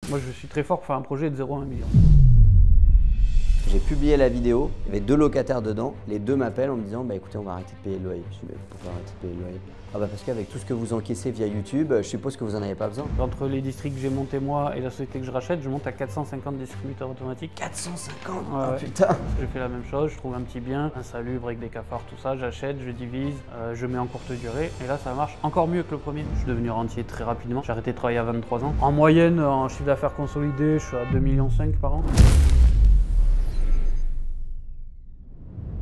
Moi, je suis très fort pour faire un projet de 0 à 1 million. J'ai publié la vidéo, il y avait 2 locataires dedans, les 2 m'appellent en me disant écoutez, on va arrêter de payer le loyer. Je dis pourquoi arrêter de payer le loyer? Parce qu'avec tout ce que vous encaissez via YouTube, je suppose que vous n'en avez pas besoin. Entre les districts que j'ai montés moi et la société que je rachète, je monte à 450 distributeurs automatiques. 450 Ouais, oh, ouais. putain. Je fais la même chose, je trouve un petit bien, insalubre avec des cafards, tout ça, j'achète, je divise, je mets en courte durée et là ça marche encore mieux que le premier. Je suis devenu rentier très rapidement, j'ai arrêté de travailler à 23 ans. En moyenne, en chiffre d'affaires consolidé, je suis à 2,5 millions par an.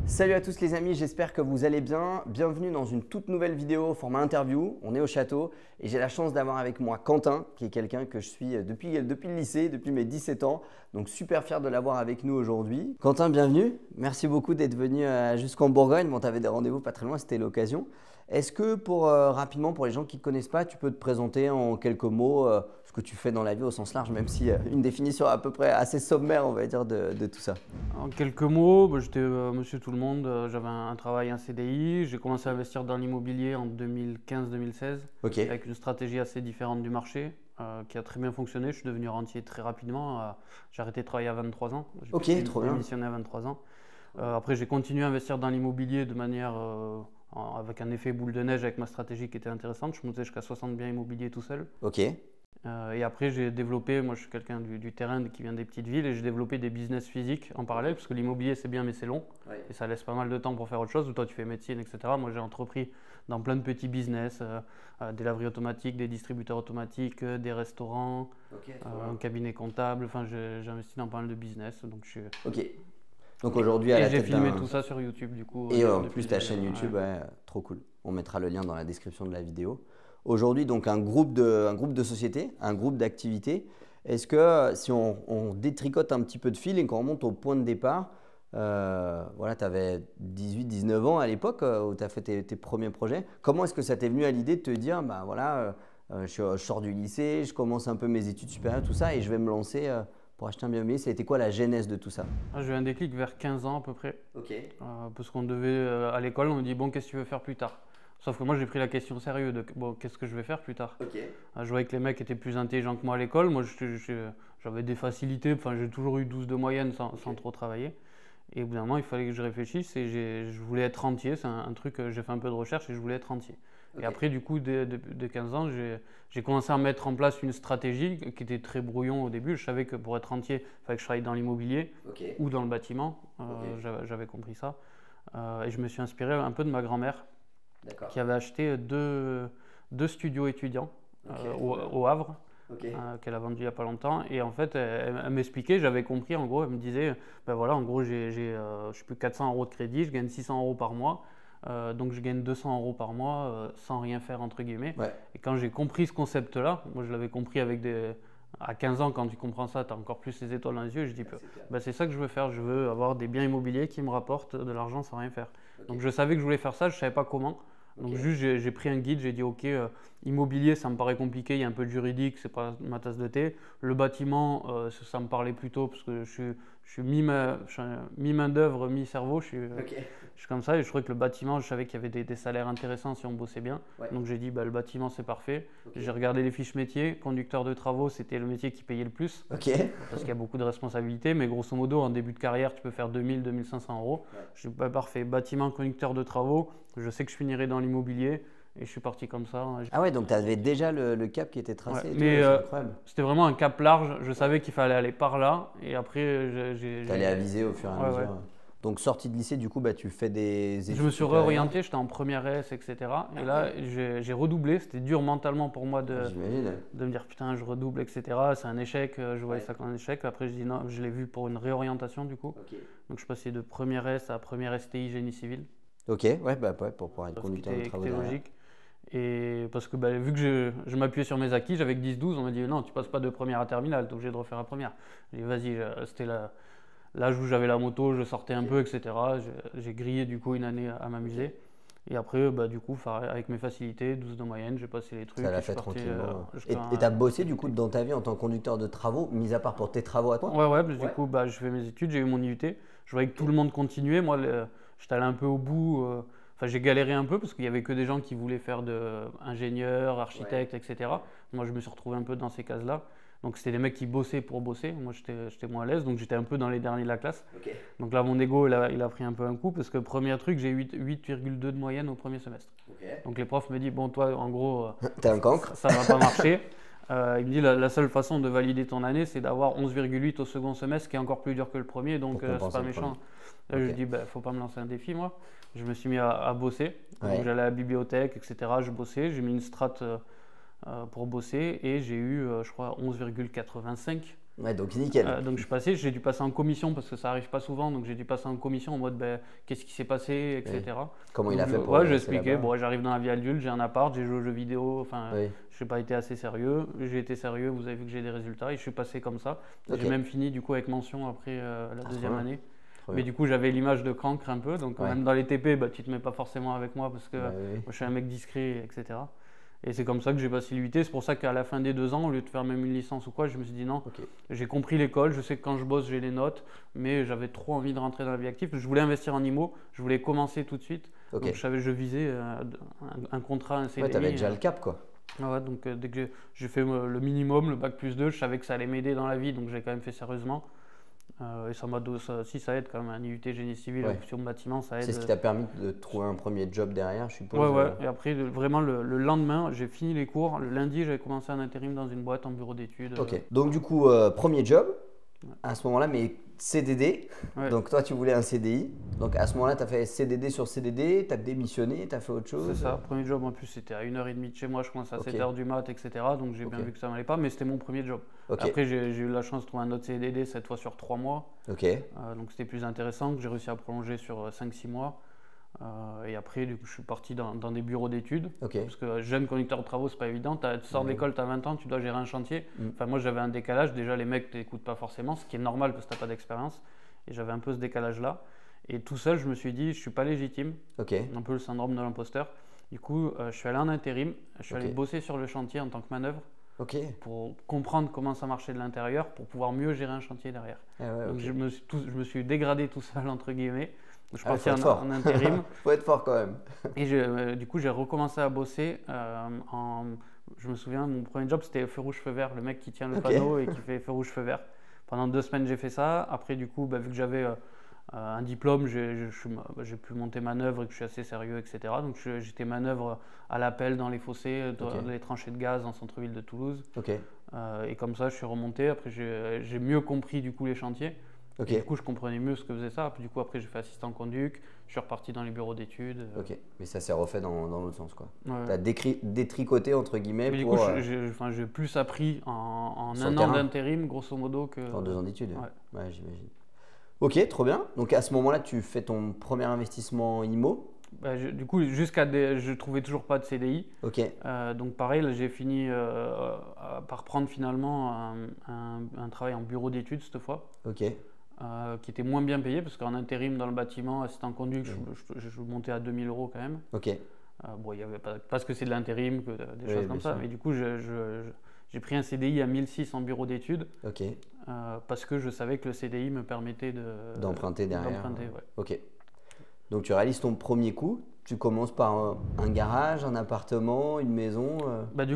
Salut à tous les amis, j'espère que vous allez bien. Bienvenue dans une toute nouvelle vidéo format interview. On est au château et j'ai la chance d'avoir avec moi Quentin, qui est quelqu'un que je suis depuis le lycée, depuis mes 17 ans. Donc super fier de l'avoir avec nous aujourd'hui. Quentin, bienvenue. Merci beaucoup d'être venu jusqu'en Bourgogne. Bon, tu avais des rendez-vous pas très loin, c'était l'occasion. Est-ce que rapidement, pour les gens qui ne te connaissent pas, tu peux te présenter en quelques mots ce que tu fais dans la vie au sens large, même si une définition à peu près assez sommaire, on va dire, de tout ça. En quelques mots, j'étais monsieur tout le monde, j'avais un travail, un CDI. J'ai commencé à investir dans l'immobilier en 2015-2016 avec une stratégie assez différente du marché qui a très bien fonctionné. Je suis devenu rentier très rapidement. J'ai arrêté de travailler à 23 ans. J'ai démissionné à 23 ans. Après, j'ai continué à investir dans l'immobilier de manière avec un effet boule de neige avec ma stratégie qui était intéressante. Je montais jusqu'à 60 biens immobiliers tout seul. Et après, j'ai développé, moi je suis quelqu'un du terrain qui vient des petites villes et j'ai développé des business physiques en parallèle parce que l'immobilier c'est bien mais c'est long et ça laisse pas mal de temps pour faire autre chose. Toi tu fais médecine, etc. Moi j'ai entrepris dans plein de petits business, des laveries automatiques, des distributeurs automatiques, des restaurants, un cabinet comptable. Enfin, j'ai investi dans pas mal de business. Donc je suis... Donc aujourd'hui, à la tête j'ai filmé tout ça sur YouTube du coup. Et en plus ta chaîne YouTube, trop cool. On mettra le lien dans la description de la vidéo. Aujourd'hui, donc un groupe de sociétés, un groupe d'activités. Est-ce que si on détricote un petit peu de fil et qu'on remonte au point de départ, voilà, tu avais 18-19 ans à l'époque où tu as fait tes premiers projets. Comment est-ce que ça t'est venu à l'idée de te dire, je sors du lycée, je commence un peu mes études supérieures, tout ça, et je vais me lancer pour acheter un bien immobilier? Ça a été quoi la genèse de tout ça? J'ai eu un déclic vers 15 ans à peu près. Parce qu'on devait, à l'école, on me dit, bon, qu'est-ce que tu veux faire plus tard? Sauf que moi, j'ai pris la question sérieux de bon, qu'est-ce que je vais faire plus tard. Je voyais que les mecs étaient plus intelligents que moi à l'école. Moi, j'avais des facilités. Enfin, j'ai toujours eu 12 de moyenne sans trop travailler. Et au bout d'un moment, il fallait que je réfléchisse et je voulais être rentier. C'est un truc, j'ai fait un peu de recherche et je voulais être rentier. Et après, du coup, de 15 ans, j'ai commencé à mettre en place une stratégie qui était très brouillon au début. Je savais que pour être rentier, il fallait que je travaille dans l'immobilier ou dans le bâtiment. J'avais compris ça. Et je me suis inspiré un peu de ma grand-mère, qui avait acheté deux studios étudiants au Havre, qu'elle a vendu il n'y a pas longtemps. Et en fait, elle m'expliquait, j'avais compris, en gros, elle me disait, ben voilà, en gros, je sais plus 400 € de crédit, je gagne 600 € par mois. Donc je gagne 200 € par mois sans rien faire entre guillemets. Et quand j'ai compris ce concept-là, moi je l'avais compris à 15 ans, quand tu comprends ça, tu as encore plus les étoiles dans les yeux. Je dis, c'est ça que je veux faire, je veux avoir des biens immobiliers qui me rapportent de l'argent sans rien faire. Donc je savais que je voulais faire ça, je ne savais pas comment. Donc juste j'ai pris un guide, j'ai dit ok, immobilier ça me paraît compliqué, il y a un peu de juridique, c'est pas ma tasse de thé. Le bâtiment ça me parlait plutôt parce que je suis mi-main d'œuvre, mi-cerveau, je suis comme ça et je trouvais que le bâtiment, je savais qu'il y avait des salaires intéressants si on bossait bien. Donc j'ai dit le bâtiment c'est parfait. J'ai regardé les fiches métiers, conducteur de travaux c'était le métier qui payait le plus parce qu'il y a beaucoup de responsabilités, mais grosso modo en début de carrière tu peux faire 2000-2500 €. Je dis parfait, bâtiment, conducteur de travaux, je sais que je finirai dans l'immobilier et je suis parti comme ça. Ah ouais, donc tu avais déjà le cap qui était tracé. Mais c'était vraiment un cap large, je savais qu'il fallait aller par là et après tu allais aviser au fur et à mesure. Donc sorti de lycée, du coup, tu fais des études. Je me suis réorienté, j'étais en première S, etc. Et là, j'ai redoublé. C'était dur mentalement pour moi de me dire putain, je redouble, etc. C'est un échec, je voyais ça comme un échec. Après, je dis non, je l'ai vu pour une réorientation du coup. Donc je suis passé de première S à première STI génie civil. Pour pouvoir être conducteur de travaux. C'était logique. Et parce que vu que je m'appuyais sur mes acquis, j'avais que 10-12, on m'a dit non, tu passes pas de première à terminale, t'es obligé de refaire la première. J'ai dit vas-y, c'était l'âge où j'avais la moto, je sortais un peu, etc. J'ai grillé du coup une année à m'amuser. Et après, du coup, avec mes facilités, 12 de moyenne, j'ai passé les trucs. Ça l'a fait tranquillement. Et tu as bossé du coup dans ta vie en tant que conducteur de travaux, mis à part pour tes travaux à toi? Du coup, je fais mes études, j'ai eu mon IUT. Je voyais que tout le monde continuait. Moi, j'étais allé un peu au bout. Enfin, j'ai galéré un peu parce qu'il n'y avait que des gens qui voulaient faire ingénieur, architecte, etc. Moi, je me suis retrouvé un peu dans ces cases-là. Donc c'était des mecs qui bossaient pour bosser. Moi, j'étais moins à l'aise, donc j'étais un peu dans les derniers de la classe. Okay. Donc là, mon ego, il a pris un peu un coup parce que premier truc, j'ai 8,2 de moyenne au premier semestre. Okay. Donc les profs me disent, bon, toi, en gros, t'es un cancre. Ça ne va pas marcher. Il me dit, la seule façon de valider ton année, c'est d'avoir 11,8 au second semestre, qui est encore plus dur que le premier, donc c'est pas méchant. Là, je dis, faut pas me lancer un défi, moi. Je me suis mis à bosser. Donc j'allais à la bibliothèque, etc. Je bossais, j'ai mis une strat pour bosser et j'ai eu, je crois, 11,85. Ouais, donc nickel. Donc je suis passé, j'ai dû passer en commission parce que ça arrive pas souvent, donc j'ai dû passer en commission en mode qu'est-ce qui s'est passé, etc. Comment il a fait pour ouais, j'ai expliqué, bon, j'arrive dans la vie adulte, j'ai un appart, j'ai joué aux jeux vidéo, enfin, je n'ai pas été assez sérieux, j'ai été sérieux, vous avez vu que j'ai des résultats et je suis passé comme ça. J'ai même fini du coup avec mention après la deuxième année. Mais du coup, j'avais l'image de cancre un peu, donc même dans les TP, tu te mets pas forcément avec moi parce que moi, je suis un mec discret, etc. Et c'est comme ça que j'ai passé l'UT. C'est pour ça qu'à la fin des 2 ans, au lieu de faire même une licence ou quoi, je me suis dit non, j'ai compris l'école, je sais que quand je bosse, j'ai les notes, mais j'avais trop envie de rentrer dans la vie active. Je voulais investir en IMO, je voulais commencer tout de suite. Donc je visais un contrat, un CDI. Ouais, tu avais déjà le cap quoi. Ouais, donc dès que j'ai fait le minimum, le bac plus 2, je savais que ça allait m'aider dans la vie, donc j'ai quand même fait sérieusement. Et ça aide quand même, un IUT génie civil, option bâtiment, ça aide. C'est ce qui t'a permis de trouver un premier job derrière, je suppose. Ouais. Et après, vraiment, le lendemain, j'ai fini les cours. Le lundi, j'avais commencé un intérim dans une boîte en bureau d'études. Ok. Donc du coup, premier job, à ce moment-là, mais CDD. Donc toi, tu voulais un CDI. Donc à ce moment-là, tu as fait CDD sur CDD, tu as démissionné, tu as fait autre chose. C'est ça. Premier job, en plus, c'était à 1h30 de chez moi. Je commençais à 7h du mat, etc. Donc j'ai bien vu que ça m'allait pas, mais c'était mon premier job. Après, j'ai eu la chance de trouver un autre CDD, cette fois sur 3 mois. Donc c'était plus intéressant, que j'ai réussi à prolonger sur 5-6 mois. Et après, du coup, je suis parti dans des bureaux d'études. Parce que jeune conducteur de travaux, c'est pas évident. Tu sors de l'école, tu as 20 ans, tu dois gérer un chantier. Enfin, moi, j'avais un décalage. Déjà, les mecs ne t'écoutent pas forcément, ce qui est normal parce que tu n'as pas d'expérience. Et j'avais un peu ce décalage-là. Et tout seul, je me suis dit, je suis pas légitime. Un peu le syndrome de l'imposteur. Du coup, je suis allé en intérim. Je suis allé bosser sur le chantier en tant que manœuvre. Pour comprendre comment ça marchait de l'intérieur, pour pouvoir mieux gérer un chantier derrière. Donc, je me suis dégradé tout seul, entre guillemets. Je suis parti en intérim. Faut être fort quand même. Et du coup, j'ai recommencé à bosser. Je me souviens, mon premier job, c'était feu rouge, feu vert. Le mec qui tient le panneau et qui fait feu rouge, feu vert. Pendant 2 semaines, j'ai fait ça. Après, du coup, vu que j'avais un diplôme, j'ai pu monter manœuvre et que je suis assez sérieux, etc. Donc, j'étais manœuvre à l'appel dans les fossés, dans les tranchées de gaz en centre-ville de Toulouse. Et comme ça, je suis remonté. Après, j'ai mieux compris du coup les chantiers. Du coup, je comprenais mieux ce que faisait ça. Puis, du coup, après, j'ai fait assistant conduc. Je suis reparti dans les bureaux d'études. Mais ça s'est refait dans l'autre sens, quoi. Tu as détricoté, entre guillemets. Mais pour, du coup, j'ai plus appris en 1 an d'intérim, grosso modo, que. En 2 ans d'études. Ouais, j'imagine. Ok, trop bien. Donc, à ce moment-là, tu fais ton premier investissement IMO. Du coup, je trouvais toujours pas de CDI. Donc pareil, j'ai fini par prendre finalement un travail en bureau d'études cette fois. Qui était moins bien payé parce qu'en intérim dans le bâtiment, assistant conduc, je montais à 2000 € quand même. Bon, il y avait pas parce que c'est de l'intérim, des choses comme ça. Mais du coup, j'ai pris un CDI à 1006 en bureau d'études. Parce que je savais que le CDI me permettait d'emprunter derrière. Donc tu réalises ton premier coup, tu commences par un garage, un appartement, une maison.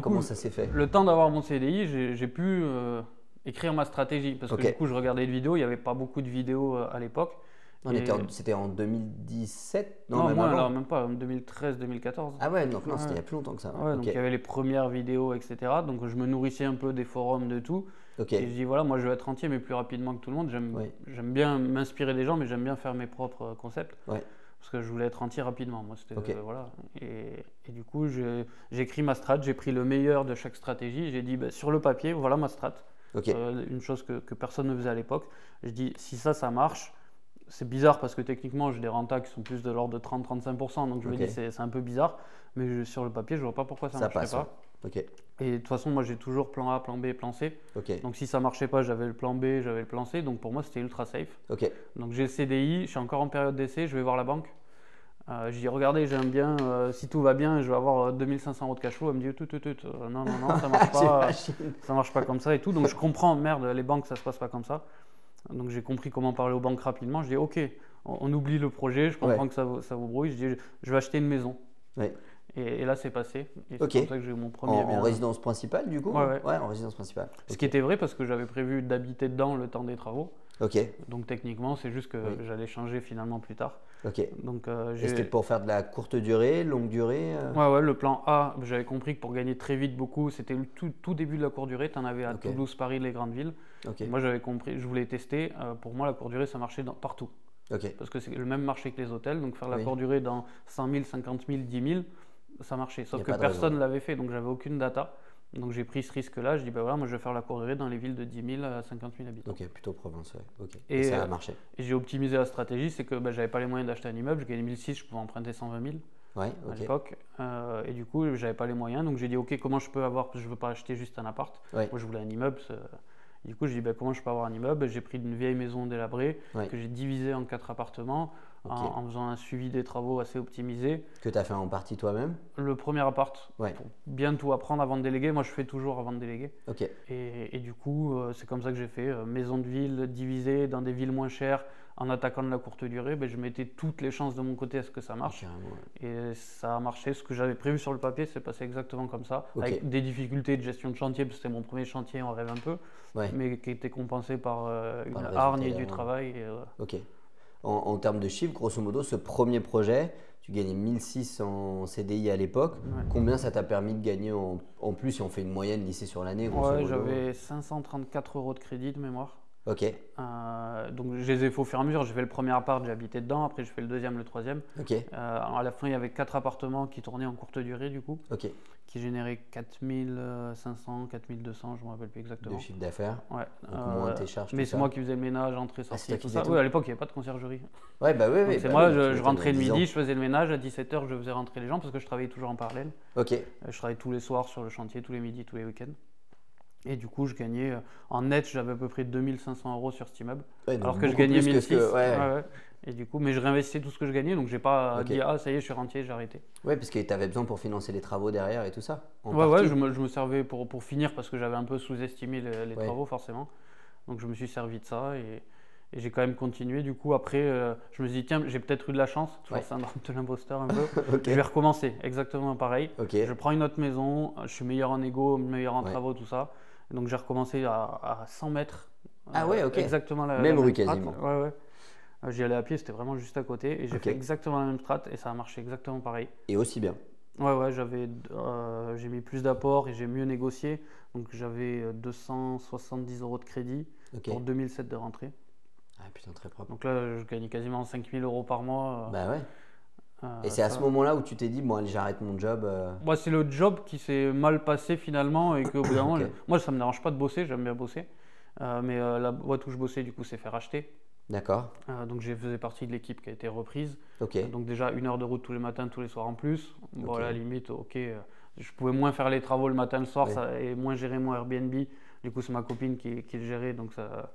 Comment ça s'est fait? Le temps d'avoir mon CDI, j'ai pu écrire ma stratégie parce que du coup je regardais des vidéos, il n'y avait pas beaucoup de vidéos à l'époque. C'était en 2017? Non, même pas, en 2013-2014. Ah ouais, donc non, c'était il y a plus longtemps que ça. Donc il y avait les premières vidéos, etc. Donc je me nourrissais un peu des forums, de tout. Et je dis voilà, moi je veux être entier mais plus rapidement que tout le monde. J'aime bien m'inspirer des gens, mais j'aime bien faire mes propres concepts. Parce que je voulais être entier rapidement. Moi, voilà. Et du coup, j'ai écrit ma strat, j'ai pris le meilleur de chaque stratégie. J'ai dit sur le papier, voilà ma strat. Une chose que personne ne faisait à l'époque. Je dis si ça marche. C'est bizarre parce que techniquement, j'ai des rentas qui sont plus de l'ordre de 30-35%. Donc je me dis c'est un peu bizarre. Mais sur le papier, je ne vois pas pourquoi ça ne marcherait pas. Et de toute façon, moi j'ai toujours plan A, plan B, plan C. Donc si ça ne marchait pas, j'avais le plan B, j'avais le plan C. Donc pour moi, c'était ultra safe. Donc j'ai le CDI, je suis encore en période d'essai, je vais voir la banque. Je dis regardez, j'ai un bien, si tout va bien, je vais avoir 2500 € de cash flow. Elle me dit non, ça ne marche pas. Ça marche pas comme ça et tout. Donc je comprends, merde, les banques, ça ne se passe pas comme ça. Donc j'ai compris comment parler aux banques rapidement. Je dis ok, on oublie le projet, je comprends que ça vous brouille. Je dis je vais acheter une maison. Et là, c'est passé. Et c'est Ok. comme ça que j'ai eu mon premier bien. En résidence principale, du coup? Ouais. Ouais, en résidence principale. Ce qui était vrai parce que j'avais prévu d'habiter dedans le temps des travaux. Ok. Donc techniquement, c'est juste que j'allais changer finalement plus tard. Ok. Donc Et c'était pour faire de la courte durée, longue durée? Ouais, le plan A, j'avais compris que pour gagner très vite beaucoup, c'était le tout début de la courte durée. Tu en avais à Toulouse, Paris, les grandes villes. Ok. Moi, j'avais compris, je voulais tester. Pour moi, la courte durée, ça marchait partout. Ok. Parce que c'est le même marché que les hôtels. Donc faire la courte durée dans 100 000, 50 000, 10 000, ça marchait. Sauf que personne ne l'avait fait, donc j'avais aucune data. Donc j'ai pris ce risque-là. Je dis, bah voilà, moi je vais faire la courte durée dans les villes de 10 000 à 50 000 habitants. Ok, plutôt province, ouais. Ok. Et ça a marché. Et j'ai optimisé la stratégie, c'est que j'avais pas les moyens d'acheter un immeuble. Je gagnais 1006, je pouvais emprunter 120 000 Ouais, à l'époque. Et du coup, j'avais pas les moyens. Donc j'ai dit, ok, comment je peux avoir, parce que je veux pas acheter juste un appart. Ouais. Moi je voulais un immeuble. Du coup, j'ai dit, comment je peux avoir un immeuble? J'ai pris une vieille maison délabrée que j'ai divisée en 4 appartements. En faisant un suivi des travaux assez optimisé. Que tu as fait en partie toi-même? Le premier appart, pour bien tout apprendre avant de déléguer. Moi, je fais toujours avant de déléguer. Ok. Et du coup, c'est comme ça que j'ai fait. Maison de ville divisée dans des villes moins chères en attaquant de la courte durée. Je mettais toutes les chances de mon côté à ce que ça marche. Et ça a marché. Ce que j'avais prévu sur le papier, c'est passé exactement comme ça. Avec des difficultés de gestion de chantier, parce que c'était mon premier chantier, on rêve un peu. Mais qui était compensé par une hargne et du travail. Ok. En termes de chiffres, grosso modo, ce premier projet, tu gagnais 1006 en CDI à l'époque. Combien ça t'a permis de gagner en plus si on fait une moyenne lycée sur l'année? J'avais 534 € de crédit de mémoire. Ok. Donc je les ai fait au fur et à mesure. J'ai fait le premier appart, j'ai habité dedans. Après, je fais le deuxième, le troisième. Ok. À la fin, il y avait 4 appartements qui tournaient en courte durée du coup. Ok. Qui généraient 4500, 4200, je ne me rappelle plus exactement. De chiffre d'affaires. Ouais. Donc moins tes charges. Mais c'est moi qui faisais le ménage, entrée, sortie, tout ça. À l'époque, il n'y avait pas de conciergerie. Ouais, bah oui. C'est moi, je rentrais le midi, je faisais le ménage. À 17h, je faisais rentrer les gens parce que je travaillais toujours en parallèle. Ok. Je travaillais tous les soirs sur le chantier, tous les midis, tous les week-ends. Et du coup, je gagnais en net, j'avais à peu près 2500 € sur cet immeuble. Alors que je gagnais 1006. Et du coup, mais je réinvestissais tout ce que je gagnais, donc j'ai pas dit ah ça y est, je suis rentier, j'ai arrêté. Ouais, parce que tu avais besoin pour financer les travaux derrière et tout ça. Je me servais pour finir parce que j'avais un peu sous-estimé les travaux forcément. Donc je me suis servi de ça et j'ai quand même continué. Du coup, après, je me suis dit tiens, j'ai peut-être eu de la chance, toujours syndrome de l'imposteur un peu. Je vais recommencer exactement pareil. Je prends une autre maison, je suis meilleur en égo, meilleur en travaux, tout ça. Donc j'ai recommencé à 100 mètres. Exactement la même rue strat. quasiment. J'y allais à pied, c'était vraiment juste à côté et j'ai fait exactement la même strat et ça a marché exactement pareil. Et aussi bien. J'ai mis plus d'apports et j'ai mieux négocié. Donc j'avais 270 € de crédit pour 2007 de rentrée. Ah putain, très propre. Donc là, je gagnais quasiment 5000 € par mois. Bah ouais. Et c'est à ce moment-là où tu t'es dit, bon allez, j'arrête mon job. Moi, c'est le job qui s'est mal passé finalement et qu'au bout d'un moment, moi ça me dérange pas de bosser, j'aime bien bosser. Mais la boîte où je bossais du coup s'est fait racheter. D'accord. Donc je faisais partie de l'équipe qui a été reprise. Ok. Donc déjà 1 heure de route tous les matins, tous les soirs en plus. Bon à la limite, je pouvais moins faire les travaux le matin, le soir et moins gérer mon Airbnb. Du coup c'est ma copine qui le gérait, donc ça,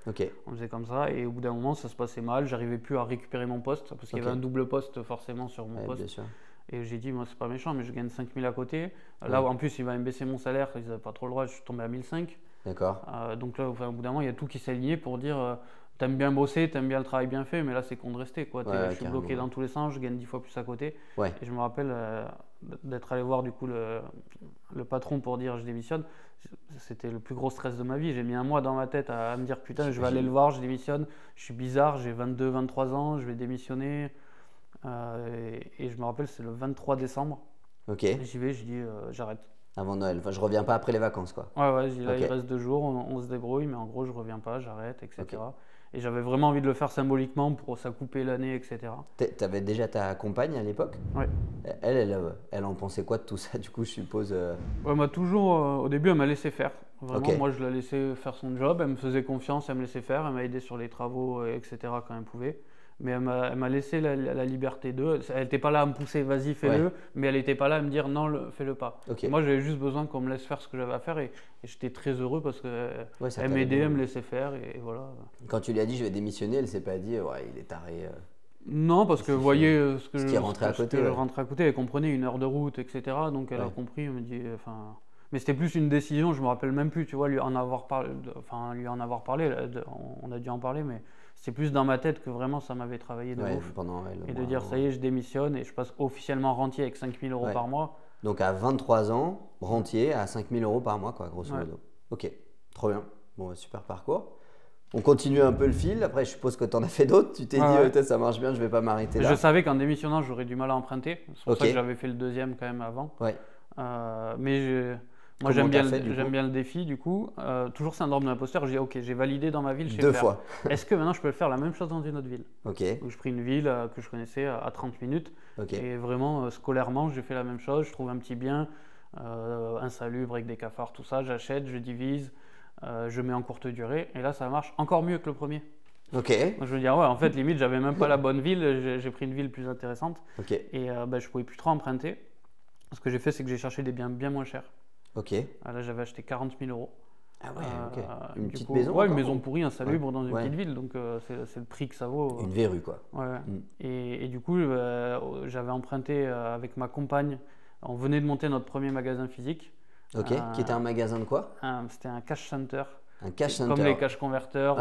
on faisait comme ça. Et au bout d'un moment ça se passait mal, j'arrivais plus à récupérer mon poste parce qu'il y avait un double poste forcément sur mon poste. Bien sûr. Et j'ai dit moi c'est pas méchant mais je gagne 5000 à côté. Là en plus il va me baisser mon salaire, ils n'avaient pas trop le droit, je suis tombé à 1005. D'accord. Donc là au bout d'un moment il y a tout qui s'est aligné pour dire t'aimes bien bosser, t'aimes bien le travail bien fait, mais là c'est con de rester quoi. Je suis bloqué dans tous les sens, je gagne 10 fois plus à côté. Et je me rappelle d'être allé voir du coup le patron pour dire je démissionne. C'était le plus gros stress de ma vie. J'ai mis un mois dans ma tête à me dire putain je vais aller le voir, je démissionne. Je suis bizarre, j'ai 22, 23 ans, je vais démissionner. Et je me rappelle c'est le 23 décembre. J'y vais, je dis j'arrête. Avant Noël, enfin, je reviens pas après les vacances quoi. Je dis là il reste 2 jours, on se débrouille, mais en gros je reviens pas, j'arrête, etc. Et j'avais vraiment envie de le faire symboliquement pour ça couper l'année, etc. Tu avais déjà ta compagne à l'époque? Ouais. Elle en pensait quoi de tout ça du coup, je suppose moi toujours, au début elle m'a laissé faire. Vraiment, moi je la laissais faire son job, elle me faisait confiance, elle me laissait faire, elle m'a aidé sur les travaux, etc. quand elle pouvait. Mais elle m'a laissé la liberté d'eux. Elle n'était pas là à me pousser, vas-y, fais-le. Mais elle n'était pas là à me dire non, fais-le pas. Moi, j'avais juste besoin qu'on me laisse faire ce que j'avais à faire. Et j'étais très heureux parce qu'elle m'aidait, elle me laissait faire. Et voilà. Quand tu lui as dit je vais démissionner, elle ne s'est pas dit il est taré. Non, parce que vous voyez ce que je rentrais à côté. Rentrais à côté, elle comprenait 1 heure de route, etc. Donc elle a compris, elle me dit. Mais c'était plus une décision, je ne me rappelle même plus, tu vois, lui en avoir parlé. On a dû en parler, mais. C'est plus dans ma tête que vraiment ça m'avait travaillé de ouf. Et de dire ça y est, je démissionne et je passe officiellement rentier avec 5000 € par mois. Donc à 23 ans, rentier à 5 000 € par mois, quoi, grosso Ouais. modo. Ok, trop bien. Bon, super parcours. On continue un peu le fil. Après, je suppose que tu en as fait d'autres. Tu t'es dit, ça marche bien, je vais pas m'arrêter là. Je savais qu'en démissionnant, j'aurais du mal à emprunter. C'est pour ça que j'avais fait le deuxième quand même avant. Ouais. Mais moi, j'aime bien le défi, du coup. Toujours syndrome de l'imposteur. J'ai dit, ok, j'ai validé dans ma ville, je sais le faire. 2 fois. Est-ce que maintenant, je peux le faire la même chose dans une autre ville? Ok. Donc, je pris une ville que je connaissais à 30 minutes. Ok. Et vraiment, scolairement, j'ai fait la même chose. Je trouve un petit bien, insalubre avec des cafards, tout ça. J'achète, je divise, je mets en courte durée. Et là, ça marche encore mieux que le premier. Ok. Donc, je veux dire, ouais, en fait, limite, j'avais même pas la bonne ville. J'ai pris une ville plus intéressante. Ok. Et je pouvais plus trop emprunter. Ce que j'ai fait, c'est que j'ai cherché des biens bien moins chers. Ok. Là, j'avais acheté 40 000 €. Ah ouais, ok. Une petite coup, maison? Ouais, une maison pourrie, insalubre dans une Ouais. petite ville. Donc, c'est le prix que ça vaut. Une verrue, quoi. Ouais. Et du coup, j'avais emprunté avec ma compagne. On venait de monter notre premier magasin physique. Ok. Qui était un magasin de quoi? C'était un cash center. Un cash center. Comme les cash converteurs,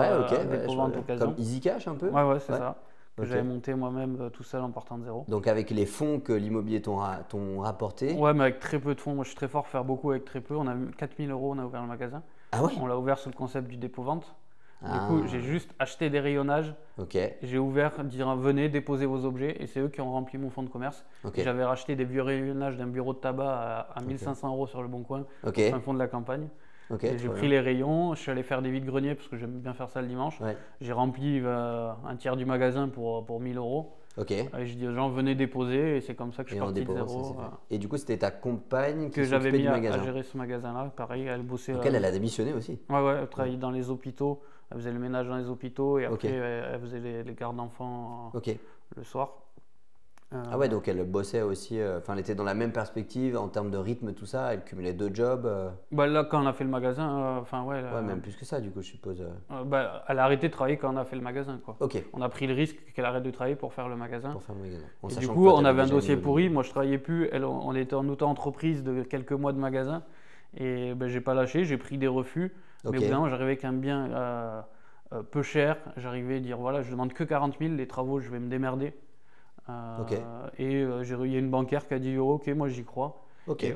dépôt-vente occasion. Comme Easy Cash un peu? Ouais, c'est ça. Que j'avais monté moi-même tout seul en partant de zéro. Donc avec les fonds que l'immobilier t'ont rapporté? Ouais, mais avec très peu de fonds. Moi, je suis très fort pour faire beaucoup avec très peu. On a eu 4 000 €, on a ouvert le magasin. Ah ouais? On l'a ouvert sous le concept du dépôt-vente. Du coup, j'ai juste acheté des rayonnages. Ok. J'ai ouvert, dire venez déposer vos objets, et c'est eux qui ont rempli mon fonds de commerce. Ok. J'avais racheté des vieux rayonnages d'un bureau de tabac à 1 500 € sur le Bon Coin, Ok. au fin fond de la campagne. Ok. Et j'ai pris les rayons, je suis allé faire des vides-greniers parce que j'aime bien faire ça le dimanche. Ouais. J'ai rempli un tiers du magasin pour 1 000 €. Ok. Et j'ai dit aux gens venez déposer, et c'est comme ça que je suis parti de zéro. Et du coup, c'était ta compagne Que qui j'avais s'occupait mis du magasin. à gérer ce magasin-là. Pareil, elle bossait. Donc elle a démissionné aussi. Ouais, elle travaillait dans les hôpitaux. Elle faisait le ménage dans les hôpitaux et après elle faisait les gardes d'enfants le soir. Ah ouais, donc elle bossait aussi, elle était dans la même perspective en termes de rythme, tout ça, elle cumulait 2 jobs. Là, quand on a fait le magasin, ouais, même plus que ça, du coup, je suppose. Elle a arrêté de travailler quand on a fait le magasin, quoi. Ok. On a pris le risque qu'elle arrête de travailler pour faire le magasin. Pour faire le magasin. Et du coup, on avait un dossier pourri. Moi, je travaillais plus. On était en auto-entreprise de quelques mois de magasin. Et j'ai pas lâché, j'ai pris des refus. Mais vraiment, j'arrivais avec un bien peu cher. J'arrivais à dire voilà, je demande que 40 000, les travaux, je vais me démerder. Et il y a une banquière qui a dit ok, moi j'y crois.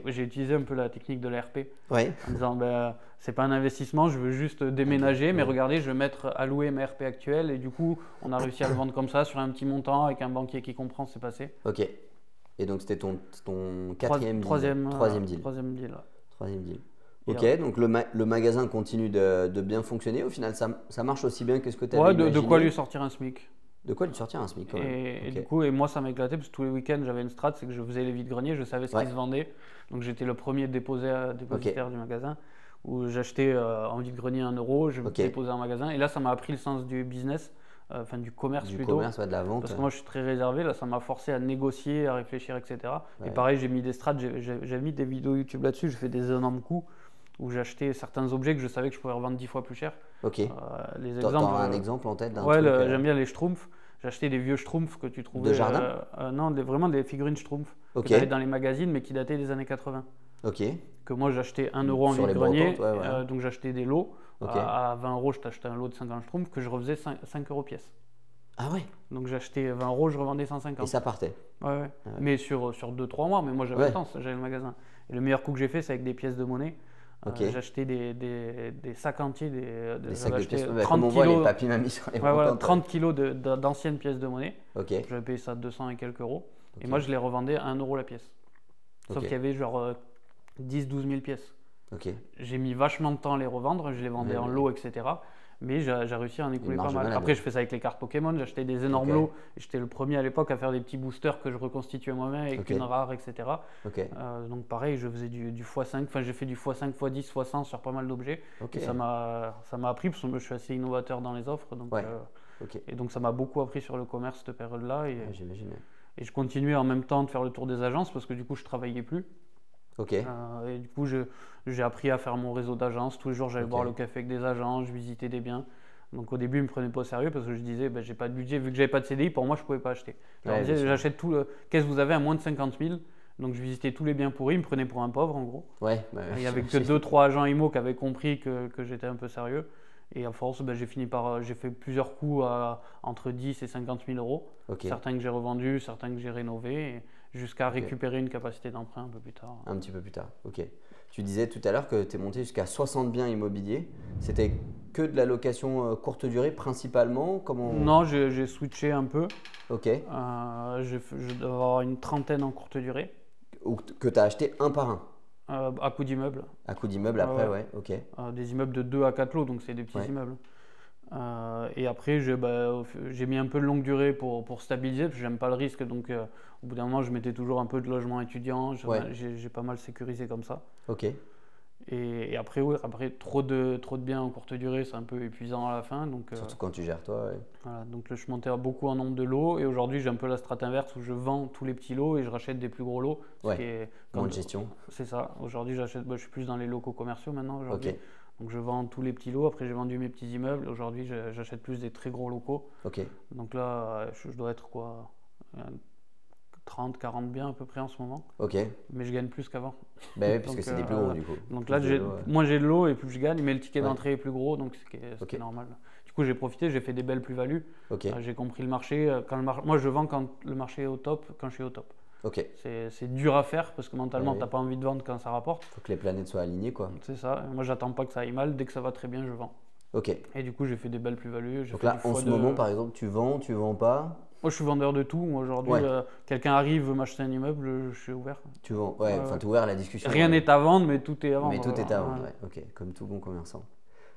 J'ai utilisé un peu la technique de l'ARP en disant c'est pas un investissement, je veux juste déménager, mais regardez, je vais mettre à louer ma RP actuelle. Et du coup, on a réussi à le vendre comme ça sur un petit montant avec un banquier qui comprend, c'est passé. Ok. Et donc c'était ton troisième deal. Troisième deal. Troisième deal. Ok, donc le magasin continue de bien fonctionner. Au final, ça marche aussi bien que ce que tu avais imaginé. De quoi lui sortir un SMIC. De quoi lui sortir un SMIC quand même. Et du coup, moi ça m'a éclaté parce que tous les week-ends j'avais une strat, c'est que je faisais les vides-greniers, je savais ce qui se vendait. Donc j'étais le premier dépositaire du magasin où j'achetais en vide-grenier 1 €, je déposais en magasin. Et là, ça m'a appris le sens du business, du commerce plutôt. Du commerce, de la vente. Parce que moi je suis très réservé, là ça m'a forcé à négocier, à réfléchir, etc. Et pareil, j'ai mis des strats, j'ai mis des vidéos YouTube là-dessus, j'ai fait des énormes coups où j'achetais certains objets que je savais que je pouvais revendre 10 fois plus cher. Ok. Les exemples. T'as un exemple en tête d'un truc j'aime bien les schtroumpfs. J'ai acheté des vieux schtroumpfs que tu trouvais. De jardin non, vraiment des figurines schtroumpfs que tu avais dans les magazines mais qui dataient des années 80. Ok. Que moi j'achetais 1 € en vide-grenier. Donc j'achetais des lots. À 20 €, je t'achetais un lot de 50 schtroumpfs que je refaisais 5 € pièce. Ah ouais. Donc j'achetais 20 €, je revendais 150. Et ça partait. Ouais. Mais sur 2-3 mois, mais moi j'avais le temps, j'avais le magasin. Et le meilleur coup que j'ai fait, c'est avec des pièces de monnaie. J'achetais des sacs entiers, des sacs de pièces. 30 on voit les papy mamie sur les 30 kilos d'anciennes pièces de monnaie. J'avais payé ça 200 et quelques euros. Et moi, je les revendais à 1 € la pièce. Sauf qu'il y avait genre 10-12 000 pièces. J'ai mis vachement de temps à les revendre, je les vendais en lot, etc. Mais j'ai réussi à en écouler pas mal. Après, je fais ça avec les cartes Pokémon. J'achetais des énormes lots. J'étais le premier à l'époque à faire des petits boosters que je reconstituais moi-même avec une rare, etc. Donc pareil, je faisais du x5. Enfin, j'ai fait du x5, x10, x100 sur pas mal d'objets. Et ça m'a appris parce que je suis assez innovateur dans les offres. Donc, et donc ça m'a beaucoup appris sur le commerce cette période-là. J'imagine. Et je continuais en même temps de faire le tour des agences parce que du coup, je travaillais plus. Et du coup, j'ai appris à faire mon réseau d'agences. Tous les jours, j'allais boire le café avec des agents, je visitais des biens. Donc au début, ils ne me prenaient pas au sérieux parce que je disais, j'ai pas de budget. Vu que j'avais pas de CDI, pour moi, je ne pouvais pas acheter. Je leur disais, j'achète tout. Qu'est-ce que vous avez à moins de 50 000 ? Donc je visitais tous les biens pourris, ils me prenaient pour un pauvre en gros. Il n'y avait que 2-3 agents IMO qui avaient compris que j'étais un peu sérieux. Et à force, j'ai fait plusieurs coups entre 10 et 50 000 €. Certains que j'ai revendus, certains que j'ai rénovés. jusqu'à récupérer une capacité d'emprunt un peu plus tard. Un petit peu plus tard, ok. Tu disais tout à l'heure que tu es monté jusqu'à 60 biens immobiliers. C'était que de la location courte durée principalement? Non, j'ai switché un peu. Ok. Je dois avoir une trentaine en courte durée. Que tu as acheté un par un? À coût d'immeuble. À coût d'immeuble après, ouais, ok. Des immeubles de 2 à 4 lots, donc c'est des petits immeubles. Et après, j'ai mis un peu de longue durée pour stabiliser, parce que j'aime pas le risque. Donc, au bout d'un moment, je mettais toujours un peu de logement étudiant. J'ai pas mal sécurisé comme ça. Ok. Et après, trop de biens en courte durée, c'est un peu épuisant à la fin. Donc, surtout quand tu gères toi. Voilà, donc je montais beaucoup en nombre de lots. Et aujourd'hui, j'ai un peu la strate inverse où je vends tous les petits lots et je rachète des plus gros lots. Moins de gestion. C'est ça. Aujourd'hui, je suis plus dans les locaux commerciaux maintenant. Ok. Donc je vends tous les petits lots, après j'ai vendu mes petits immeubles, aujourd'hui j'achète plus des très gros locaux. Ok. Donc là je dois être quoi, 30, 40 biens à peu près en ce moment. Ok. Mais je gagne plus qu'avant. Ben oui, parce que c'est des plus gros du coup. Donc là moins j'ai de lots et plus je gagne, mais le ticket d'entrée est plus gros, donc c'est normal. Du coup j'ai profité, j'ai fait des belles plus-values. J'ai compris le marché. Moi je vends quand le marché est au top, quand je suis au top. C'est dur à faire parce que mentalement tu n'as pas envie de vendre quand ça rapporte. Il faut que les planètes soient alignées quoi. C'est ça. Moi j'attends pas que ça aille mal. Dès que ça va très bien, je vends. Et du coup j'ai fait des belles plus-values. Donc là en ce moment par exemple tu vends pas? Moi je suis vendeur de tout. Moi aujourd'hui quelqu'un arrive veut m'acheter un immeuble, je suis ouvert. Tu vends. Tu es ouvert à la discussion. Rien n'est à vendre mais tout est à vendre. Mais tout est à vendre, ok. Comme tout bon commerçant.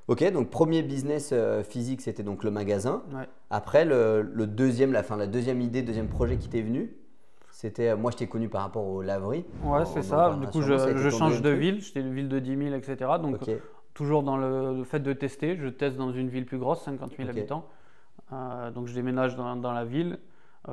Ok, donc premier business physique c'était donc le magasin. Après le deuxième, la deuxième idée, deuxième projet qui t'est venu. C'était, moi je t'ai connu par rapport aux laveries. Ouais, c'est ça. Du coup, je change de ville. J'étais une ville de 10 000, etc. Donc, toujours dans le fait de tester. Je teste dans une ville plus grosse, 50 000 habitants. Donc, je déménage dans la ville.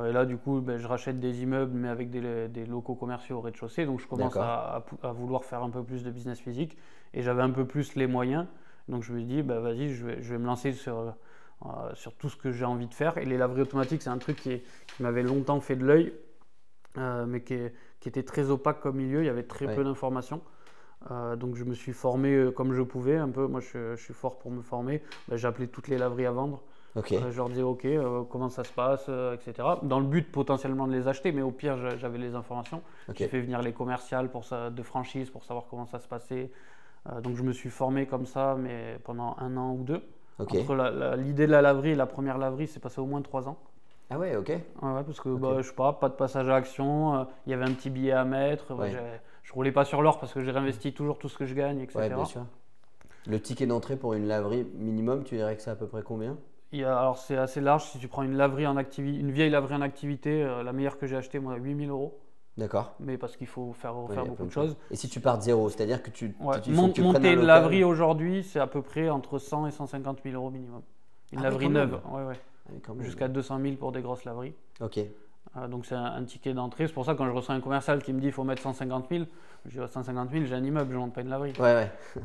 Et là, du coup, je rachète des immeubles, mais avec des locaux commerciaux au rez-de-chaussée. Donc, je commence à vouloir faire un peu plus de business physique. Et j'avais un peu plus les moyens. Donc, je me suis dit, vas-y, je vais me lancer sur tout ce que j'ai envie de faire. Et les laveries automatiques, c'est un truc qui m'avait longtemps fait de l'œil. Mais qui était très opaque comme milieu, il y avait très peu d'informations. Donc je me suis formé comme je pouvais un peu. Moi je suis fort pour me former. J'ai appelé toutes les laveries à vendre. Je leur disais comment ça se passe, etc. Dans le but potentiellement de les acheter, mais au pire j'avais les informations. J'ai fait venir les commerciales de franchise pour savoir comment ça se passait. Donc je me suis formé comme ça, mais pendant 1 an ou 2. Entre l'idée de la laverie et la première laverie, c'est passé au moins 3 ans. Ah ouais, ok. Ouais, parce que je sais pas de passage à action, il y avait un petit billet à mettre. Je roulais pas sur l'or parce que j'ai réinvesti toujours tout ce que je gagne, etc. Ouais, bien sûr. Le ticket d'entrée pour une laverie minimum, tu dirais que c'est à peu près combien? Alors c'est assez large. Si tu prends une laverie une vieille laverie en activité, la meilleure que j'ai achetée, moi, 8 000 €. D'accord. Mais parce qu'il faut refaire beaucoup de choses. Et si tu pars de zéro, c'est-à-dire que monter une laverie aujourd'hui, c'est à peu près entre 100 et 150 000 € minimum. Une laverie neuve, jusqu'à 200 000 pour des grosses laveries. Ok. Donc c'est un ticket d'entrée. C'est pour ça que quand je reçois un commercial qui me dit qu'il faut mettre 150 000, je dis 150 000, j'ai un immeuble, je ne monte pas une laverie.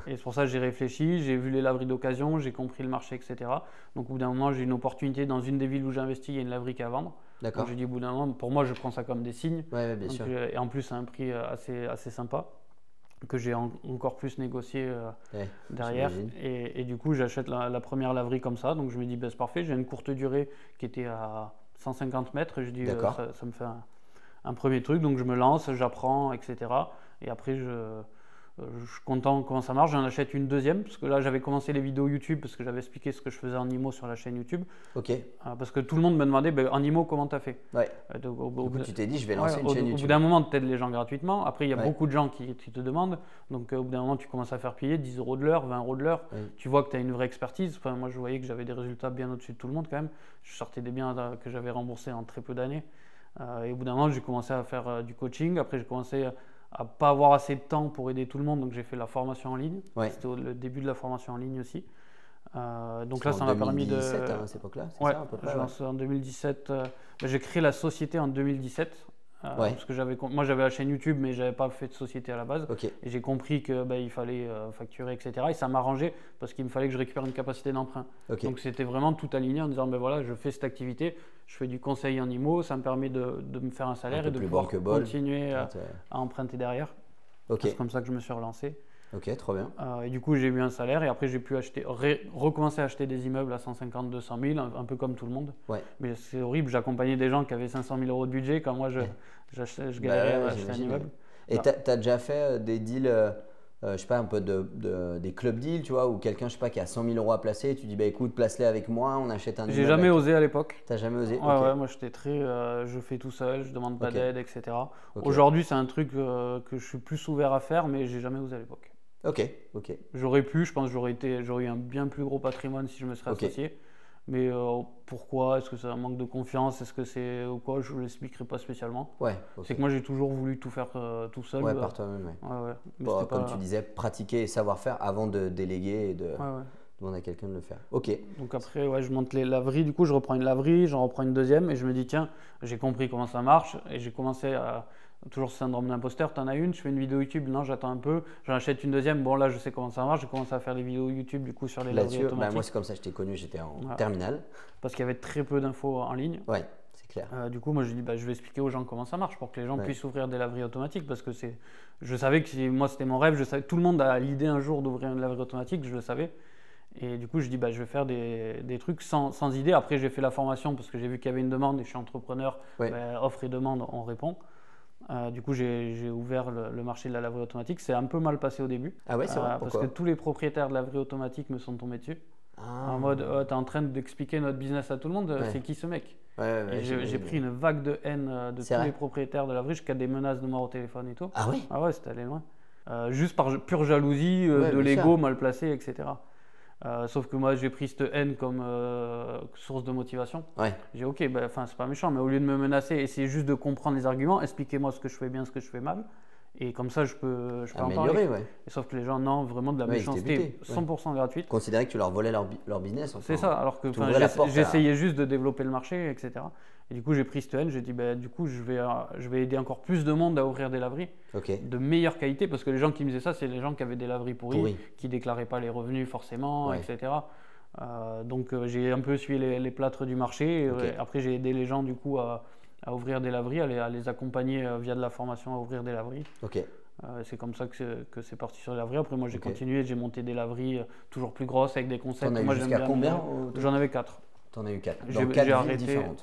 Et c'est pour ça que j'ai réfléchi, j'ai vu les laveries d'occasion, j'ai compris le marché, etc. Donc au bout d'un moment, j'ai une opportunité dans une des villes où j'ai investi, il y a une laverie qui est à vendre. Donc j'ai dit au bout d'un moment, pour moi, je prends ça comme des signes. Bien sûr. Et en plus, à un prix assez sympa, que j'ai encore plus négocié derrière. Et du coup, j'achète la première laverie comme ça. Donc je me dis, c'est parfait, j'ai une courte durée qui était à 150 mètres. Je dis, ça me fait un premier truc. Donc je me lance, j'apprends, etc. Et après, je suis content comment ça marche. J'en achète une deuxième parce que là, j'avais commencé les vidéos YouTube parce que j'avais expliqué ce que je faisais en IMO sur la chaîne YouTube. Parce que tout le monde me demandait, en IMO, comment tu as fait? Donc, au bout, tu t'es dit, je vais lancer une chaîne YouTube. Au bout d'un moment, tu aides les gens gratuitement. Après, il y a beaucoup de gens qui te demandent. Donc, au bout d'un moment, tu commences à faire payer 10 € de l'heure, 20 € de l'heure. Tu vois que tu as une vraie expertise. Enfin, moi, je voyais que j'avais des résultats bien au-dessus de tout le monde quand même. Je sortais des biens que j'avais remboursés en très peu d'années. Et au bout d'un moment, j'ai commencé à faire du coaching. Après, j'ai commencé à pas avoir assez de temps pour aider tout le monde, donc j'ai fait la formation en ligne. C'était le début de la formation en ligne aussi. Donc là, ça m'a permis de. 2017 à cette époque-là, c'est ça à peu près. Je lance en 2017. J'ai créé la société en 2017. Parce que moi j'avais la chaîne YouTube, mais j'avais pas fait de société à la base. Et j'ai compris que il fallait facturer, etc. Et ça m'arrangeait parce qu'il me fallait que je récupère une capacité d'emprunt. Donc c'était vraiment tout aligné en disant voilà, je fais cette activité, je fais du conseil en IMO, ça me permet de me faire un salaire et de pouvoir continuer à emprunter derrière. C'est comme ça que je me suis relancé. Ok, trop bien. Et du coup, j'ai eu un salaire et après, j'ai pu recommencer à acheter des immeubles à 150, 200 000, un peu comme tout le monde. Ouais. Mais c'est horrible, j'accompagnais des gens qui avaient 500 000 euros de budget quand moi, je galérais à acheter un immeuble. Et tu as déjà fait des deals, je sais pas, un peu des club deals, tu vois, où quelqu'un, je sais pas, qui a 100 000 euros à placer, et tu dis, bah écoute, place-les avec moi, on achète un immeuble. J'ai jamais osé à l'époque. T'as jamais osé? Ouais, moi j'étais très, je fais tout seul, je demande pas d'aide, etc. Ok. Aujourd'hui, c'est un truc que je suis plus ouvert à faire, mais j'ai jamais osé à l'époque. Ok. J'aurais pu, je pense que j'aurais eu un bien plus gros patrimoine si je me serais associé. Mais pourquoi? Est-ce que c'est un manque de confiance? Est-ce que c'est ou quoi? Je ne l'expliquerai pas spécialement. Ouais. C'est que moi j'ai toujours voulu tout faire tout seul. Ouais, par toi-même. Ouais. Bon, comme tu disais, pratiquer et savoir faire avant de déléguer et de demander à quelqu'un de le faire. Ok. Donc après, je monte les laveries. Du coup, je reprends une laverie, j'en reprends une deuxième et je me dis tiens, j'ai compris comment ça marche et j'ai commencé à toujours ce syndrome d'imposteur. T'en as une, je fais une vidéo YouTube, non, j'attends un peu, j'en achète une deuxième. Bon, là, je sais comment ça marche. J'ai commencé à faire des vidéos YouTube du coup sur les laveries automatiques. Moi, c'est comme ça que je t'ai connu, j'étais en terminale. Parce qu'il y avait très peu d'infos en ligne. Ouais, c'est clair. Du coup, moi, je dis, je vais expliquer aux gens comment ça marche pour que les gens puissent ouvrir des laveries automatiques. Parce que je savais que moi, c'était mon rêve. Je savais, tout le monde a l'idée un jour d'ouvrir une laverie automatique, je le savais. Et du coup, je dis, je vais faire des trucs sans idée. Après, j'ai fait la formation parce que j'ai vu qu'il y avait une demande et je suis entrepreneur. Offre et demande, on répond. Du coup, j'ai ouvert le marché de la laverie automatique. C'est un peu mal passé au début. Ah ouais, c'est vrai. Parce que tous les propriétaires de laverie automatique me sont tombés dessus. En mode, t'es en train d'expliquer notre business à tout le monde, c'est qui ce mec? J'ai pris une vague de haine de tous les propriétaires de laverie jusqu'à des menaces de mort au téléphone et tout. Ah oui? Ah ouais, c'était allé loin. Juste par pure jalousie, de l'ego mal placé, etc. Sauf que moi j'ai pris cette haine comme source de motivation. J'ai dit ok, c'est pas méchant, mais au lieu de me menacer, essayez juste de comprendre les arguments, expliquez-moi ce que je fais bien, ce que je fais mal. Et comme ça, je peux en parler. Et sauf que les gens, non, vraiment de la méchanceté 100% gratuite. Considéraient que tu leur volais leur business. C'est ça, alors que j'essayais juste de développer le marché, etc. Et du coup, j'ai pris cette haine, j'ai dit, du coup, je vais aider encore plus de monde à ouvrir des laveries de meilleure qualité, parce que les gens qui me disaient ça, c'est les gens qui avaient des laveries pourries, qui ne déclaraient pas les revenus forcément, etc. Donc, j'ai un peu suivi les plâtres du marché. Après, j'ai aidé les gens, du coup, à ouvrir des laveries, à les accompagner via de la formation à ouvrir des laveries. C'est comme ça que c'est parti sur les laveries. Après, moi, j'ai continué, j'ai monté des laveries toujours plus grosses avec des concepts. T'en as eu jusqu'à combien? J'en avais 4. T'en as eu 4. J'ai arrêté. Différentes.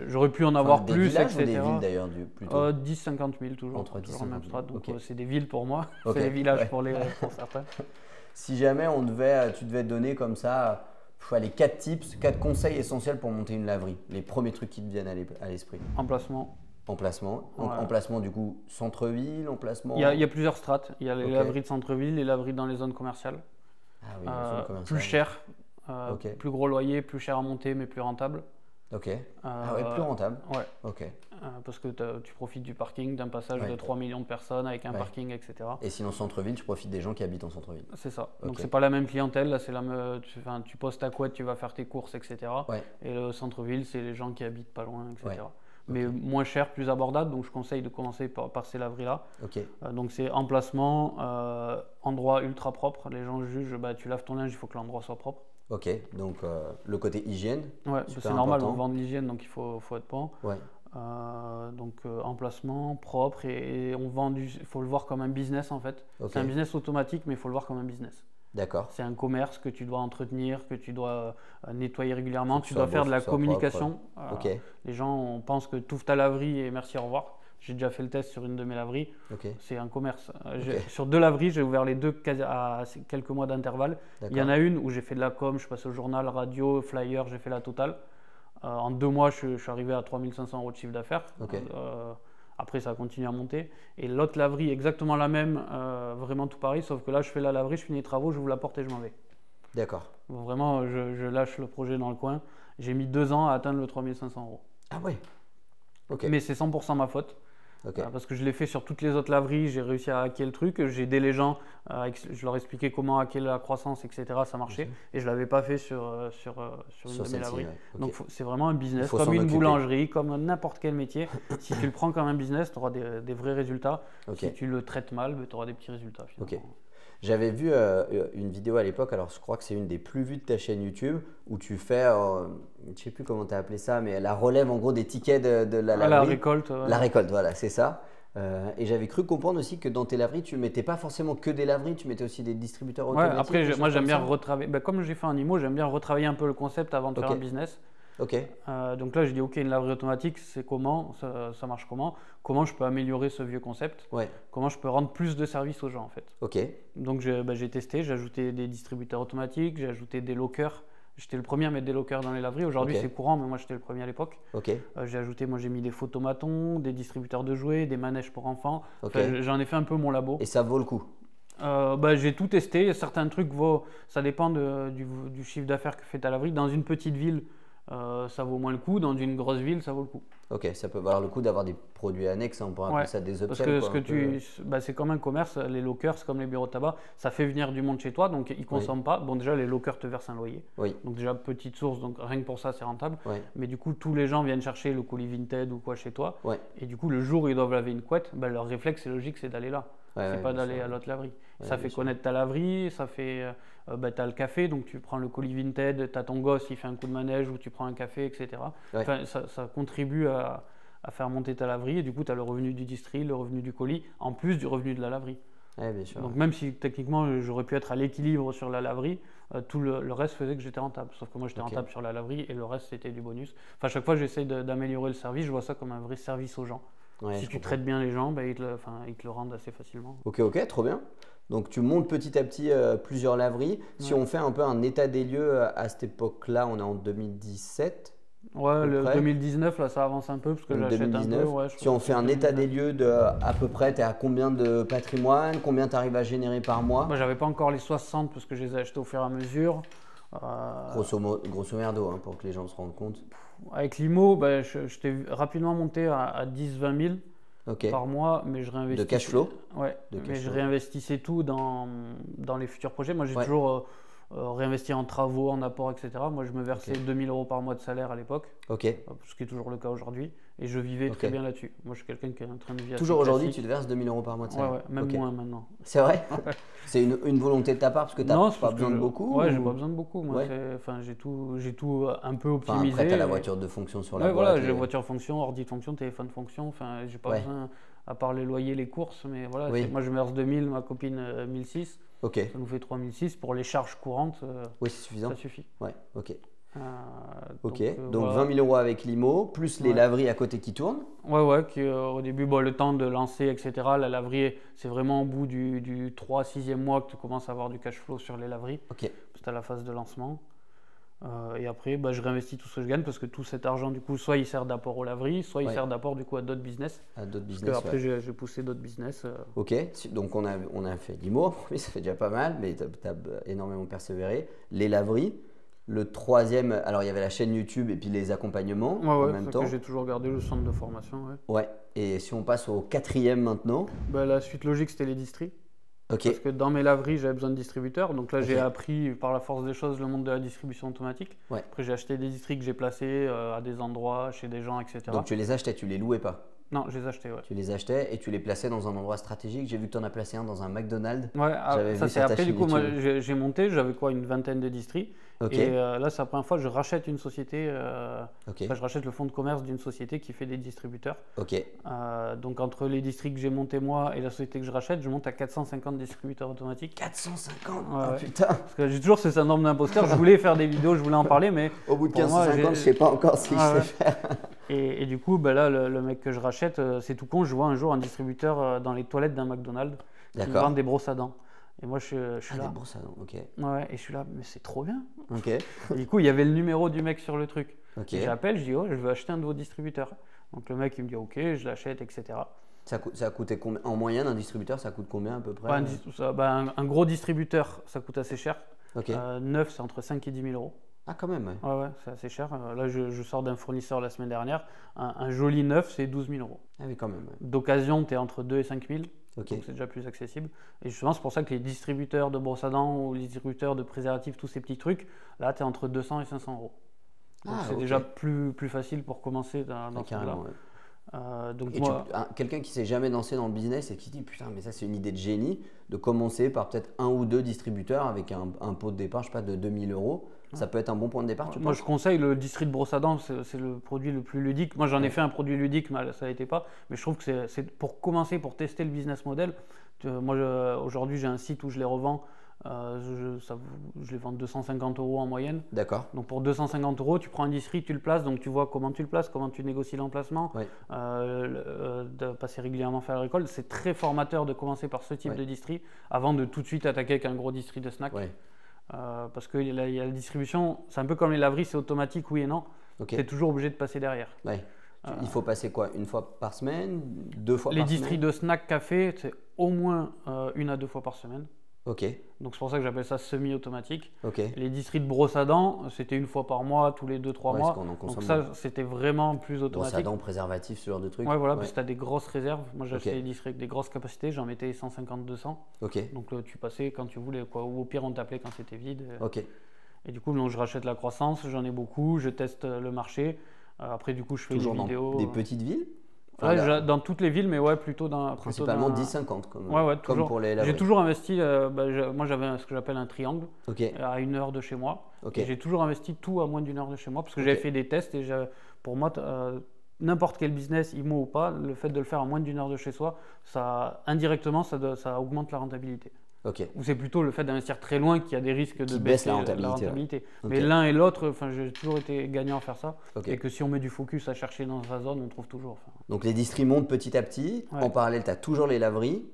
J'aurais pu en avoir plus, etc. Des villes d'ailleurs, plutôt 10-50 000 toujours. Entre 10 toujours en même strat. Donc c'est des villes pour moi, c'est des villages pour certains. Si jamais tu devais donner comme ça, les 4 tips, 4 conseils essentiels pour monter une laverie, les premiers trucs qui te viennent à l'esprit. Emplacement. Emplacement du coup centre-ville, emplacement. Il y a plusieurs strates. Il y a les laveries de centre-ville, les laveries dans les zones commerciales. Ah oui, les zones commerciales. Plus cher. Plus gros loyer, plus cher à monter, mais plus rentable. Plus rentable. Parce que tu profites du parking, d'un passage de 3 millions de personnes avec un parking, etc. Et sinon, centre-ville, tu profites des gens qui habitent en centre-ville. C'est ça. Donc, c'est pas la même clientèle. Là, tu poses ta couette, tu vas faire tes courses, etc. Et le centre-ville, c'est les gens qui habitent pas loin, etc. Mais moins cher, plus abordable. Donc, je conseille de commencer par ces laveries-là. Donc, c'est emplacement, endroit ultra propre. Les gens jugent, tu laves ton linge, il faut que l'endroit soit propre. Donc le côté hygiène. C'est normal, on vend de l'hygiène, donc il faut être bon. Donc emplacement propre et on vend il faut le voir comme un business en fait. C'est un business automatique, mais il faut le voir comme un business. D'accord. C'est un commerce que tu dois entretenir, que tu dois nettoyer régulièrement, tu dois faire de la communication. Les gens pensent que tu ouvres ta laverie et merci, au revoir. J'ai déjà fait le test sur une de mes laveries. C'est un commerce. Sur 2 laveries, j'ai ouvert les 2 à quelques mois d'intervalle. Il y en a une où j'ai fait de la com, je suis passé au journal, radio, flyer, j'ai fait la totale. En 2 mois, je suis arrivé à 3 500 € de chiffre d'affaires. Après, ça a continué à monter. Et l'autre laverie, exactement la même, vraiment tout pareil, sauf que là, je fais la laverie, je finis les travaux, j'ouvre la porte et je m'en vais. D'accord. Vraiment, je lâche le projet dans le coin. J'ai mis 2 ans à atteindre le 3 500 €. Ah ouais. Mais c'est 100% ma faute. Parce que je l'ai fait sur toutes les autres laveries, j'ai réussi à hacker le truc, j'ai aidé les gens, je leur expliquais comment hacker la croissance, etc. Ça marchait et je ne l'avais pas fait sur une de mes laveries. Donc c'est vraiment un business, comme une boulangerie, comme n'importe quel métier. Si tu le prends comme un business, tu auras des vrais résultats. Si tu le traites mal, tu auras des petits résultats. J'avais vu une vidéo à l'époque, alors je crois que c'est une des plus vues de ta chaîne YouTube, où tu fais, je ne sais plus comment tu as appelé ça, mais la relève en gros des tickets de la laverie. La récolte. La récolte, voilà, c'est ça. Et j'avais cru comprendre aussi que dans tes laveries, tu ne mettais pas forcément que des laveries, tu mettais aussi des distributeurs automatiques. Après, moi j'aime bien retravailler. Comme j'ai fait un IMO, j'aime bien retravailler un peu le concept avant de faire un business. Donc là, je dis ok, une laverie automatique, c'est comment, ça marche comment je peux améliorer ce vieux concept, comment je peux rendre plus de services aux gens en fait. Donc j'ai testé, j'ai ajouté des distributeurs automatiques, j'ai ajouté des lockers. J'étais le premier à mettre des lockers dans les laveries. Aujourd'hui, c'est courant, mais moi, j'étais le premier à l'époque. J'ai mis des photomatons, des distributeurs de jouets, des manèges pour enfants. J'en ai fait un peu mon labo. Et ça vaut le coup? J'ai tout testé. Certains trucs, ça dépend du chiffre d'affaires que fait ta laverie. Dans une petite ville, ça vaut moins le coup. Dans une grosse ville, ça vaut le coup. Ça peut valoir le coup d'avoir des produits annexes, on pourrait appeler ça des upsells. Parce que c'est comme un commerce, les lockers, c'est comme les bureaux de tabac, ça fait venir du monde chez toi, donc ils ne consomment pas. Bon, déjà, les lockers te versent un loyer. Donc déjà, petite source, donc rien que pour ça, c'est rentable. Mais du coup, tous les gens viennent chercher le colis Vinted ou quoi chez toi. Et du coup, le jour où ils doivent laver une couette, leur réflexe, c'est logique, c'est d'aller là. C'est pas d'aller à l'autre laverie. Ça fait connaître ta laverie, ça fait… tu as le café, donc tu prends le colis Vinted, tu as ton gosse, il fait un coup de manège ou tu prends un café, etc. Ça contribue à faire monter ta laverie et du coup, tu as le revenu du distri, le revenu du colis, en plus du revenu de la laverie. Bien sûr. Donc même si techniquement, j'aurais pu être à l'équilibre sur la laverie, tout le reste faisait que j'étais rentable. Sauf que moi, j'étais rentable sur la laverie et le reste, c'était du bonus. Enfin, à chaque fois, j'essaye d'améliorer le service. Je vois ça comme un vrai service aux gens. Si tu traites bien les gens, ils te le rendent assez facilement. Ok, trop bien. Donc tu montes petit à petit plusieurs laveries. Si on fait un peu un état des lieux à cette époque-là, on est en 2017. Le 2019, là, ça avance un peu parce que j'achète un peu. Si on fait un état des lieux de à peu près, tu es à combien de patrimoine, combien tu arrives à générer par mois? J'avais pas encore les 60 parce que je les ai achetés au fur et à mesure. Grosso merdo, pour que les gens se rendent compte. Avec l'IMO, je t'ai rapidement monté à 10-20 000 par mois, mais je réinvestissais. De cash flow? Je réinvestissais tout dans les futurs projets. Moi, j'ai toujours réinvesti en travaux, en apports, etc. Moi, je me versais 2 000 € par mois de salaire à l'époque, ce qui est toujours le cas aujourd'hui, et je vivais très bien là-dessus. Moi, je suis quelqu'un qui est en train de vivre. Toujours aujourd'hui, tu te verses 2 000 € par mois de salaire? Même moins maintenant. C'est vrai? C'est une volonté de ta part parce que tu n'as pas besoin de beaucoup? J'ai pas besoin de beaucoup. Moi, j'ai tout un peu optimisé. Après, tu as la voiture de fonction sur la boîte. J'ai voiture fonction, ordi de fonction, téléphone fonction. Enfin, j'ai pas besoin, à part les loyers, les courses, mais voilà. Moi, je me verse 2 000, ma copine 1 600. Ça nous fait 3 600 pour les charges courantes. C'est suffisant. Ça suffit. Donc 20 000 € avec l'IMO, plus les laveries à côté qui tournent. Au début, le temps de lancer, etc. La laverie, c'est vraiment au bout du 3-6e mois que tu commences à avoir du cash flow sur les laveries. C'est à la phase de lancement. Et après, je réinvestis tout ce que je gagne parce que tout cet argent, du coup, soit il sert d'apport aux laveries, soit il sert d'apport du coup à d'autres business. Après, j'ai poussé d'autres business. Donc on a fait l'IMO, ça fait déjà pas mal, mais tu as énormément persévéré. Les laveries. Le troisième, alors il y avait la chaîne YouTube et puis les accompagnements en même temps. J'ai toujours gardé le centre de formation. Et si on passe au quatrième maintenant? La suite logique, c'était les distris. Parce que dans mes laveries, j'avais besoin de distributeurs. Donc là, j'ai appris par la force des choses le monde de la distribution automatique. Après, j'ai acheté des distris que j'ai placés à des endroits, chez des gens, etc. Donc tu les achetais, tu les louais pas? Non, je les achetais, Tu les achetais et tu les plaçais dans un endroit stratégique. J'ai vu que tu en as placé un dans un McDonald's. Ça c'est après, du coup, moi j'ai monté, j'avais une vingtaine de distris. Et là, c'est la première fois que je rachète une société, je rachète le fonds de commerce d'une société qui fait des distributeurs. Donc entre les districts que j'ai montés moi et la société que je rachète, je monte à 450 distributeurs automatiques. 450 putain. Parce que j'ai toujours ce syndrome d'imposteur, je voulais faire des vidéos, je voulais en parler, mais… Au bout de 450, je sais pas encore ce que je sais faire. Et du coup, là, le mec que je rachète, c'est tout con, je vois un jour un distributeur dans les toilettes d'un McDonald's qui vend des brosses à dents. Et moi, je suis là. Des brosses à dents, et je suis là, mais c'est trop bien. Et du coup, il y avait le numéro du mec sur le truc. J'appelle, je dis, je veux acheter un de vos distributeurs. Donc le mec, il me dit, ok, je l'achète, etc. Ça a coûté combien? En moyenne, un distributeur, ça coûte combien à peu près? Un gros distributeur, ça coûte assez cher. Neuf, c'est entre 5 et 10 000 €. Ah, quand même, c'est assez cher. Là, je sors d'un fournisseur la semaine dernière. Un joli neuf, c'est 12 000 €. Ah oui, quand même. D'occasion, tu es entre 2 et 5 000. Donc, c'est déjà plus accessible. Et justement, c'est pour ça que les distributeurs de brosses à dents ou les distributeurs de préservatifs, tous ces petits trucs, là, tu es entre 200 et 500 €. Donc, c'est déjà plus facile pour commencer dans ce cas-là. Donc quelqu'un qui ne s'est jamais lancé dans le business et qui dit putain mais ça c'est une idée de génie de commencer par peut-être 1 ou 2 distributeurs avec un pot de départ je sais pas de 2000 €. Ça peut être un bon point de départ, tu penses? Moi, je conseille le district de brosse à dents, c'est le produit le plus ludique. Moi, j'en ai fait un produit ludique, mais ça n'était pas. Mais je trouve que c'est pour commencer, pour tester le business model. Moi, aujourd'hui, j'ai un site où je les revends. Je les vends 250 € en moyenne. D'accord. Donc, pour 250 €, tu prends un district, tu le places. Donc, tu vois comment tu le places, comment tu négocies l'emplacement, de passer régulièrement faire la récolte. C'est très formateur de commencer par ce type de district avant de tout de suite attaquer avec un gros district de snack. Parce qu'il y a la distribution, c'est un peu comme les laveries, c'est automatique, oui et non. Tu es toujours obligé de passer derrière. Il faut passer quoi? 1 fois par semaine? 2 fois par semaine? Les districts de snack café, c'est au moins 1 à 2 fois par semaine. Donc c'est pour ça que j'appelle ça semi-automatique. Les districts de brosse à dents, c'était 1 fois par mois, tous les 2-3 mois. Donc ça, c'était vraiment plus automatique. Brosse à dents, préservatif, ce genre de trucs. Voilà, parce que tu as des grosses réserves. Moi, j'ai acheté des districts avec des grosses capacités, j'en mettais 150-200. Donc tu passais quand tu voulais, quoi. Ou au pire, on t'appelait quand c'était vide. Et du coup, je rachète la croissance, j'en ai beaucoup, je teste le marché. Après, du coup, je fais des vidéos. Dans des petites villes? Dans toutes les villes, mais plutôt dans. Principalement 10-50 comme pour les laveries. J'ai toujours investi, moi j'avais ce que j'appelle un triangle à 1 heure de chez moi. Et j'ai toujours investi tout à moins d'1 heure de chez moi parce que j'avais fait des tests et pour moi, n'importe quel business, IMO ou pas, le fait de le faire à moins d'1 heure de chez soi, indirectement, ça augmente la rentabilité. Ou c'est plutôt le fait d'investir très loin qui a des risques de baisser la rentabilité. Mais l'un et l'autre, j'ai toujours été gagnant à faire ça. Et que si on met du focus à chercher dans sa zone, on trouve toujours. Donc les districts montent petit à petit. En parallèle, tu as toujours les laveries.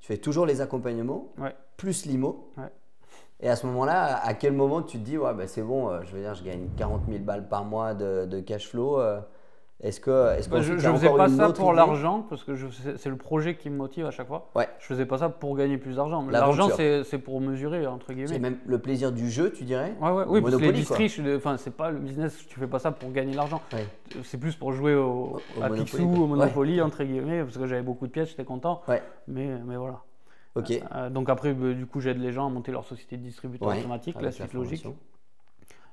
Tu fais toujours les accompagnements, plus l'IMO. Et à ce moment-là, à quel moment tu te dis c'est bon, je veux dire, je gagne 40 000 balles par mois de cash flow. Est-ce que je ne faisais pas ça pour l'argent parce que c'est le projet qui me motive à chaque fois. Je faisais pas ça pour gagner plus d'argent. L'argent, c'est pour mesurer, entre guillemets. C'est même le plaisir du jeu, tu dirais? Oui, parce que les districts, c'est pas le business, tu fais pas ça pour gagner de l'argent. C'est plus pour jouer à Picsou, au Monopoly, entre guillemets, parce que j'avais beaucoup de pièces, j'étais content. Mais voilà. Donc après, du coup, j'aide les gens à monter leur société de distributeur automatique, la suite logique.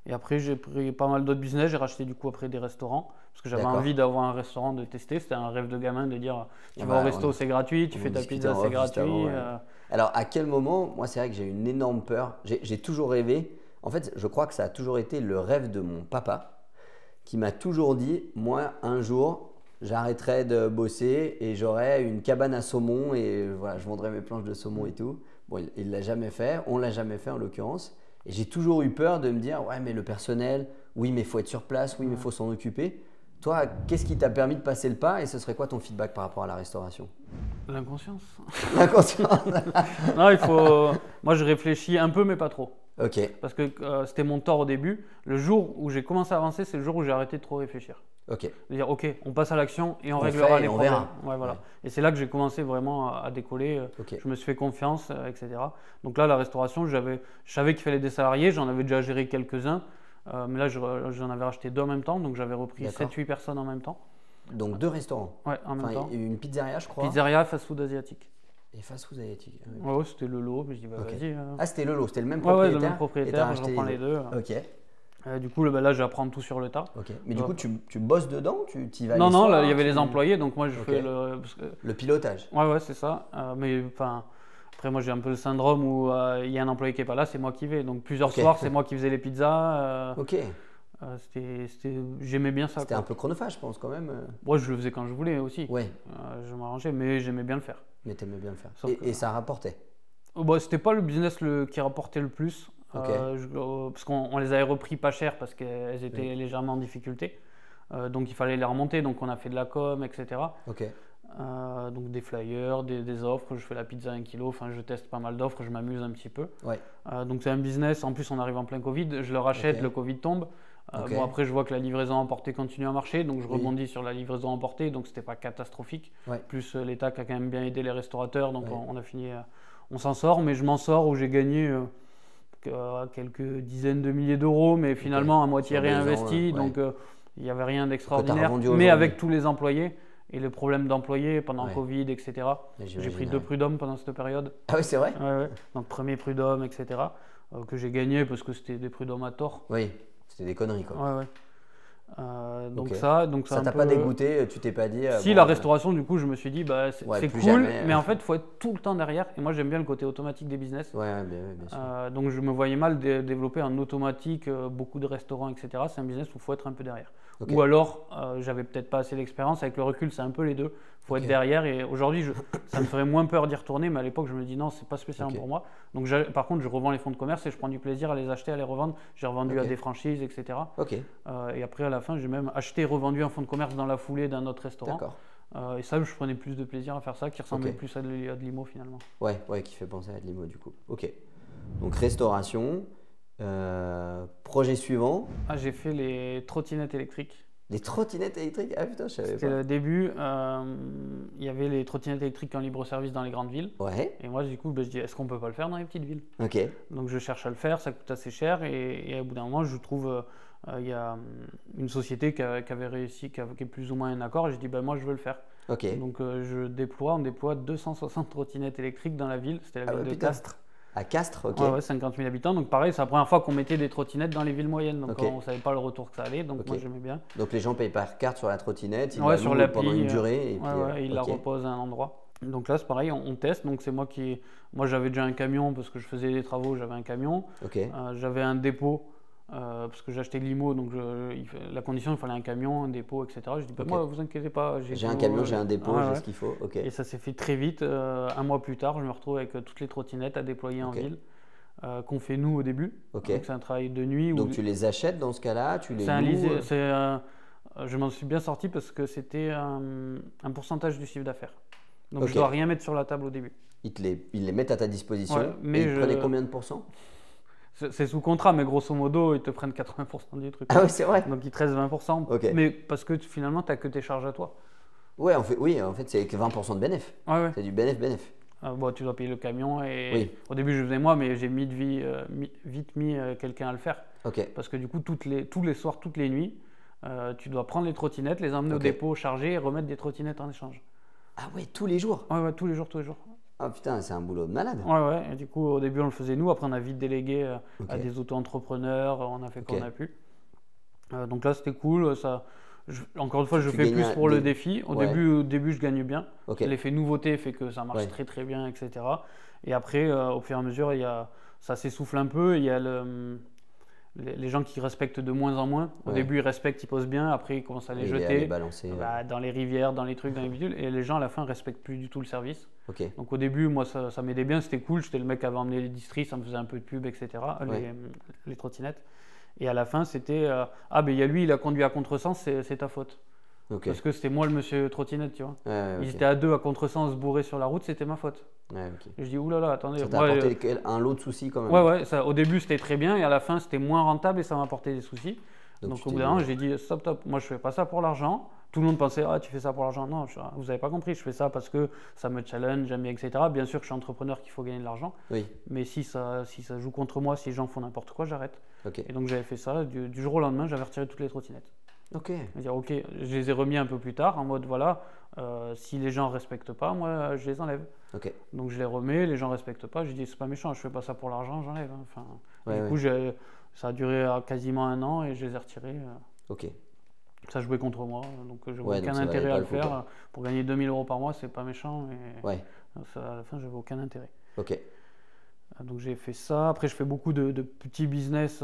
Et après, j'ai pris pas mal d'autres business. J'ai racheté du coup après des restaurants parce que j'avais envie d'avoir un restaurant, de tester. C'était un rêve de gamin de dire tu vas au resto, c'est gratuit, tu fais ta pizza, c'est gratuit. Alors, à quel moment, moi, c'est vrai que j'ai une énorme peur. J'ai toujours rêvé. En fait, je crois que ça a toujours été le rêve de mon papa qui m'a toujours dit moi, un jour, j'arrêterai de bosser et j'aurai une cabane à saumon et voilà, je vendrai mes planches de saumon et tout. Bon, il ne l'a jamais fait. On ne l'a jamais fait en l'occurrence. Et j'ai toujours eu peur de me dire ouais mais le personnel, oui mais il faut être sur place, oui mais il faut s'en occuper. Toi, qu'est-ce qui t'a permis de passer le pas et ce serait quoi ton feedback par rapport à la restauration? L'inconscience. L'inconscience. Non, moi je réfléchis un peu mais pas trop. Parce que c'était mon tort au début. Le jour où j'ai commencé à avancer, c'est le jour où j'ai arrêté de trop réfléchir. De dire on passe à l'action et on réglera les problèmes. Et c'est là que j'ai commencé vraiment à décoller. Je me suis fait confiance, etc. Donc là, la restauration, je savais qu'il fallait des salariés, j'en avais déjà géré quelques-uns. Mais là, j'en avais racheté 2 en même temps, donc j'avais repris 7-8 personnes en même temps. Donc 2 restaurants? En même temps. Une pizzeria, je crois. Pizzeria, fast-food asiatique. Et fast-food asiatique. C'était le lot, mais je dis vas-y. C'était le lot, c'était le même propriétaire? Le même propriétaire, je reprends les deux. Du coup, là, j'apprends tout sur le tas. Mais du coup, tu bosses dedans? Tu y vas? Non, là, il y avait les employés, donc moi, je fais le pilotage. C'est ça. Mais après, moi, j'ai un peu le syndrome où il y a un employé qui n'est pas là, c'est moi qui vais. Donc, plusieurs soirs, c'est moi qui faisais les pizzas. J'aimais bien ça. C'était un peu chronophage, je pense, quand même. Moi, je le faisais quand je voulais aussi. Je m'arrangeais, mais j'aimais bien le faire. Mais tu aimais bien le faire. Et ça rapportait? C'était pas le business qui rapportait le plus. Parce qu'on les avait repris pas cher parce qu'elles étaient légèrement en difficulté. Donc, il fallait les remonter. Donc, on a fait de la com, etc. Donc, des flyers, des offres. Je fais la pizza 1 kg. Enfin, je teste pas mal d'offres. Je m'amuse un petit peu. Donc, c'est un business. En plus, on arrive en plein Covid. Je le rachète, le Covid tombe. Après, je vois que la livraison emportée continue à marcher. Donc, je rebondis sur la livraison emportée. Donc, c'était pas catastrophique. Plus l'État qui a quand même bien aidé les restaurateurs. Donc, on a fini. On s'en sort. Mais je m'en sors où j'ai gagné quelques dizaines de milliers d'euros. Mais finalement, à moitié réinvesti. Donc, il n'y avait rien d'extraordinaire. Mais avec tous les employés. Et le problème d'employés pendant Covid, etc. J'ai pris 2 prud'hommes pendant cette période. Ah oui, c'est vrai? Donc, premier prud'homme, etc. Que j'ai gagné parce que c'était des prud'hommes à tort. Oui, c'était des conneries, quoi. Donc okay. ça t'a pas dégoûté, tu t'es pas dit… Si, la restauration, du coup, je me suis dit, bah, c'est cool, jamais, mais en fait, il faut être tout le temps derrière. Et moi, j'aime bien le côté automatique des business. Ouais, bien sûr. Donc, je me voyais mal développer en automatique, beaucoup de restaurants, etc. C'est un business où il faut être un peu derrière. Okay. Ou alors, j'avais peut-être pas assez d'expérience. Avec le recul, c'est un peu les deux. Il faut être derrière. Et aujourd'hui, ça me ferait moins peur d'y retourner. Mais à l'époque, je me dis non, c'est pas spécialement pour moi. Donc, par contre, je revends les fonds de commerce et je prends du plaisir à les acheter, à les revendre. J'ai revendu à des franchises, etc. Et après, à la fin, j'ai même acheté et revendu un fonds de commerce dans la foulée d'un autre restaurant. Et ça, je prenais plus de plaisir à faire ça, qui ressemblait plus à de l'IMO finalement. Ouais, qui fait penser à de l'IMO du coup. Ok. Donc restauration. Projet suivant. J'ai fait les trottinettes électriques. Les trottinettes électriques? Ah putain, je savais pas. C'était le début. Il y avait les trottinettes électriques en libre service dans les grandes villes. Ouais. Et moi, du coup, je dis, est-ce qu'on peut pas le faire dans les petites villes? Ok. Donc je cherche à le faire, ça coûte assez cher. Et au bout d'un moment, je trouve, il y a une société qui avait réussi, qui avait plus ou moins un accord. Et je dis, moi, je veux le faire. Ok. Donc on déploie 260 trottinettes électriques dans la ville. C'était la ville de Castres. À Castres, ok. Ouais, 50 000 habitants. Donc pareil, c'est la première fois qu'on mettait des trottinettes dans les villes moyennes. Donc on ne savait pas le retour que ça allait. Donc moi, j'aimais bien. Donc les gens payent par carte sur la trottinette, ils la louent pendant une durée. Et puis, ils la reposent à un endroit. Donc là, c'est pareil, on teste. Donc c'est moi qui… Moi, j'avais déjà un camion parce que je faisais des travaux, j'avais un camion. J'avais un dépôt. Parce que j'ai acheté de l'IMO, donc la condition, il fallait un camion, un dépôt, etc. Je dis, moi, vous inquiétez pas. J'ai un camion, j'ai un dépôt, j'ai ce qu'il faut. Et ça s'est fait très vite. Un mois plus tard, je me retrouve avec toutes les trottinettes à déployer en ville, qu'on fait nous au début. Donc c'est un travail de nuit. Donc tu les achètes dans ce cas-là, tu les loues. Je m'en suis bien sorti parce que c'était un pourcentage du chiffre d'affaires. Donc je ne dois rien mettre sur la table au début. Ils les mettent à ta disposition. Mais ils prenaient combien de pourcents? C'est sous contrat, mais grosso modo, ils te prennent 80% du truc. Ah oui, c'est vrai. Donc ils te restent 20%. Mais parce que finalement, tu n'as que tes charges à toi. Ouais, en fait, c'est que 20% de bénéf. C'est du bénéf. Tu dois payer le camion. Au début, je faisais moi, mais j'ai vite mis quelqu'un à le faire. Parce que du coup, tous les soirs, toutes les nuits, tu dois prendre les trottinettes, les emmener au dépôt, charger et remettre des trottinettes en échange. Ah ouais, tous les jours? Ouais, tous les jours. Ah putain, c'est un boulot de malade. Ouais. Et du coup, au début, on le faisait nous. Après, on a vite délégué à des auto-entrepreneurs. On a fait qu'on a pu. Donc là, c'était cool. Encore une fois, je fais plus pour le défi. Au début, je gagne bien. L'effet nouveauté fait que ça marche très bien, etc. Et après, au fur et à mesure, ça s'essouffle un peu. Il y a les gens qui respectent de moins en moins. Au début, ils respectent, ils posent bien. Après, ils commencent à les jeter. À les balancer. Dans les rivières, dans les trucs, dans les bidules. Et les gens, à la fin, ne respectent plus du tout le service. Donc au début, moi, ça m'aidait bien. C'était cool. J'étais le mec qui avait emmené les districts. Ça me faisait un peu de pub, etc. Les trottinettes. Et à la fin, c'était il y a lui, il a conduit à contresens, c'est ta faute. Parce que c'était moi le monsieur trottinette, tu vois. Ils étaient à deux à contresens, se bourrer sur la route, c'était ma faute. Et je dis, oulala, attendez. Ça t'a apporté un lot de soucis quand même. Au début, c'était très bien et à la fin, c'était moins rentable et ça m'a apporté des soucis. Donc au bout d'un moment, j'ai dit, stop, moi je fais pas ça pour l'argent. Tout le monde pensait, tu fais ça pour l'argent. Non, vous n'avez pas compris, je fais ça parce que ça me challenge, j'aime bien, etc. Bien sûr que je suis entrepreneur, qu'il faut gagner de l'argent. Mais si ça joue contre moi, si les gens font n'importe quoi, j'arrête. Et donc j'avais fait ça, du jour au lendemain, j'avais retiré toutes les trottinettes. Je les ai remis un peu plus tard en mode si les gens ne respectent pas, moi je les enlève. Donc je les remets, les gens ne respectent pas, je dis c'est pas méchant, je fais pas ça pour l'argent, j'enlève. Du coup, ça a duré quasiment 1 an et je les ai retirés. Ça jouait contre moi, donc je n'avais aucun intérêt à le faire. Pour gagner 2 000 € par mois, c'est pas méchant. À la fin, j'avais aucun intérêt. Donc j'ai fait ça. Après, je fais beaucoup de petits business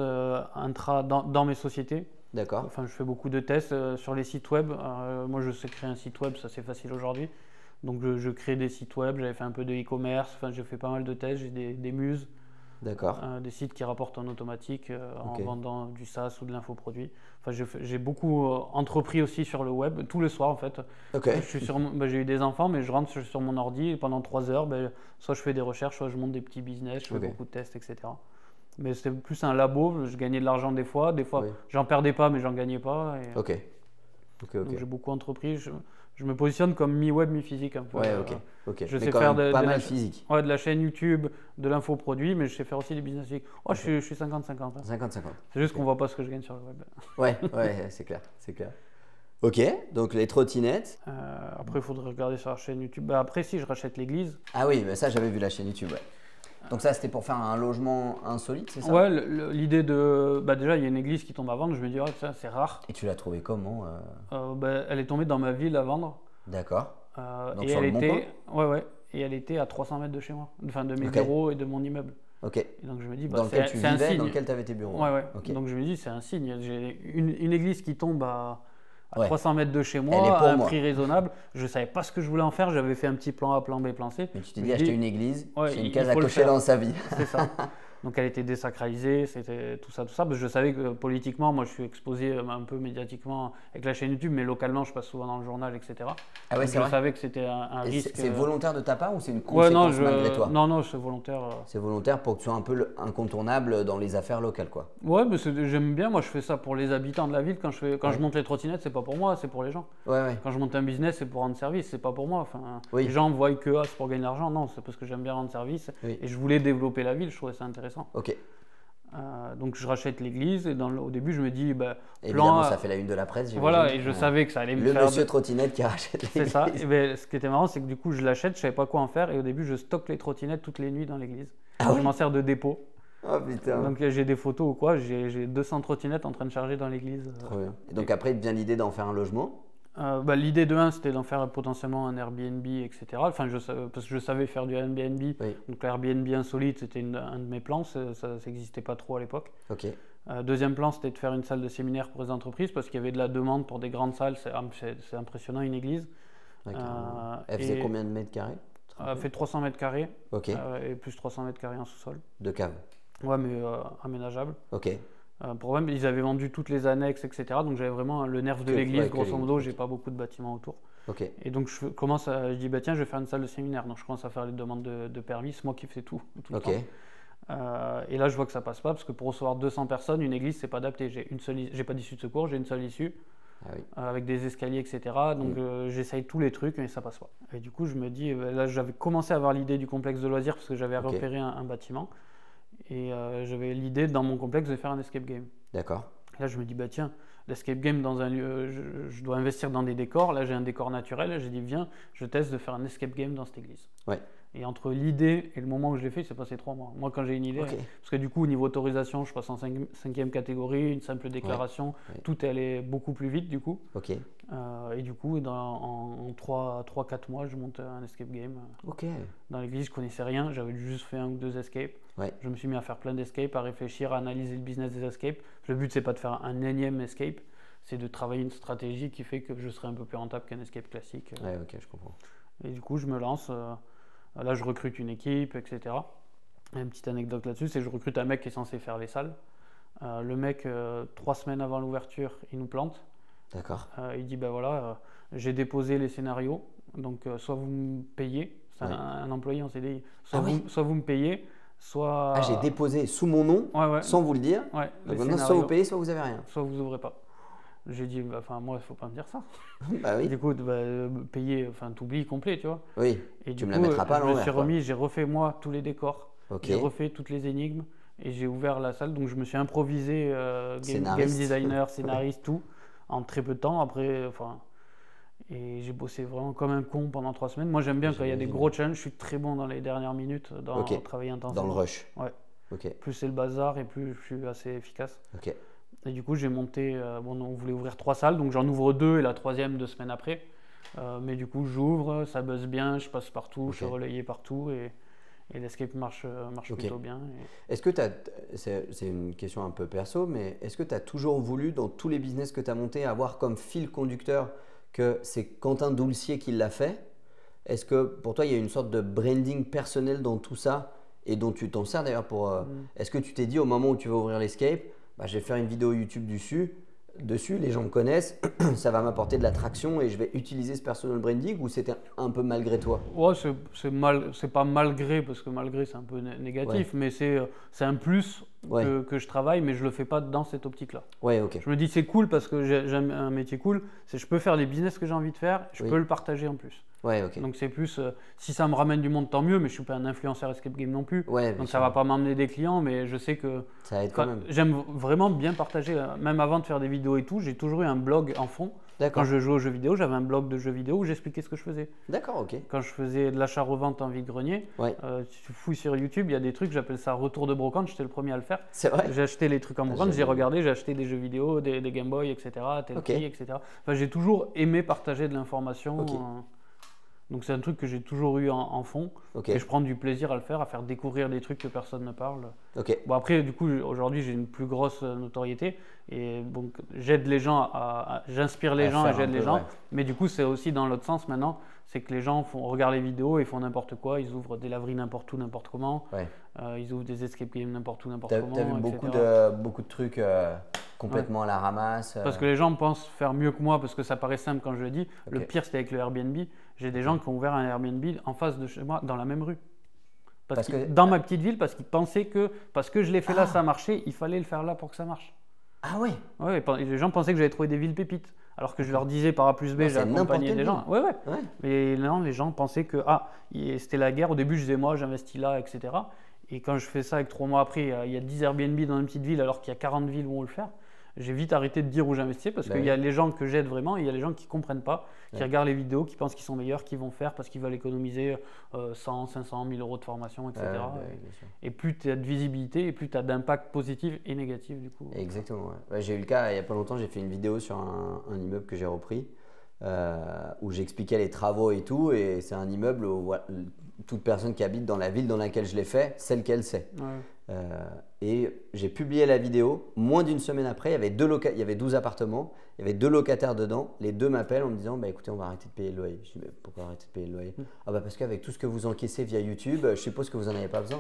intra dans mes sociétés. Enfin, je fais beaucoup de tests sur les sites web. Moi, je sais créer un site web, ça c'est facile aujourd'hui. Donc je crée des sites web. J'avais fait un peu de e-commerce. Enfin, j'ai fait pas mal de tests. J'ai des muses. Des sites qui rapportent en automatique en vendant du SaaS ou de l'infoproduit. Enfin, j'ai beaucoup entrepris aussi sur le web, tous les soirs en fait. J'ai eu des enfants, mais je rentre sur mon ordi et pendant 3 heures, soit je fais des recherches, soit je monte des petits business, je fais beaucoup de tests, etc. Mais c'était plus un labo, je gagnais de l'argent des fois j'en perdais pas, mais j'en gagnais pas. Donc j'ai beaucoup entrepris. Je me positionne comme mi-web, mi-physique un peu. Je sais faire pas mal physique. De la chaîne YouTube, de l'infoproduit, mais je sais faire aussi des business physiques. Je suis 50-50. 50-50. C'est juste qu'on ne voit pas ce que je gagne sur le web. C'est clair. Ok, donc les trottinettes. Après, il faudrait regarder sur la chaîne YouTube. Après, si je rachète l'église. Ah oui, ça j'avais vu la chaîne YouTube. Donc ça, c'était pour faire un logement insolite, c'est ça? Ouais, l'idée de… déjà, il y a une église qui tombe à vendre, je me dis, ouais, ça c'est rare. Et tu l'as trouvé comment? Elle est tombée dans ma ville à vendre. D'accord. Donc et sur le Bon Coin? Ouais. Et elle était à 300 mètres de chez moi, enfin de mes bureaux et de mon immeuble. Ok. Et donc je me dis, dans lequel tu un vivais, signe. dans lequel tu avais tes bureaux. Ouais. Okay. Donc je me dis, c'est un signe. J'ai une église qui tombe à 300 mètres de chez Elle est moi, pour à un moi. prix raisonnable. Je ne savais pas ce que je voulais en faire. J'avais fait un petit plan A, plan B, plan C. Mais tu t'es dit, acheter une église, c'est une il case à faut le cocher faire. dans sa vie. C'est ça. Donc elle était désacralisée, c'était tout ça. Parce que je savais que politiquement, moi je suis exposé un peu médiatiquement avec la chaîne YouTube, mais localement je passe souvent dans le journal, etc. Ah ouais, donc je savais que c'était un risque. C'est volontaire de ta part ou c'est une conséquence malgré toi? Non, c'est volontaire. C'est volontaire pour que tu sois un peu incontournable dans les affaires locales, quoi. Ouais, mais j'aime bien. Moi je fais ça pour les habitants de la ville. Quand je monte les trottinettes, c'est pas pour moi, c'est pour les gens. Ouais. Quand je monte un business, c'est pour rendre service, c'est pas pour moi. Enfin, oui. Les gens voient que c'est pour gagner de l'argent. Non, c'est parce que j'aime bien rendre service et je voulais développer la ville. Je trouvais ça intéressant. Ok. Donc je rachète l'église et au début je me dis évidemment ça fait la une de la presse. Voilà, et je savais que ça allait me faire. Le monsieur trottinette qui rachète l'église. C'est ça. Et ce qui était marrant, c'est que du coup je l'achète, je savais pas quoi en faire et au début je stocke les trottinettes toutes les nuits dans l'église. Je m'en sers de dépôt. Oh putain. Donc j'ai des photos ou quoi, j'ai 200 trottinettes en train de charger dans l'église. Trop bien. Et donc après il te vient l'idée d'en faire un logement? L'idée de 1, c'était d'en faire potentiellement un Airbnb, etc. Enfin, parce que je savais faire du Airbnb. Oui. Donc l'Airbnb insolite, c'était un de mes plans. Ça n'existait pas trop à l'époque. Ok. Deuxième plan, c'était de faire une salle de séminaire pour les entreprises parce qu'il y avait de la demande pour des grandes salles. C'est impressionnant, une église. Elle faisait combien de mètres carrés? Elle fait 300 mètres carrés. Ok. Et plus 300 mètres carrés en sous-sol. De cave? Ouais, mais aménageable. Ok. Problème, ils avaient vendu toutes les annexes, etc. Donc j'avais vraiment le nerf de l'église, grosso modo. J'ai pas beaucoup de bâtiments autour. Okay. Et donc je dis tiens, je vais faire une salle de séminaire. Donc je commence à faire les demandes de permis. C'est moi qui fais tout le temps. Et là je vois que ça passe pas parce que pour recevoir 200 personnes, une église c'est pas adapté. J'ai pas d'issue de secours, j'ai une seule issue. Ah oui. Avec des escaliers, etc. Donc j'essaye tous les trucs mais ça passe pas. Et du coup je me dis, là j'avais commencé à avoir l'idée du complexe de loisirs parce que j'avais repéré un bâtiment. Et j'avais l'idée dans mon complexe de faire un escape game. D'accord. Là, je me dis, tiens, l'escape game dans un lieu, je dois investir dans des décors. Là, j'ai un décor naturel. Là, j'ai dit, viens, je teste de faire un escape game dans cette église. Ouais. Et entre l'idée et le moment où je l'ai fait, il s'est passé 3 mois. Moi, quand j'ai une idée, parce que du coup, au niveau autorisation, je passe en 5e catégorie, une simple déclaration, tout est allé beaucoup plus vite du coup. Ok. Et du coup, en 3-4 mois, je monte un escape game. Dans l'église, je connaissais rien, j'avais juste fait 1 ou 2 escapes. Je me suis mis à faire plein d'escapes, à réfléchir, à analyser le business des escapes. Le but, c'est pas de faire un énième escape, c'est de travailler une stratégie qui fait que je serai un peu plus rentable qu'un escape classique. Ouais, ok, je comprends. Et du coup, je me lance. Là, je recrute une équipe, etc. Et une petite anecdote là-dessus, c'est que je recrute un mec qui est censé faire les salles. Le mec, 3 semaines avant l'ouverture, il nous plante. D'accord. Il dit, j'ai déposé les scénarios, donc soit vous me payez, c'est un employé en CDI, soit vous me payez, soit… j'ai déposé sous mon nom, sans vous le dire. Donc maintenant, soit vous payez, soit vous avez rien. Soit vous ouvrez pas. J'ai dit, moi, il ne faut pas me dire ça. Bah oui. Du coup, payer, t'oublies complet, tu vois. Oui, et tu me la mettras pas à l'envers. Je me suis remis, j'ai refait moi tous les décors, j'ai refait toutes les énigmes et j'ai ouvert la salle. Donc je me suis improvisé game designer, scénariste, tout, en très peu de temps. Après, et j'ai bossé vraiment comme un con pendant 3 semaines. Moi, j'aime bien quand il y a des gros challenges. Je suis très bon dans les dernières minutes, dans travailler intensément. Dans le rush. Ouais. Plus c'est le bazar et plus je suis assez efficace. Et du coup, j'ai monté, on voulait ouvrir 3 salles, donc j'en ouvre 2 et la 3e 2 semaines après. Mais du coup, j'ouvre, ça buzz bien, je passe partout, je suis relayé partout et l'escape marche plutôt bien. Est-ce que c'est une question un peu perso, mais est-ce que tu as toujours voulu, dans tous les business que tu as montés, avoir comme fil conducteur que c'est Quentin Doulcier qui l'a fait? Est-ce que pour toi, il y a une sorte de branding personnel dans tout ça et dont tu t'en sers d'ailleurs pour… Est-ce que tu t'es dit au moment où tu vas ouvrir l'escape, je vais faire une vidéo YouTube dessus, les gens me connaissent, ça va m'apporter de l'attraction et je vais utiliser ce personal branding, ou c'était un peu malgré toi? Ouais, c'est pas malgré, parce que malgré c'est un peu négatif, mais c'est un plus que je travaille, mais je le fais pas dans cette optique-là. Je me dis c'est cool parce que j'aime un métier cool, je peux faire les business que j'ai envie de faire, je peux le partager en plus. Donc c'est plus, si ça me ramène du monde tant mieux, mais je suis pas un influenceur escape game non plus, donc ça va pas m'emmener des clients, mais je sais que ça aide quand même. J'aime vraiment bien partager, même avant de faire des vidéos et tout, j'ai toujours eu un blog en fond Quand je jouais aux jeux vidéo, j'avais un blog de jeux vidéo où j'expliquais ce que je faisais. D'accord, ok. Quand je faisais de l'achat-revente en vide-grenier, si tu fouilles sur YouTube, il y a des trucs, j'appelle ça retour de brocante, j'étais le premier à le faire. C'est vrai. J'ai acheté les trucs en brocante, j'ai regardé, j'ai acheté des jeux vidéo, des Game Boy, etc., tel prix, etc. Enfin, j'ai toujours aimé partager de l'information. Donc c'est un truc que j'ai toujours eu en fond. Et je prends du plaisir à le faire, à faire découvrir des trucs que personne ne parle. Bon, après, du coup, aujourd'hui, j'ai une plus grosse notoriété. Et donc, j'aide les gens, j'inspire les gens et j'aide les gens. Mais du coup, c'est aussi dans l'autre sens maintenant. C'est que les gens regardent les vidéos et font n'importe quoi. Ils ouvrent des laveries n'importe où, n'importe comment. Ils ouvrent des escape games n'importe où, n'importe comment. Tu as vu beaucoup de trucs complètement à la ramasse. Parce que les gens pensent faire mieux que moi parce que ça paraît simple quand je le dis. Le pire, c'était avec le Airbnb. J'ai des gens qui ont ouvert un Airbnb en face de chez moi, dans la même rue. Dans ma petite ville, parce qu'ils pensaient que parce que je l'ai fait là, ça marchait, il fallait le faire là pour que ça marche. Ah ouais. Les gens pensaient que j'avais trouvé des villes pépites. Alors que je leur disais par A plus B, j'ai accompagné des gens. Mais non, les gens pensaient que c'était la guerre. Au début, je disais moi, j'investis là, etc. Et quand je fais ça, avec 3 mois après, il y a 10 Airbnb dans une petite ville alors qu'il y a 40 villes où on le fait. J'ai vite arrêté de dire où j'investissais parce qu'il y a les gens que j'aide vraiment et il y a les gens qui ne comprennent pas, qui regardent les vidéos, qui pensent qu'ils sont meilleurs, qui vont faire parce qu'ils veulent économiser 100, 500, 1000 euros de formation, etc. Et plus tu as de visibilité et plus tu as d'impact positif et négatif du coup. Exactement. J'ai eu le cas il n'y a pas longtemps, j'ai fait une vidéo sur un immeuble que j'ai repris où j'expliquais les travaux et tout. Et c'est un immeuble où toute personne qui habite dans la ville dans laquelle je l'ai fait, celle qu'elle sait. Et j'ai publié la vidéo. Moins d'une semaine après, il y avait 12 appartements. Il y avait 2 locataires dedans. Les 2 m'appellent en me disant écoutez, on va arrêter de payer le loyer. Je dis mais pourquoi arrêter de payer le loyer? Parce qu'avec tout ce que vous encaissez via YouTube, je suppose que vous n'en avez pas besoin.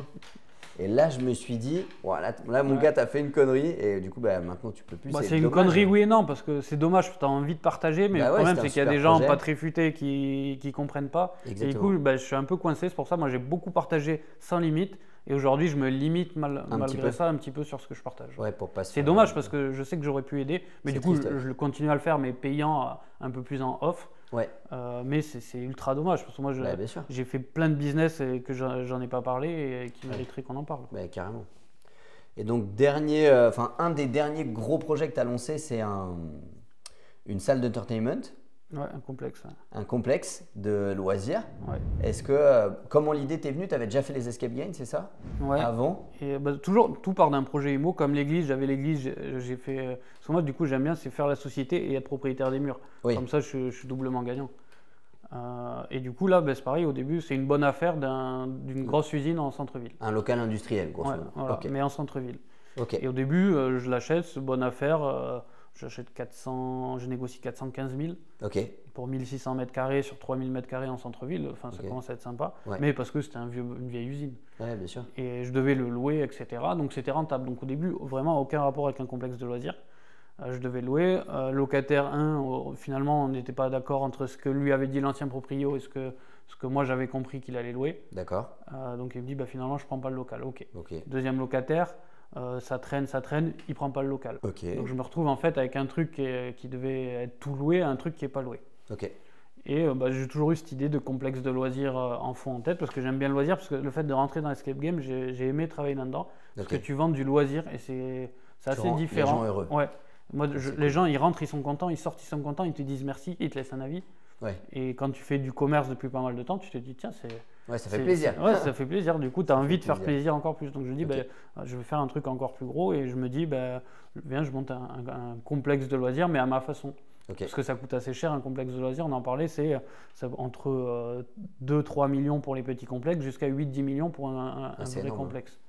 Et là, je me suis dit, là mon gars, t'as fait une connerie et du coup, maintenant, tu peux plus. C'est une connerie, oui et non, parce que c'est dommage, tu as envie de partager, mais le problème, c'est qu'il y a des gens pas très futés qui ne comprennent pas. Exactement. Et du coup, je suis un peu coincé. C'est pour ça, moi, j'ai beaucoup partagé sans limite. Et aujourd'hui, je me limite malgré ça un petit peu sur ce que je partage. C'est dommage parce que je sais que j'aurais pu aider, mais du coup, je continue à le faire, mais payant un peu plus en off. Mais c'est ultra dommage parce que moi j'ai fait plein de business et que j'en ai pas parlé et qui mériterait qu'on en parle. Carrément. Et donc un des derniers gros projets que tu as lancé, c'est une salle d'entertainment. Un complexe. Un complexe de loisirs. Est-ce que comment l'idée t'est venue? Tu avais déjà fait les escape games, c'est ça? Avant. Et toujours tout part d'un projet IMO comme l'église. J'avais l'église, j'ai fait. Parce que moi du coup j'aime bien, c'est faire la société et être propriétaire des murs. Comme ça je suis doublement gagnant. Et du coup là, c'est pareil. Au début, c'est une bonne affaire d'une grosse usine en centre-ville. Un local industriel, grosso modo. Mais en centre-ville. Et au début, je l'achète, c'est une bonne affaire. J'achète 400, je négocie 415 000 pour 1600 mètres carrés sur 3000 mètres carrés en centre-ville. Enfin, ça commence à être sympa. Mais parce que c'était une vieille usine. Bien sûr. Et je devais le louer, etc. Donc c'était rentable. Donc au début, vraiment aucun rapport avec un complexe de loisirs. Je devais le louer. Locataire 1, finalement, on n'était pas d'accord entre ce que lui avait dit l'ancien proprio et ce que moi j'avais compris qu'il allait louer. D'accord. Donc il me dit finalement, je ne prends pas le local. Deuxième locataire. Ça traîne, il prend pas le local. Donc je me retrouve en fait avec un truc qui devait être tout loué, un truc qui n'est pas loué. Et j'ai toujours eu cette idée de complexe de loisirs en fond en tête parce que j'aime bien le loisir, parce que le fait de rentrer dans l'escape game, j'ai aimé travailler là-dedans parce que tu vends du loisir et c'est assez différent. Les gens heureux. Moi, les gens ils rentrent, ils sont contents, ils sortent, ils sont contents, ils te disent merci, ils te laissent un avis. Et quand tu fais du commerce depuis pas mal de temps, tu te dis tiens, ça fait plaisir. Ça fait plaisir. Du coup, tu as envie de faire plaisir encore plus. Donc je dis je vais faire un truc encore plus gros et je me dis viens, je monte un complexe de loisirs mais à ma façon. Parce que ça coûte assez cher un complexe de loisirs, on en parlait, c'est entre 2-3 millions pour les petits complexes jusqu'à 8-10 millions pour un vrai complexe.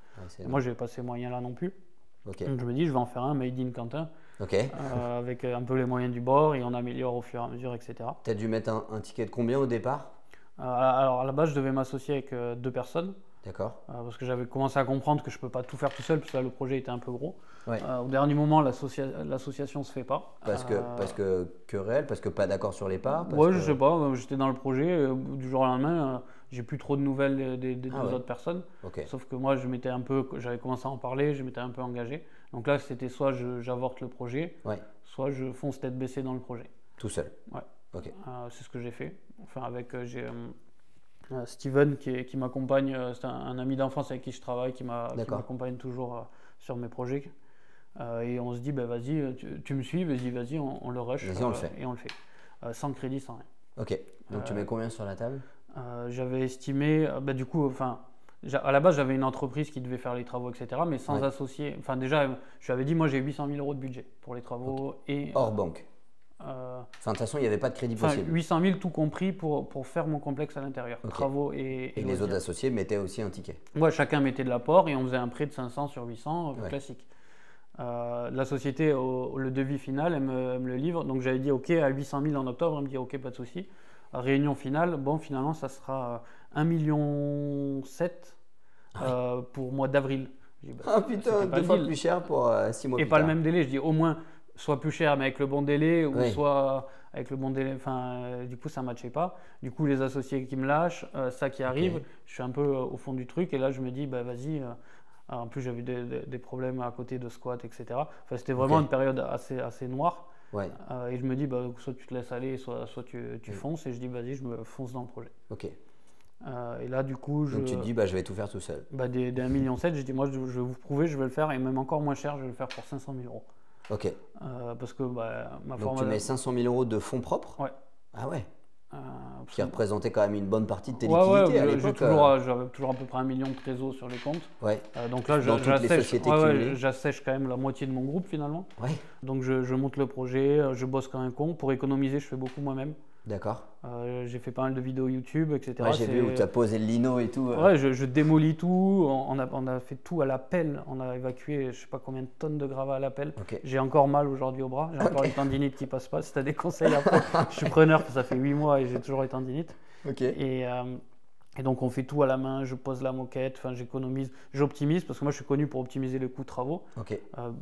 Moi, je n'ai pas ces moyens-là non plus. Donc je me dis, je vais en faire un Made in Quentin avec un peu les moyens du bord et on améliore au fur et à mesure, etc. Tu as dû mettre un ticket de combien au départ? Alors à la base, je devais m'associer avec 2 personnes. D'accord. Parce que j'avais commencé à comprendre que je ne peux pas tout faire tout seul, parce que là, le projet était un peu gros. Au dernier moment, l'association ne se fait pas. Parce que querelle, parce que pas d'accord sur les parts? Je sais pas, j'étais dans le projet, du jour au lendemain, j'ai plus trop de nouvelles des 2 autres personnes. Sauf que moi, j'avais commencé à en parler, je m'étais un peu engagé. Donc là, c'était soit j'avorte le projet, soit je fonce tête baissée dans le projet. Tout seul? C'est ce que j'ai fait. Enfin, j'ai Steven qui m'accompagne, c'est un ami d'enfance avec qui je travaille, qui m'accompagne toujours sur mes projets. Et on se dit, bah, vas-y, tu me suis, vas-y, on le rush. Vas-y, on le fait. Et on le fait. Sans crédit, sans rien. Ok. Donc tu mets combien sur la table? J'avais estimé, bah, du coup, enfin, à la base, j'avais une entreprise qui devait faire les travaux, etc. Mais sans associer. Enfin, déjà, je lui avais dit, moi, j'ai 800 000 € de budget pour les travaux. Et, hors banque. Enfin, de toute façon, il n'y avait pas de crédit possible. 800 000 tout compris pour faire mon complexe à l'intérieur. Travaux et les autres associés mettaient aussi un ticket. Ouais, chacun mettait de l'apport et on faisait un prêt de 500 sur 800, classique. La société, le devis final, elle me le livre. Donc j'avais dit OK à 800 000 en octobre. Elle me dit OK, pas de souci. Réunion finale, bon, finalement, ça sera 1,7 million pour le mois d'avril. Putain, 2 fois plus cher pour 6 mois plus tard. Et pas le même délai. Je dis au moins soit plus cher mais avec le bon délai ou soit avec le bon délai. Enfin, du coup, ça ne matchait pas. Du coup, les associés qui me lâchent, ça qui arrive, je suis un peu au fond du truc. Et là, je me dis, bah, vas-y. En plus, j'avais des problèmes à côté de squat, etc. Enfin, c'était vraiment une période assez noire. Et je me dis, bah, soit tu te laisses aller, soit tu fonces. Et je dis, vas-y, je me fonce dans le projet. Et là, du coup, donc tu te dis, bah, je vais tout faire tout seul. Bah, des 1,7 million, j'ai dit, moi, je vais vous prouver, je vais le faire. Et même encore moins cher, je vais le faire pour 500 000 €. Parce que donc tu mets 500 000 € de fonds propres? Ouais. Ah ouais. Qui représentait quand même une bonne partie de tes liquidités à l'époque. J'avais toujours à peu près 1 million de trésor sur les comptes. Donc là, j'assèche quand même la moitié de mon groupe finalement. Donc je monte le projet, je bosse comme un con. Pour économiser, je fais beaucoup moi-même. D'accord. J'ai fait pas mal de vidéos YouTube, etc. J'ai vu où tu as posé le lino et tout. Je démolis tout. On a fait tout à la pelle. On a évacué je sais pas combien de tonnes de gravats à la pelle. J'ai encore mal aujourd'hui au bras. J'ai encore les tendinites qui passent pas. Si tu as des conseils après, je suis preneur parce que ça fait 8 mois et j'ai toujours les tendinites. Et donc on fait tout à la main. Je pose la moquette, j'économise, j'optimise parce que moi je suis connu pour optimiser le coût de travaux.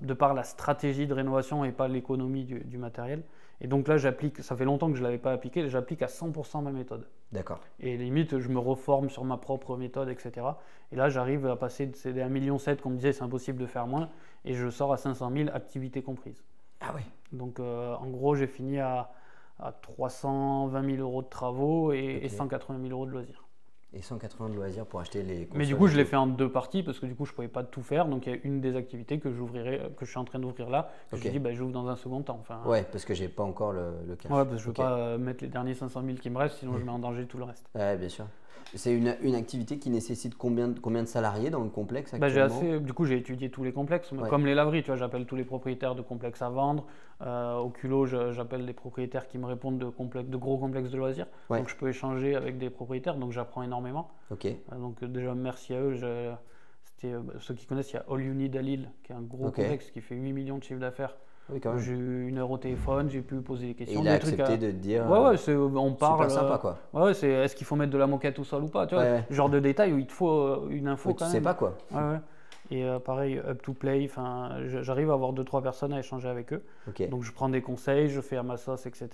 De par la stratégie de rénovation et pas l'économie du matériel. Et donc là, j'applique, ça fait longtemps que je ne l'avais pas appliqué, j'applique à 100% ma méthode. D'accord. Et limite, je me reforme sur ma propre méthode, etc. Et là, j'arrive à passer de ces 1,7 million qu'on me disait c'est impossible de faire moins, et je sors à 500 000 activités comprises. Ah oui. Donc en gros, j'ai fini à 320 000 € de travaux et 180 000 € de loisirs. Et 180 de loisirs pour acheter les consoles. Mais du coup, je l'ai fait en 2 parties parce que du coup, je ne pouvais pas tout faire. Donc, il y a une des activités que je suis en train d'ouvrir là. Que je dis, bah, j'ouvre dans un second temps. Parce que j'ai pas encore le cash. Ouais, parce que je ne veux pas mettre les derniers 500 000 qui me restent, sinon je mets en danger tout le reste. Ouais, bien sûr. C'est une activité qui nécecite combien de salariés dans le complexe actuellement? Du coup, j'ai étudié tous les complexes, comme les laveries. Tu vois, j'appelle tous les propriétaires de complexes à vendre. Au culot, j'appelle les propriétaires qui me répondent de gros complexes de loisirs. Donc, je peux échanger avec des propriétaires. Donc, j'apprends énormément. Donc, déjà, merci à eux. Ceux qui connaissent, il y a All You Need à Lille, qui est un gros complexe qui fait 8 millions de chiffre d'affaires. J'ai eu 1 heure au téléphone, j'ai pu poser des questions. Et il a accepté de te dire. On parle. Super sympa quoi. C'est est-ce qu'il faut mettre de la moquette au sol ou pas, tu vois, genre de détail où il te faut une info quand même. Tu sais pas quoi. Et pareil, up to play, j'arrive à avoir 2-3 personnes à échanger avec eux. Donc je prends des conseils, je fais à ma sauce, etc.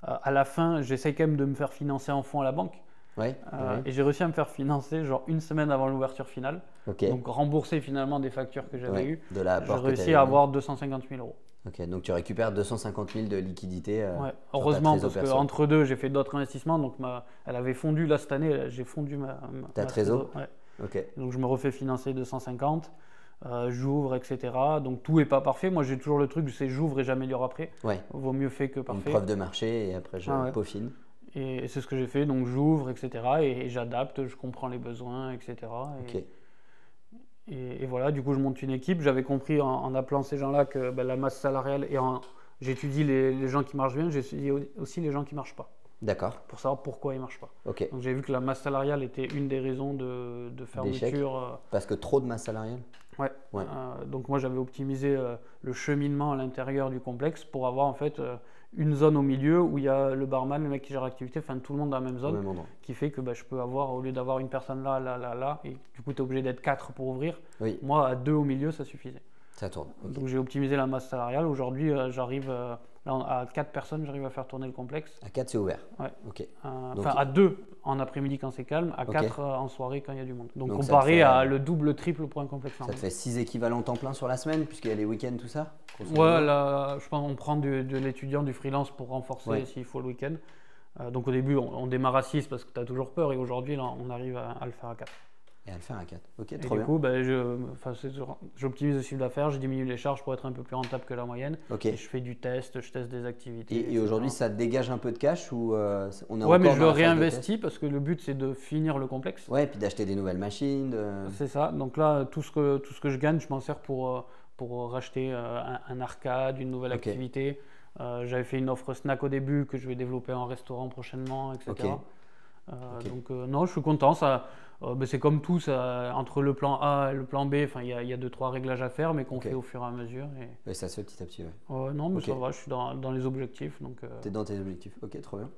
À la fin, j'essaie quand même de me faire financer en fonds à la banque. Et j'ai réussi à me faire financer genre une semaine avant l'ouverture finale. Donc rembourser finalement des factures que j'avais eues. J'ai réussi à avoir 250 000 €. Donc tu récupères 250 000 de liquidité. Heureusement, parce qu'entre deux, j'ai fait d'autres investissements. Donc elle avait fondu là cette année, j'ai fondu ta trésor. Donc je me refais financer 250, j'ouvre, etc. Donc tout n'est pas parfait. Moi j'ai toujours le truc, c'est j'ouvre et j'améliore après. Vaut mieux fait que parfait. Une preuve de marché et après je peaufine. Et c'est ce que j'ai fait, donc j'ouvre, etc. Et j'adapte, je comprends les besoins, etc. Et voilà, du coup, je monte une équipe. J'avais compris en appelant ces gens-là que la masse salariale, j'étudie les gens qui marchent bien, j'étudie aussi les gens qui ne marchent pas. D'accord. Pour savoir pourquoi ils ne marchent pas. Donc j'ai vu que la masse salariale était une des raisons de fermeture. Parce que trop de masse salariale? Donc moi, j'avais optimisé le cheminement à l'intérieur du complexe pour avoir en fait une zone au milieu où il y a le barman, le mec qui gère l'activité, tout le monde dans la même zone, qui fait que je peux avoir, au lieu d'avoir une personne là, et du coup tu es obligé d'être 4 pour ouvrir, moi à 2 au milieu ça suffisait. Ça tourne. Donc j'ai optimisé la masse salariale, aujourd'hui j'arrive à 4 personnes, j'arrive à faire tourner le complexe. À 4 c'est ouvert? À 2 en après-midi quand c'est calme, à 4 en soirée quand il y a du monde. Donc comparé à le double, triple pour un complexe. Ça te fait 6 équivalents temps plein sur la semaine, puisqu'il y a les week-ends, tout ça? Là, je pense qu'on prend de l'étudiant, du freelance pour renforcer s'il faut le week-end. Donc au début, on démarre à 6 parce que tu as toujours peur, et aujourd'hui, là, on arrive à le faire à 4. Et à le faire à 4. Ok, et trop du bien. coup, j'optimise le chiffre d'affaires, je diminue les charges pour être un peu plus rentable que la moyenne. Ok. Et je fais du test, je teste des activités. Et aujourd'hui, ça te dégage un peu de cash ou on est Ouais, mais encore je dans le la phase de réinvestis parce que le but, c'est de finir le complexe. Ouais, puis d'acheter des nouvelles machines. C'est ça. Donc là, tout ce que je gagne, je m'en sers pour racheter un arcade, une nouvelle Ok. activité. J'avais fait une offre snack au début que je vais développer en restaurant prochainement, etc. Ok. Ok. Donc non, je suis content. C'est comme tout, entre le plan A et le plan B, il y a 2-3 réglages à faire, mais qu'on Ok. fait au fur et à mesure. Et ça se fait petit à petit, ouais. Non, mais Ok. ça va, je suis dans les objectifs. Tu es dans tes objectifs. Ok, trop bien.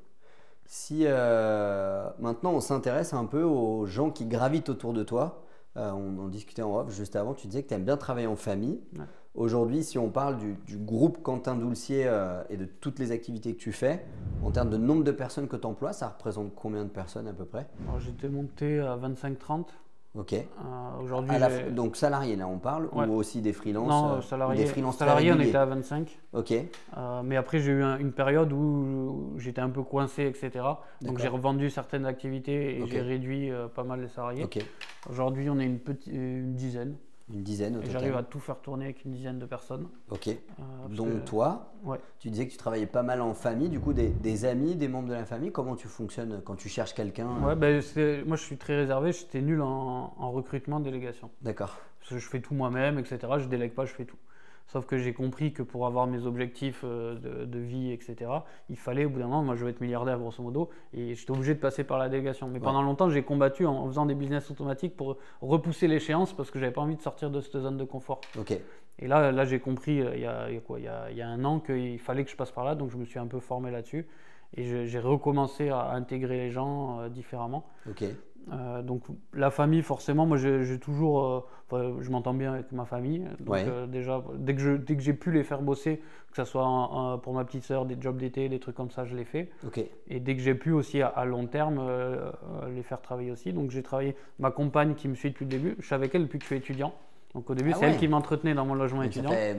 Si maintenant on s'intéresse un peu aux gens qui gravitent autour de toi, on en discutait en off juste avant, tu disais que tu aimes bien travailler en famille. Ouais. Aujourd'hui, si on parle du groupe Quentin Doulcier et de toutes les activités que tu fais, en termes de nombre de personnes que tu emploies, ça représente combien de personnes à peu près? Alors, j'étais monté à 25-30. Ok. Aujourd'hui, Donc salariés, là on parle, Ouais. ou aussi des freelances non, ou salarié, des freelances très salarié, on réguliers? était à 25. Ok, Mais après, j'ai eu une période où j'étais un peu coincé, etc. Donc, D'accord. j'ai revendu certaines activités et Ok. j'ai réduit pas mal les salariés. ok. Aujourd'hui, on est une dizaine. Une dizaine au Et total. j'arrive à tout faire tourner avec une dizaine de personnes. Ok. Parce Donc que- toi, Ouais. tu disais que tu travaillais pas mal en famille, du coup des amis, des membres de la famille. Comment tu fonctionnes quand tu cherches quelqu'un? Ouais, moi, je suis très réservé. J'étais nul en recrutement, délégation. D'accord. Parce que je fais tout moi-même, etc. Je délègue pas, je fais tout. Sauf que j'ai compris que pour avoir mes objectifs de vie, etc., il fallait au bout d'un moment, moi je veux être milliardaire grosso modo, et j'étais obligé de passer par la délégation. Mais pendant longtemps, j'ai combattu en faisant des business automatiques pour repousser l'échéance parce que j'avais pas envie de sortir de cette zone de confort. Ok. Et là j'ai compris il y a un an qu'il fallait que je passe par là, donc je me suis un peu formé là-dessus. Et j'ai recommencé à intégrer les gens différemment. Ok. Donc la famille, forcément, moi j'ai toujours, je m'entends bien avec ma famille. Donc Ouais. déjà, dès que j'ai pu les faire bosser, que ce soit pour ma petite sœur, des jobs d'été, des trucs comme ça, je les fais. Ok. Et dès que j'ai pu aussi à long terme les faire travailler aussi. Donc j'ai travaillé, ma compagne qui me suit depuis le début, je suis avec elle depuis que je suis étudiant. Donc au début, Ah c'est ouais. elle qui m'entretenait dans mon logement Donc étudiant. ça fait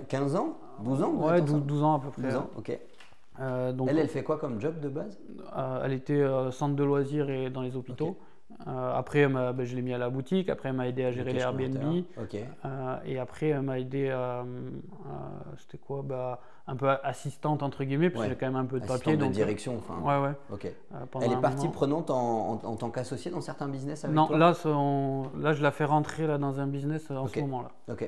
15 ans? 12 ans? Ouais, 12 ans à peu près. 12 ans, ok. Donc, Elle fait quoi comme job de base? elle était centre de loisirs et dans les hôpitaux. Ok. Après, je l'ai mis à la boutique. Après, elle m'a aidé à gérer les Airbnb. Ok. Et après, elle m'a aidé c'était quoi? Un peu assistante, entre guillemets, parce que j'ai quand même un peu de papier. Assistante de Donc, direction, enfin. ouais, ouais. Ok. Pendant Elle est un partie moment. prenante en tant qu'associée dans certains business avec Non, toi? là, je la fais rentrer là, dans un business en Ok. ce moment-là. Ok.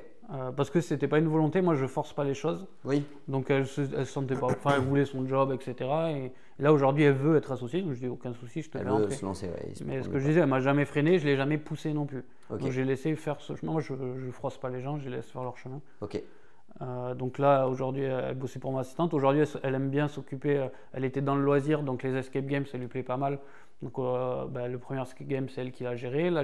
Parce que c'était pas une volonté, moi je force pas les choses. Oui. Donc elle se sentait pas, enfin elle voulait son job, etc. Et là aujourd'hui elle veut être associée, donc je dis aucun souci, je te Elle fais veut rentrer. se lancer, ouais. Mais ce que je disais, elle m'a jamais freiné, je l'ai jamais poussé non plus. Ok. Donc j'ai laissé faire ce chemin, moi je froisse pas les gens, je les laisse faire leur chemin. Ok. Donc là aujourd'hui elle bossait pour mon assistante, aujourd'hui elle aime bien s'occuper, elle était dans le loisir, donc les escape games ça lui plaît pas mal. Donc le premier escape game c'est elle qui l'a géré, là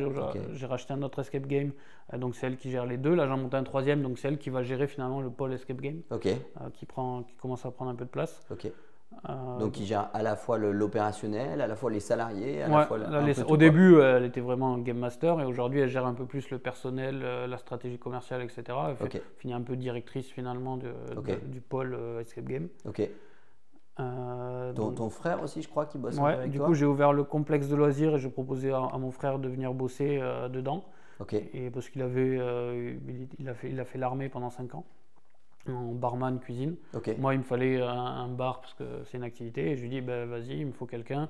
j'ai racheté un autre escape game, donc c'est elle qui gère les deux, là j'en monte un troisième, donc c'est elle qui va gérer finalement le pôle escape game, Ok. qui commence à prendre un peu de place. Ok. Donc il gère à la fois l'opérationnel, à la fois les salariés, à Ouais, la fois là, un peu tout, au quoi. début elle était vraiment game master et aujourd'hui elle gère un peu plus le personnel, la stratégie commerciale, etc. Elle finit un peu directrice finalement du pôle escape game. Ok. Ton frère aussi, je crois, qui bosse un peu Ouais, avec du toi? coup j'ai ouvert le complexe de loisirs et je proposais à mon frère de venir bosser dedans. Ok. Et parce qu'il il a fait l'armée pendant 5 ans en barman cuisine. Ok. Moi il me fallait un bar parce que c'est une activité et je lui dis vas-y il me faut quelqu'un.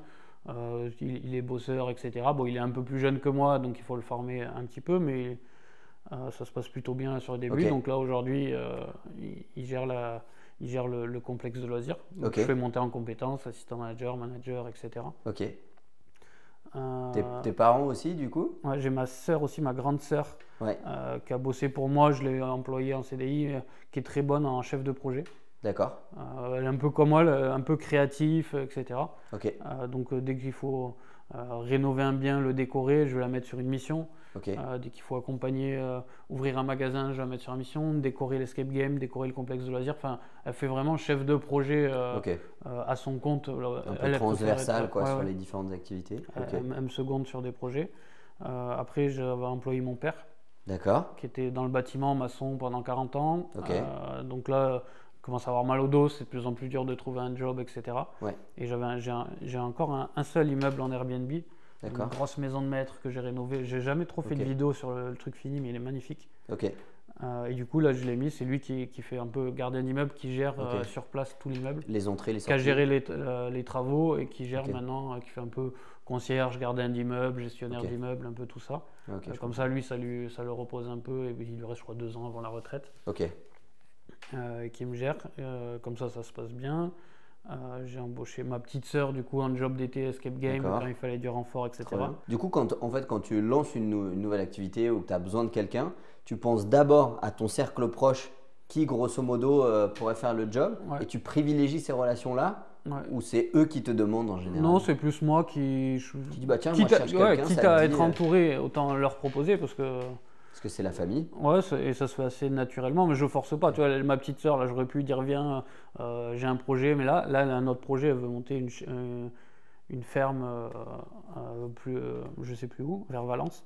Il est bosseur, etc. Bon, il est un peu plus jeune que moi donc il faut le former un petit peu, mais ça se passe plutôt bien sur le début. Ok. Donc là aujourd'hui il gère le complexe de loisirs. Donc Ok. je fais monter en compétences, assistant manager, etc. Ok. Tes parents aussi, du coup? Ouais, j'ai ma sœur aussi, ma grande sœur, Ouais. qui a bossé pour moi. Je l'ai employée en CDI, qui est très bonne en chef de projet. D'accord. Elle est un peu comme moi, un peu créatif, etc. Ok. Donc dès qu'il faut rénover un bien, le décorer, je vais la mettre sur une mission. Ok. Dès qu'il faut accompagner, ouvrir un magasin, je vais la mettre sur une mission. Décorer l'escape game, décorer le complexe de loisirs. Enfin, elle fait vraiment chef de projet Ok. à son compte. Un peu Elle préfère transversal, être- quoi, ouais, sur ouais. les différentes activités. Ok. Elle me seconde sur des projets. Après, j'avais employé mon père, D'accord. qui était dans le bâtiment maçon pendant 40 ans. Ok. Donc là, il commence à avoir mal au dos, c'est de plus en plus dur de trouver un job, etc. Ouais. Et j'ai encore un seul immeuble en Airbnb. Une grosse maison de maître que j'ai rénovée. J'ai jamais trop fait de vidéo sur le truc fini, mais il est magnifique. Et du coup, là, je l'ai mis. C'est lui qui fait un peu gardien d'immeuble, qui gère sur place tout l'immeuble. Les entrées, les sorties. Qui a géré les travaux et qui gère maintenant, qui fait un peu concierge, gardien d'immeuble, gestionnaire d'immeuble, un peu tout ça. Comme ça, lui, ça le repose un peu. Et il lui reste, je crois, 2 ans avant la retraite. Qui me gère. Comme ça se passe bien. J'ai embauché ma petite sœur du coup en job d'été escape game quand il fallait du renfort, etc. Du coup, quand tu lances une nouvelle activité ou que tu as besoin de quelqu'un, tu penses d'abord à ton cercle proche qui grosso modo pourrait faire le job et tu privilégies ces relations-là ou c'est eux qui te demandent en général? Non, c'est plus moi qui dis bah tiens, moi je cherche quelqu'un. Quitte à être entouré, autant leur proposer parce que c'est la famille. Ouais, et ça se fait assez naturellement, mais je force pas. Tu vois, ma petite sœur, là, j'aurais pu dire viens, j'ai un projet, mais là, elle a un autre projet, elle veut monter une ferme je sais plus où, vers Valence.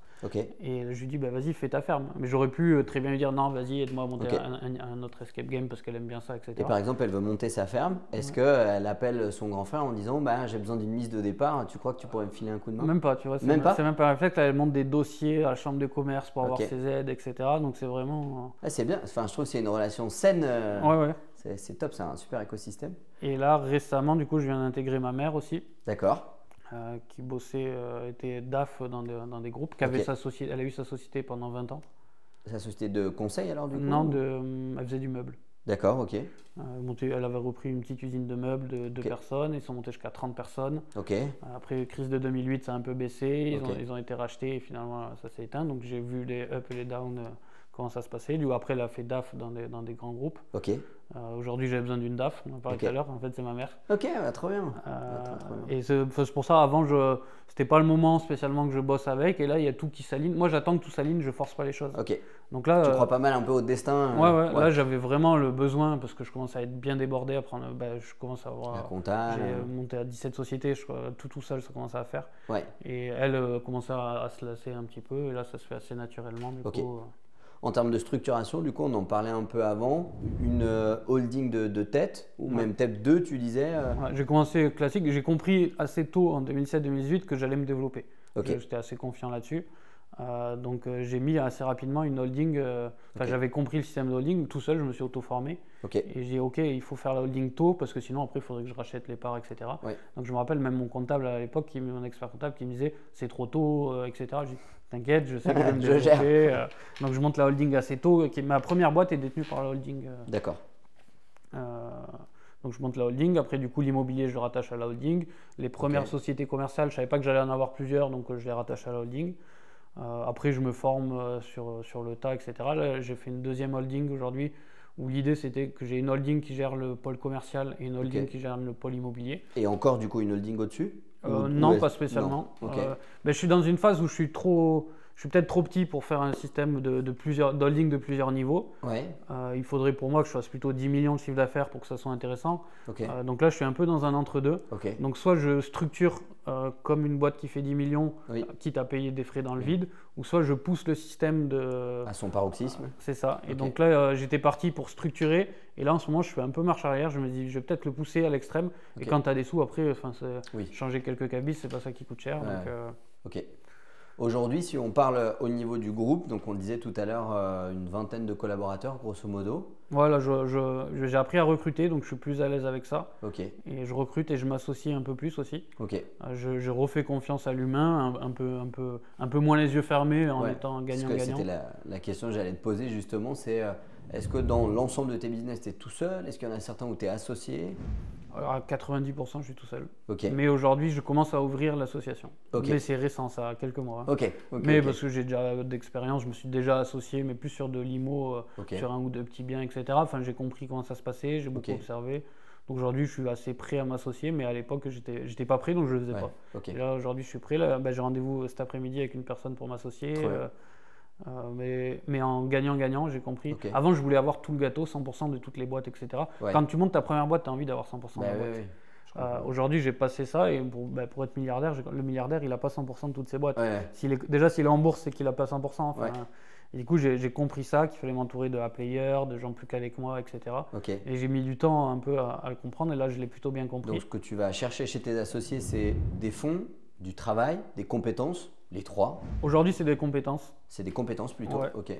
Et je lui dis bah vas-y, fais ta ferme. Mais j'aurais pu très bien lui dire non, vas-y, aide-moi à monter un autre escape game parce qu'elle aime bien ça, etc. Et par exemple, elle veut monter sa ferme. Est-ce qu'elle appelle son grand frère en disant bah j'ai besoin d'une mise de départ, tu crois que tu pourrais me filer un coup de main? Même pas, tu vois. C'est même pas un réflexe. Elle monte des dossiers à la chambre de commerce pour avoir ses aides, etc. Donc c'est vraiment. C'est bien. Enfin, je trouve que c'est une relation saine. C'est top, c'est un super écosystème. Et là, récemment, du coup, je viens d'intégrer ma mère aussi. D'accord. Qui bossait, était DAF dans des groupes, elle a eu sa société pendant 20 ans. Sa société de conseil alors du coup? Non, elle faisait du meuble. D'accord, ok. Elle avait repris une petite usine de meubles de 2 personnes, ils sont montés jusqu'à 30 personnes. Après crise de 2008, ça a un peu baissé, ils ont été rachetés et finalement ça s'est éteint. Donc j'ai vu les up et les down, comment ça se passait. Du coup, après, elle a fait DAF dans des grands groupes. Aujourd'hui, j'avais besoin d'une DAF, on en parlait tout à l'heure, en fait, c'est ma mère. Trop bien. Et c'est pour ça, avant, c'était pas le moment spécialement que je bosse avec, et là, il y a tout qui s'aligne. Moi, j'attends que tout s'aligne, je force pas les choses. Donc là, tu crois pas mal un peu au destin. Là, j'avais vraiment le besoin, parce que je commence à être bien débordé, je commence à avoir… La compta. J'ai monté à 17 sociétés, tout seul, ça commence à faire. Et elle commence à se lasser un petit peu, et là, ça se fait assez naturellement, du coup… En termes de structuration, du coup, on en parlait un peu avant, une holding de tête, ou même TEP 2, tu disais j'ai commencé classique, j'ai compris assez tôt en 2007-2018 que j'allais me développer. J'étais assez confiant là-dessus. Donc j'ai mis assez rapidement une holding, j'avais compris le système de holding, tout seul je me suis auto-formé et j'ai dit ok, il faut faire la holding tôt parce que sinon après il faudrait que je rachète les parts, etc. Donc je me rappelle même mon comptable à l'époque, mon expert comptable qui me disait c'est trop tôt, etc. Je dis t'inquiète, je sais que je vais me développer. Donc je monte la holding assez tôt, ma première boîte est détenue par la holding. D'accord. Donc je monte la holding, après du coup l'immobilier je le rattache à la holding, les premières sociétés commerciales je savais pas que j'allais en avoir plusieurs donc je les rattache à la holding. Après, je me forme sur le tas, etc. Là, j'ai fait une deuxième holding aujourd'hui où l'idée c'était que j'ai une holding qui gère le pôle commercial et une holding qui gère le pôle immobilier. Et encore du coup une holding au-dessus? Non, pas spécialement. Je suis dans une phase où je suis peut-être trop petit pour faire un système d'holding de plusieurs niveaux. Il faudrait pour moi que je fasse plutôt 10 millions de chiffre d'affaires pour que ça soit intéressant. Donc là, je suis un peu dans un entre-deux. Donc soit je structure comme une boîte qui fait 10 millions, quitte à payer des frais dans le vide, ou soit je pousse le système à son paroxysme. C'est ça. Et donc là, j'étais parti pour structurer. Et là, en ce moment, je fais un peu marche arrière. Je me dis, je vais peut-être le pousser à l'extrême. Et quand tu as des sous, après, changer quelques cabis, c'est pas ça qui coûte cher. Donc, Aujourd'hui, si on parle au niveau du groupe, donc on disait tout à l'heure une vingtaine de collaborateurs, grosso modo. Voilà, j'ai appris à recruter, donc je suis plus à l'aise avec ça. Et je recrute et je m'associe un peu plus aussi. Je refais confiance à l'humain, un peu moins les yeux fermés en étant gagnant-gagnant. C'était la question que j'allais te poser justement, c'est est-ce que dans l'ensemble de tes business, tu es tout seul? Est-ce qu'il y en a certains où tu es associé? Alors, à 90%, je suis tout seul. Mais aujourd'hui, je commence à ouvrir l'association. Mais c'est récent, ça a quelques mois. Mais parce que j'ai déjà d'expérience, je me suis déjà associé, mais plus sur de l'IMO, sur un ou deux petits biens, etc. Enfin, j'ai compris comment ça se passait, j'ai beaucoup observé. Donc aujourd'hui, je suis assez prêt à m'associer, mais à l'époque, j'étais pas prêt, donc je le faisais pas. Et là, aujourd'hui, je suis prêt. Là, j'ai rendez-vous cet après-midi avec une personne pour m'associer. Mais en gagnant-gagnant, j'ai compris. Avant, je voulais avoir tout le gâteau, 100% de toutes les boîtes, etc. Quand tu montes ta première boîte, tu as envie d'avoir 100% de la boîte. Aujourd'hui, j'ai passé ça et pour être milliardaire, le milliardaire, il n'a pas 100% de toutes ses boîtes. Déjà, s'il est en bourse, c'est qu'il n'a pas 100%. Et du coup, j'ai compris ça, qu'il fallait m'entourer de players, de gens plus calés que moi, etc. Et j'ai mis du temps un peu à le comprendre et là, je l'ai plutôt bien compris. Donc, ce que tu vas chercher chez tes associés, c'est des fonds, Du travail, des compétences, les trois? Aujourd'hui, c'est des compétences. C'est des compétences plutôt? Ouais. Ok.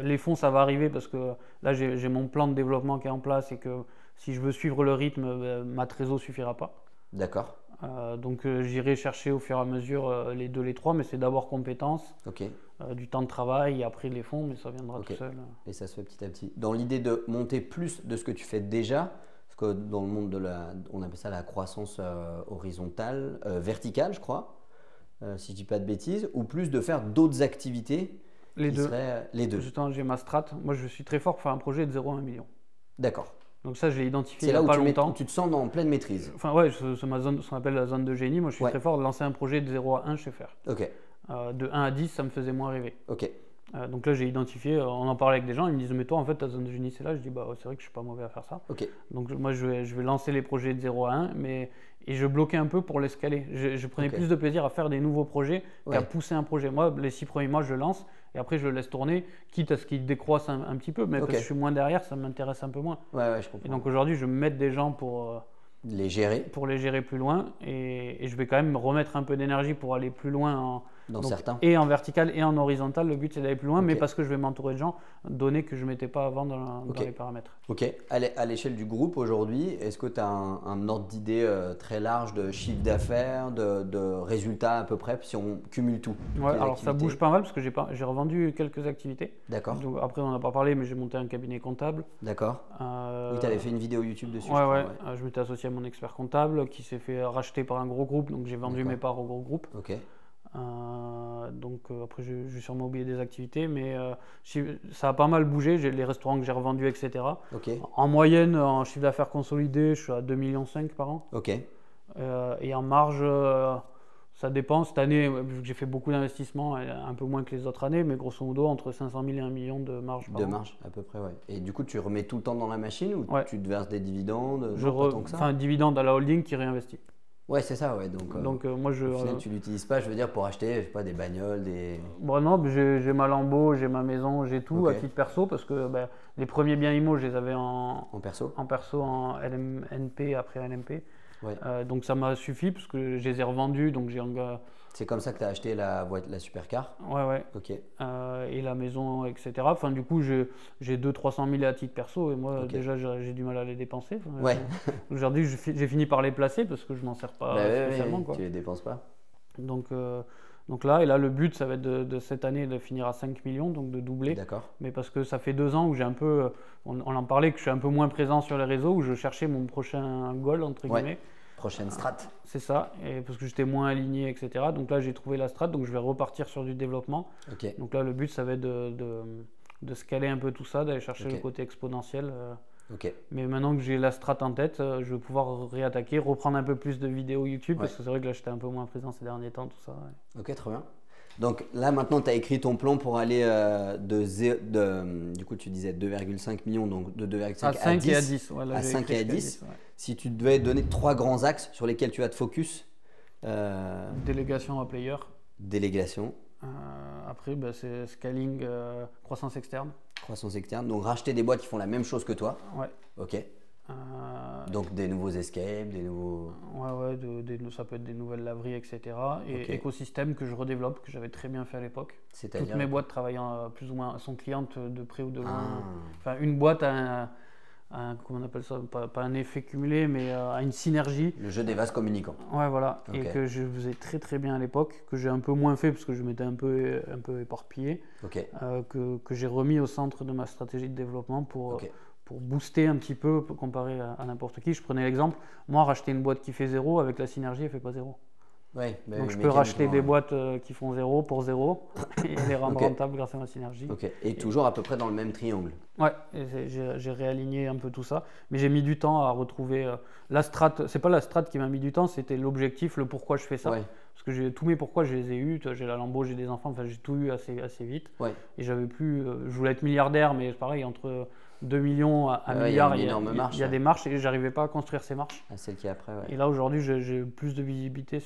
Les fonds, ça va arriver parce que là, j'ai mon plan de développement qui est en place et que si je veux suivre le rythme, ma trésor ne suffira pas. D'accord. Donc j'irai chercher au fur et à mesure les deux, les trois, mais c'est d'abord compétences, du temps de travail et après les fonds, mais ça viendra tout seul. Et ça se fait petit à petit. Dans l'idée de monter plus de ce que tu fais déjà, parce que dans le monde on appelle ça la croissance horizontale, verticale, je crois, si je dis pas de bêtises, ou plus de faire d'autres activités. Les deux. Les deux. Justement, j'ai ma strat. Moi, je suis très fort pour faire un projet de 0 à 1 million. D'accord. Donc ça, je l'ai identifié il n'y a pas longtemps. Où tu te sens en pleine maîtrise. Enfin ouais, c'est ma zone, ce qu'on appelle la zone de génie. Moi, je suis très fort de lancer un projet de 0 à 1, je sais faire. Ok. De 1 à 10, ça me faisait moins rêver. Ok. Donc là, j'ai identifié, on en parlait avec des gens, ils me disent, mais toi, en fait, ta zone de génie, c'est là. Je dis, bah c'est vrai que je suis pas mauvais à faire ça. Ok. Donc moi, je vais lancer les projets de 0 à 1, et je bloquais un peu pour l'escaler. Je prenais plus de plaisir à faire des nouveaux projets qu'à pousser un projet. Moi, les 6 premiers mois, je lance. Et après, je le laisse tourner, quitte à ce qu'il décroisse un petit peu. Mais parce que je suis moins derrière, ça m'intéresse un peu moins. Ouais, je comprends. Et donc aujourd'hui, je vais mettre des gens pour les gérer. Pour les gérer plus loin. Et je vais quand même remettre un peu d'énergie pour aller plus loin. Et en vertical et en horizontal. Le but, c'est d'aller plus loin, mais parce que je vais m'entourer de gens, données que je ne mettais pas avant dans les paramètres. Ok. À l'échelle du groupe aujourd'hui, est-ce que tu as un ordre d'idée très large de chiffre d'affaires, de résultats à peu près, si on cumule tout? Ouais, alors ça bouge pas mal parce que j'ai revendu quelques activités. D'accord. Après, on n'en a pas parlé, mais j'ai monté un cabinet comptable. D'accord. Oui, tu avais fait une vidéo YouTube dessus. Ouais. Je m'étais associé à mon expert comptable qui s'est fait racheter par un gros groupe, donc j'ai vendu mes parts au gros groupe. Ok. Après, j'ai sûrement oublié des activités, mais ça a pas mal bougé. J'ai les restaurants que j'ai revendus, etc. Okay. En moyenne, en chiffre d'affaires consolidé, je suis à 2,5 millions par an. Ok. Et en marge, ça dépend. Cette année, vu que j'ai fait beaucoup d'investissements, un peu moins que les autres années, mais grosso modo, entre 500 000 et 1 million de marge par an. De marge, à peu près, ouais. Et du coup, tu remets tout le temps dans la machine ou tu te verses des dividendes? Enfin, dividende à la holding qui réinvestit. Ouais, c'est ça, ouais. Donc moi, au final, tu l'utilises pas, je veux dire, pour acheter, je sais pas, des bagnoles, des… Bon, non, j'ai ma Lambo, j'ai ma maison, j'ai tout à titre perso parce que les premiers biens IMO, je les avais en perso, en NP, après NMP. Ouais. Donc ça m'a suffi parce que je les ai revendus. Donc c'est comme ça que tu as acheté la supercar? Ouais. Ok. Et la maison, etc. Enfin, du coup, j'ai 200-300 000 à titre perso et moi, déjà, j'ai du mal à les dépenser. Ouais. Aujourd'hui, j'ai fini par les placer parce que je m'en sers pas spécialement. Tu les dépenses pas. Donc là, le but, ça va être de cette année de finir à 5 millions, donc de doubler. D'accord. Mais parce que ça fait 2 ans où j'ai un peu, on en parlait, que je suis un peu moins présent sur les réseaux, où je cherchais mon prochain goal, entre guillemets. Prochaine strat. C'est ça, et parce que j'étais moins aligné, etc. Donc là, j'ai trouvé la strat, donc je vais repartir sur du développement. Okay. Donc là, le but, ça va être de scaler un peu tout ça, d'aller chercher le côté exponentiel. Mais maintenant que j'ai la strat en tête, je vais pouvoir réattaquer, reprendre un peu plus de vidéos YouTube, parce que c'est vrai que là, j'étais un peu moins présent ces derniers temps, tout ça. Ok, très bien. Donc là, maintenant, tu as écrit ton plan pour aller du coup, tu disais 2,5 millions, donc de 2,5 à 5 et à 10. Ouais, là, à 5 et à 10. Si tu devais donner 3 grands axes sur lesquels tu vas te focus. Délégation à player. Délégation. Après, c'est scaling, croissance externe. Croissance externe, donc racheter des boîtes qui font la même chose que toi. Ouais. Ok. Donc des nouveaux escapes, des nouveaux… Ouais, ça peut être des nouvelles laveries, etc. Et écosystème que je redéveloppe, que j'avais très bien fait à l'époque. C'est-à-dire… Toutes mes boîtes travaillant plus ou moins, sont clientes de près ou de loin. Enfin, une boîte a comment on appelle ça, pas un effet cumulé, mais à une synergie. Le jeu des vases communicants. Ouais, voilà. Et que je faisais très très bien à l'époque, que j'ai un peu moins fait parce que je m'étais un peu éparpillé, que j'ai remis au centre de ma stratégie de développement pour booster un petit peu comparé à n'importe qui. Je prenais l'exemple, moi racheter une boîte qui fait 0, avec la synergie, elle ne fait pas 0. Ouais, donc je peux racheter des boîtes qui font 0 pour 0 et les rendre rentables grâce à ma synergie. Et toujours à peu près dans le même triangle. Ouais, j'ai réaligné un peu tout ça, mais j'ai mis du temps à retrouver la strat. C'est pas la strat qui m'a mis du temps, c'était l'objectif, le pourquoi je fais ça. Parce que tous mes pourquoi je les ai eus, j'ai la Lambo, j'ai des enfants, enfin j'ai tout eu assez vite. Et j'avais plus, je voulais être milliardaire, mais pareil, entre 2 millions à 1 milliard, il y a des marches et j'arrivais pas à construire ces marches. Celle qui est après, Et là aujourd'hui, j'ai plus de visibilité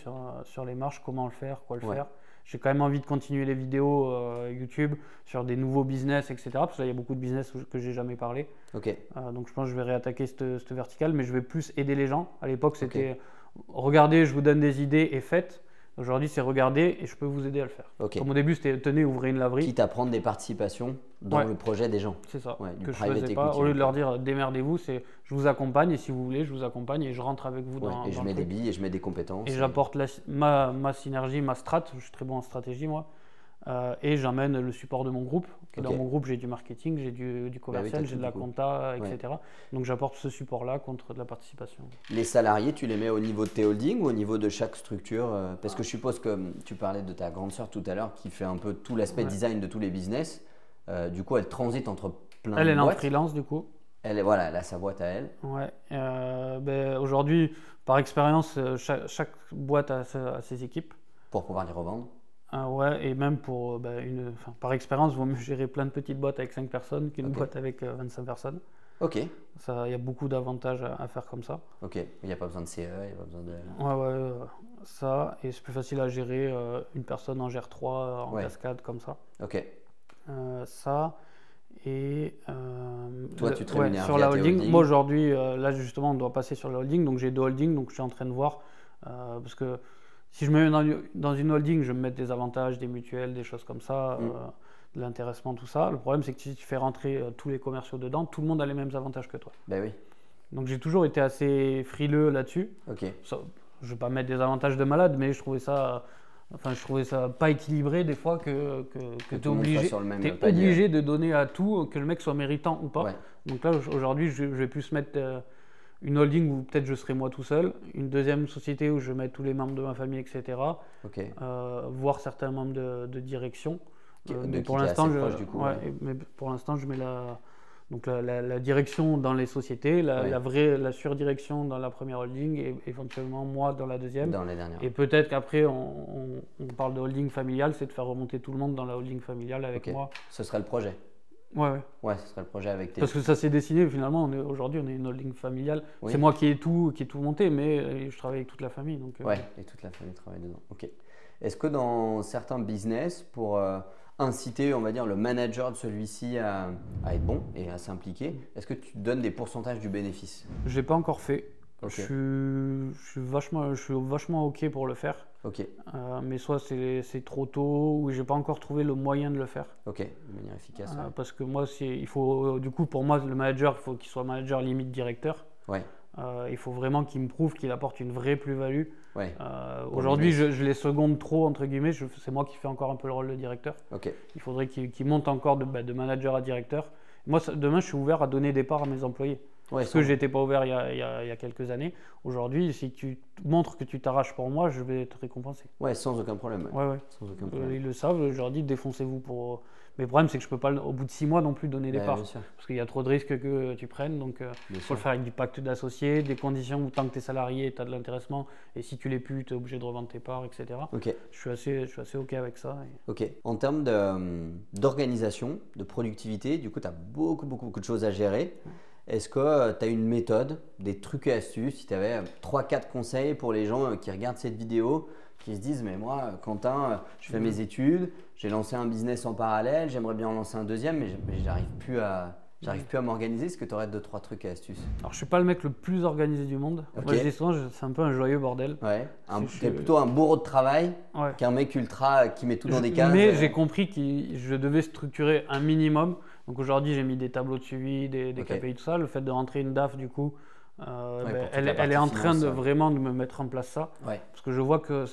sur les marches, comment le faire, quoi le faire. J'ai quand même envie de continuer les vidéos YouTube sur des nouveaux business, etc. Parce que là, il y a beaucoup de business que j'ai jamais parlé. Donc je pense que je vais réattaquer cette verticale, mais je vais plus aider les gens. À l'époque, c'était regardez, je vous donne des idées et faites. Aujourd'hui, c'est regarder et je peux vous aider à le faire. Comme au début, c'était tenez, ouvrez une laverie. Quitte à prendre des participations dans le projet des gens. C'est ça. Ouais, que je ne faisais pas. Au lieu de leur dire démerdez-vous, c'est je vous accompagne et si vous voulez, je vous accompagne et je rentre avec vous dans. Et je mets des billes et je mets des compétences. Et j'apporte ma synergie, ma strat. Je suis très bon en stratégie, moi. Et j'amène le support de mon groupe. Dans mon groupe, j'ai du marketing, j'ai du commercial, j'ai de la compta, etc. Donc j'apporte ce support-là contre de la participation. Les salariés, tu les mets au niveau de tes holdings ou au niveau de chaque structure? Parce que je suppose que tu parlais de ta grande sœur tout à l'heure qui fait un peu tout l'aspect design de tous les business. Du coup, elle transite entre plein de boîtes. Elle est en freelance du coup. Elle a sa boîte à elle. Ouais. Aujourd'hui, par expérience, chaque boîte a ses équipes. Pour pouvoir les revendre. Ouais, et même pour par expérience, il vaut mieux gérer plein de petites boîtes avec 5 personnes qu'une boîte avec 25 personnes. Ok. Il y a beaucoup d'avantages à faire comme ça. Ok, il n'y a pas besoin de CE, il n'y a pas besoin de… Ça, et c'est plus facile à gérer, une personne en gère 3 en cascade comme ça. Ok. Ça, et… toi, tu te rémunères sur la holding. Moi aujourd'hui, là justement, on doit passer sur la holding, donc j'ai 2 holdings, donc je suis en train de voir, parce que si je me mets dans une holding, je vais me mettre des avantages, des mutuelles, des choses comme ça, de l'intéressement, tout ça. Le problème, c'est que si tu fais rentrer tous les commerciaux dedans, tout le monde a les mêmes avantages que toi. Ben oui. Donc j'ai toujours été assez frileux là-dessus. Ok. Ça, je ne vais pas mettre des avantages de malade, mais je trouvais ça pas équilibré des fois que tu es obligé de donner à tout, que le mec soit méritant ou pas. Ouais. Donc là, aujourd'hui, je vais plus mettre… une holding où peut-être je serai moi tout seul, une deuxième société où je vais mettre tous les membres de ma famille, etc. Voire certains membres de direction. Mais pour l'instant, je mets la direction dans les sociétés, la surdirection dans la première holding et éventuellement moi dans la deuxième. Dans les dernières. Et peut-être qu'après, on parle de holding familiale, c'est de faire remonter tout le monde dans la holding familiale avec moi. Ce serait le projet. Ouais, ce serait le projet avec tes… Parce que ça s'est dessiné, finalement, aujourd'hui, on est une holding familiale. Oui. C'est moi qui ai tout monté, mais je travaille avec toute la famille. Donc, et toute la famille travaille dedans. Ok. Est-ce que dans certains business, pour inciter, on va dire, le manager de celui-ci à être bon et à s'impliquer, est-ce que tu donnes des pourcentages du bénéfice? Je ne l'ai pas encore fait. Je suis vachement OK pour le faire. Mais soit c'est trop tôt ou j'ai pas encore trouvé le moyen de le faire. De manière efficace. Parce que moi, il faut, du coup, pour moi, le manager, il faut qu'il soit manager limite directeur. Il faut vraiment qu'il me prouve qu'il apporte une vraie plus-value. Aujourd'hui, je les seconde trop, entre guillemets. C'est moi qui fais encore un peu le rôle de directeur. Il faudrait qu'il monte encore de manager à directeur. Moi, demain, je suis ouvert à donner des parts à mes employés. Parce que je n'étais pas ouvert il y a quelques années. Aujourd'hui, si tu montres que tu t'arraches pour moi, je vais te récompenser. Sans aucun problème. Sans aucun problème. Ils le savent, je leur dis défoncez-vous pour… Mais le problème, c'est que je ne peux pas, au bout de 6 mois non plus, donner des parts. Parce qu'il y a trop de risques que tu prennes. Donc, il faut le faire avec du pacte d'associés, des conditions où tant que tu es salarié, tu as de l'intéressement. Et si tu l'es plus, tu es obligé de revendre tes parts, etc. Je suis assez OK avec ça. En termes d'organisation, de productivité, du coup, tu as beaucoup de choses à gérer. Est-ce que tu as une méthode, des trucs et astuces, si tu avais 3-4 conseils pour les gens qui regardent cette vidéo, qui se disent mais moi, Quentin, je fais mes études, j'ai lancé un business en parallèle, j'aimerais bien en lancer un deuxième, mais j'arrive plus à m'organiser. Est-ce que tu aurais 2-3 trucs et astuces? Alors je suis pas le mec le plus organisé du monde. Moi je dis souvent c'est un peu un joyeux bordel. Tu es plutôt un bourreau de travail qu'un mec ultra qui met tout dans des cases. Mais j'ai compris que je devais structurer un minimum. Donc aujourd'hui j'ai mis des tableaux de suivi, des KPI, tout ça. Le fait de rentrer une DAF du coup, elle est en train de vraiment de me mettre en place ça. Parce que je vois que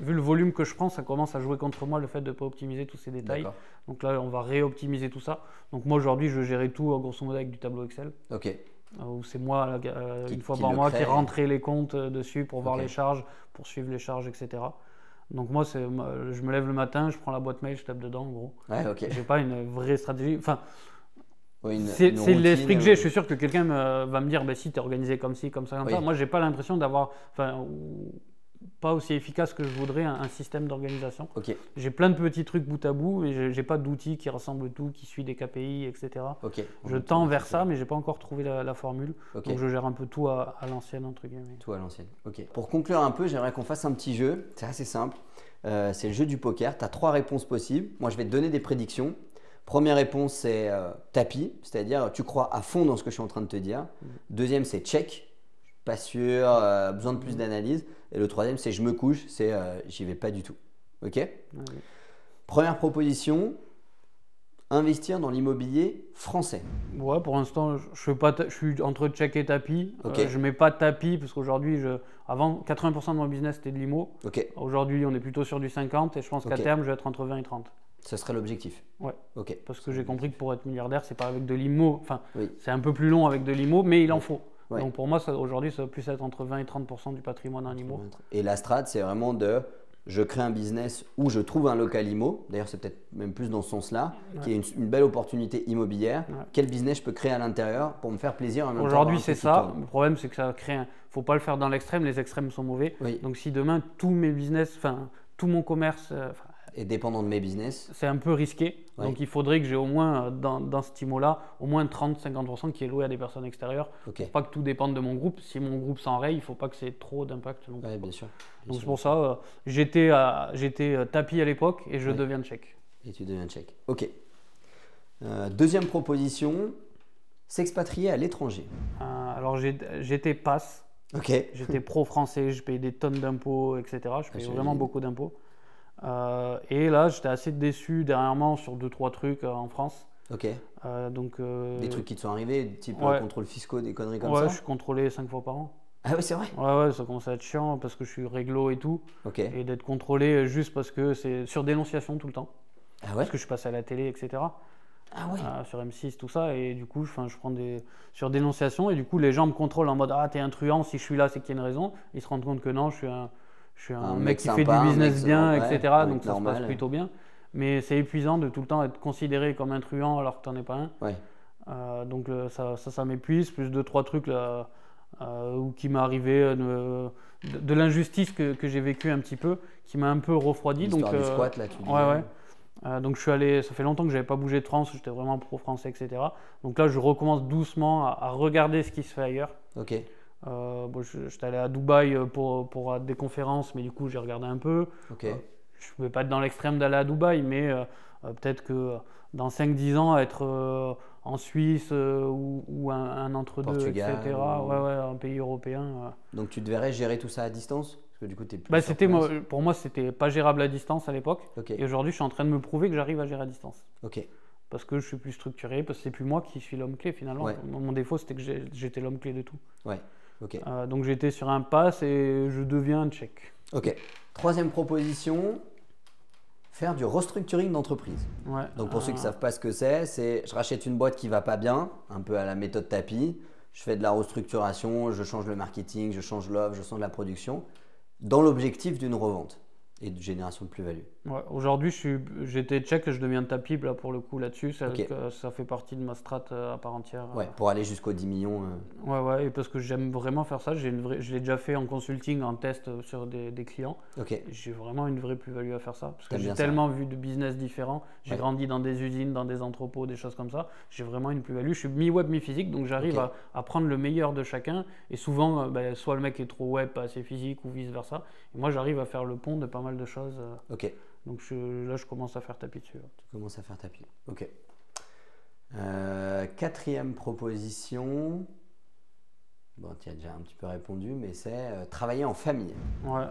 vu le volume que je prends, ça commence à jouer contre moi le fait de ne pas optimiser tous ces détails. Donc là on va réoptimiser tout ça. Donc moi aujourd'hui je gérais tout grosso modo avec du tableau Excel. Où c'est moi une fois par mois qui rentrais les comptes dessus pour voir les charges, pour suivre les charges, etc. Donc moi, je me lève le matin, je prends la boîte mail, je tape dedans en gros. J'ai pas une vraie stratégie. Enfin, c'est l'esprit que j'ai. Je suis sûr que quelqu'un va me dire si tu es organisé comme ci, comme ça, comme ça. Moi, j'ai pas l'impression d'avoir, pas aussi efficace que je voudrais un système d'organisation. J'ai plein de petits trucs bout à bout, mais j'ai pas d'outil qui rassemble tout, qui suit des KPI, etc. Je tends vers ça, mais j'ai pas encore trouvé la formule. Donc je gère un peu tout à l'ancienne, entre guillemets. Tout à l'ancienne. Pour conclure un peu, j'aimerais qu'on fasse un petit jeu. C'est assez simple. C'est le jeu du poker. Tu as 3 réponses possibles. Moi, je vais te donner des prédictions. Première réponse, c'est tapis, c'est-à-dire tu crois à fond dans ce que je suis en train de te dire. Deuxième, c'est check. pas sûr, besoin de plus d'analyse. Et le troisième, c'est je me couche, c'est j'y vais pas du tout. Ok? Oui. Première proposition, investir dans l'immobilier français. Ouais, pour l'instant, je suis entre check et tapis. Ok. Je mets pas de tapis parce qu'aujourd'hui, avant, 80% de mon business c'était de l'IMO. Ok. Aujourd'hui, on est plutôt sur du 50 et je pense qu'à terme, je vais être entre 20 et 30. Ce serait l'objectif. Ouais. Ok. Parce que j'ai compris que pour être milliardaire, c'est pas avec de l'IMO. Enfin, Oui. c'est un peu plus long avec de l'IMO, mais il en faut. Ouais. Donc pour moi, aujourd'hui, ça va plus être entre 20 et 30% du patrimoine en IMO. Et la strat, c'est vraiment je crée un business où je trouve un local IMO. D'ailleurs, c'est peut-être même plus dans ce sens-là, qui est une belle opportunité immobilière. Ouais. Quel business je peux créer à l'intérieur pour me faire plaisir? Aujourd'hui, c'est ça. Le problème, c'est que ça crée. Faut pas le faire dans l'extrême. Les extrêmes sont mauvais. Oui. Donc si demain tous mes business, enfin tout mon commerce est dépendant de mes business, c'est un peu risqué. Ouais. Donc il faudrait que j'ai au moins dans ce IMO-là, au moins 30-50% qui est loué à des personnes extérieures. Okay. Pour pas que tout dépende de mon groupe. Si mon groupe s'enraye, il faut pas que c'est trop d'impact. Oui, bien sûr. Donc c'est pour ça, j'étais tapis à l'époque et je deviens check. Et tu deviens check. Ok. Deuxième proposition, s'expatrier à l'étranger. Alors j'étais passe. Ok. J'étais pro-français, je payais des tonnes d'impôts, etc. Je payais vraiment beaucoup d'impôts. Et là, j'étais assez déçu dernièrement sur 2-3 trucs en France. Ok. Des trucs qui te sont arrivés, type contrôle fiscaux, des conneries comme ça? Ouais, je suis contrôlé 5 fois par an. Ah oui, c'est vrai? Ouais, ça commence à être chiant parce que je suis réglo et tout. Ok. Et d'être contrôlé juste parce que c'est sur dénonciation tout le temps. Ah ouais? Parce que je passe à la télé, etc. Ah ouais. Sur M6, tout ça. Et du coup, je prends sur dénonciation. Et du coup, les gens me contrôlent en mode ah, t'es un truand, si je suis là, c'est qu'il y a une raison. Ils se rendent compte que non, je suis un mec qui fait du business bien, etc. Donc ça se passe plutôt bien. Mais c'est épuisant de tout le temps être considéré comme un truand alors que t'en es pas un. Ouais. Donc ça m'épuise. Plus 2-3 trucs là, qui m'est arrivé de l'injustice que j'ai vécu un petit peu, qui m'a un peu refroidi. L'histoire du squat là, tu dis. Ouais. Donc je suis allé, ça fait longtemps que j'avais pas bougé de France, j'étais vraiment pro-français, etc. Donc là, je recommence doucement à regarder ce qui se fait ailleurs. Ok. J'étais allé à Dubaï pour des conférences, mais du coup, j'ai regardé un peu. Ok. Je ne pouvais pas être dans l'extrême d'aller à Dubaï, mais peut-être que dans 5-10 ans, être en Suisse ou un entre-deux, Portugal, etc. Ouais, un pays européen. Donc tu devrais gérer tout ça à distance? Parce que du coup, t'es plus pour moi, c'était pas gérable à distance à l'époque. Okay. Et aujourd'hui, je suis en train de me prouver que j'arrive à gérer à distance. Ok. Parce que je suis plus structuré, parce que c'est plus moi qui suis l'homme clé finalement. Ouais. Mon défaut, c'était que j'étais l'homme clé de tout. Ouais. Ok. Donc j'étais sur un pass et je deviens un check. Ok. Troisième proposition, faire du restructuring d'entreprise. Ouais. Donc pour ceux qui ne savent pas ce que c'est je rachète une boîte qui ne va pas bien, un peu à la méthode tapis. Je fais de la restructuration, je change le marketing, je change l'offre, je change la production, dans l'objectif d'une revente et de génération de plus-value. Ouais, aujourd'hui, j'étais check et je deviens tapis là, pour le coup là-dessus. Ça fait partie de ma strat à part entière. Ouais, pour aller jusqu'aux 10 millions. Ouais, et parce que j'aime vraiment faire ça. Je l'ai déjà fait en consulting, en test sur des clients. Ok. J'ai vraiment une vraie plus-value à faire ça. Parce que j'ai tellement vu de business différents. J'ai grandi dans des usines, dans des entrepôts, des choses comme ça. J'ai vraiment une plus-value. Je suis mi-web, mi-physique, donc j'arrive à prendre le meilleur de chacun. Et souvent, soit le mec est trop web, pas assez physique ou vice-versa. Et moi, j'arrive à faire le pont de pas mal de choses. Ok. Donc là, je commence à faire tapis dessus. Tu commences à faire tapis. Ok. Quatrième proposition. Bon, tu as déjà un petit peu répondu, mais c'est travailler en famille. Ouais.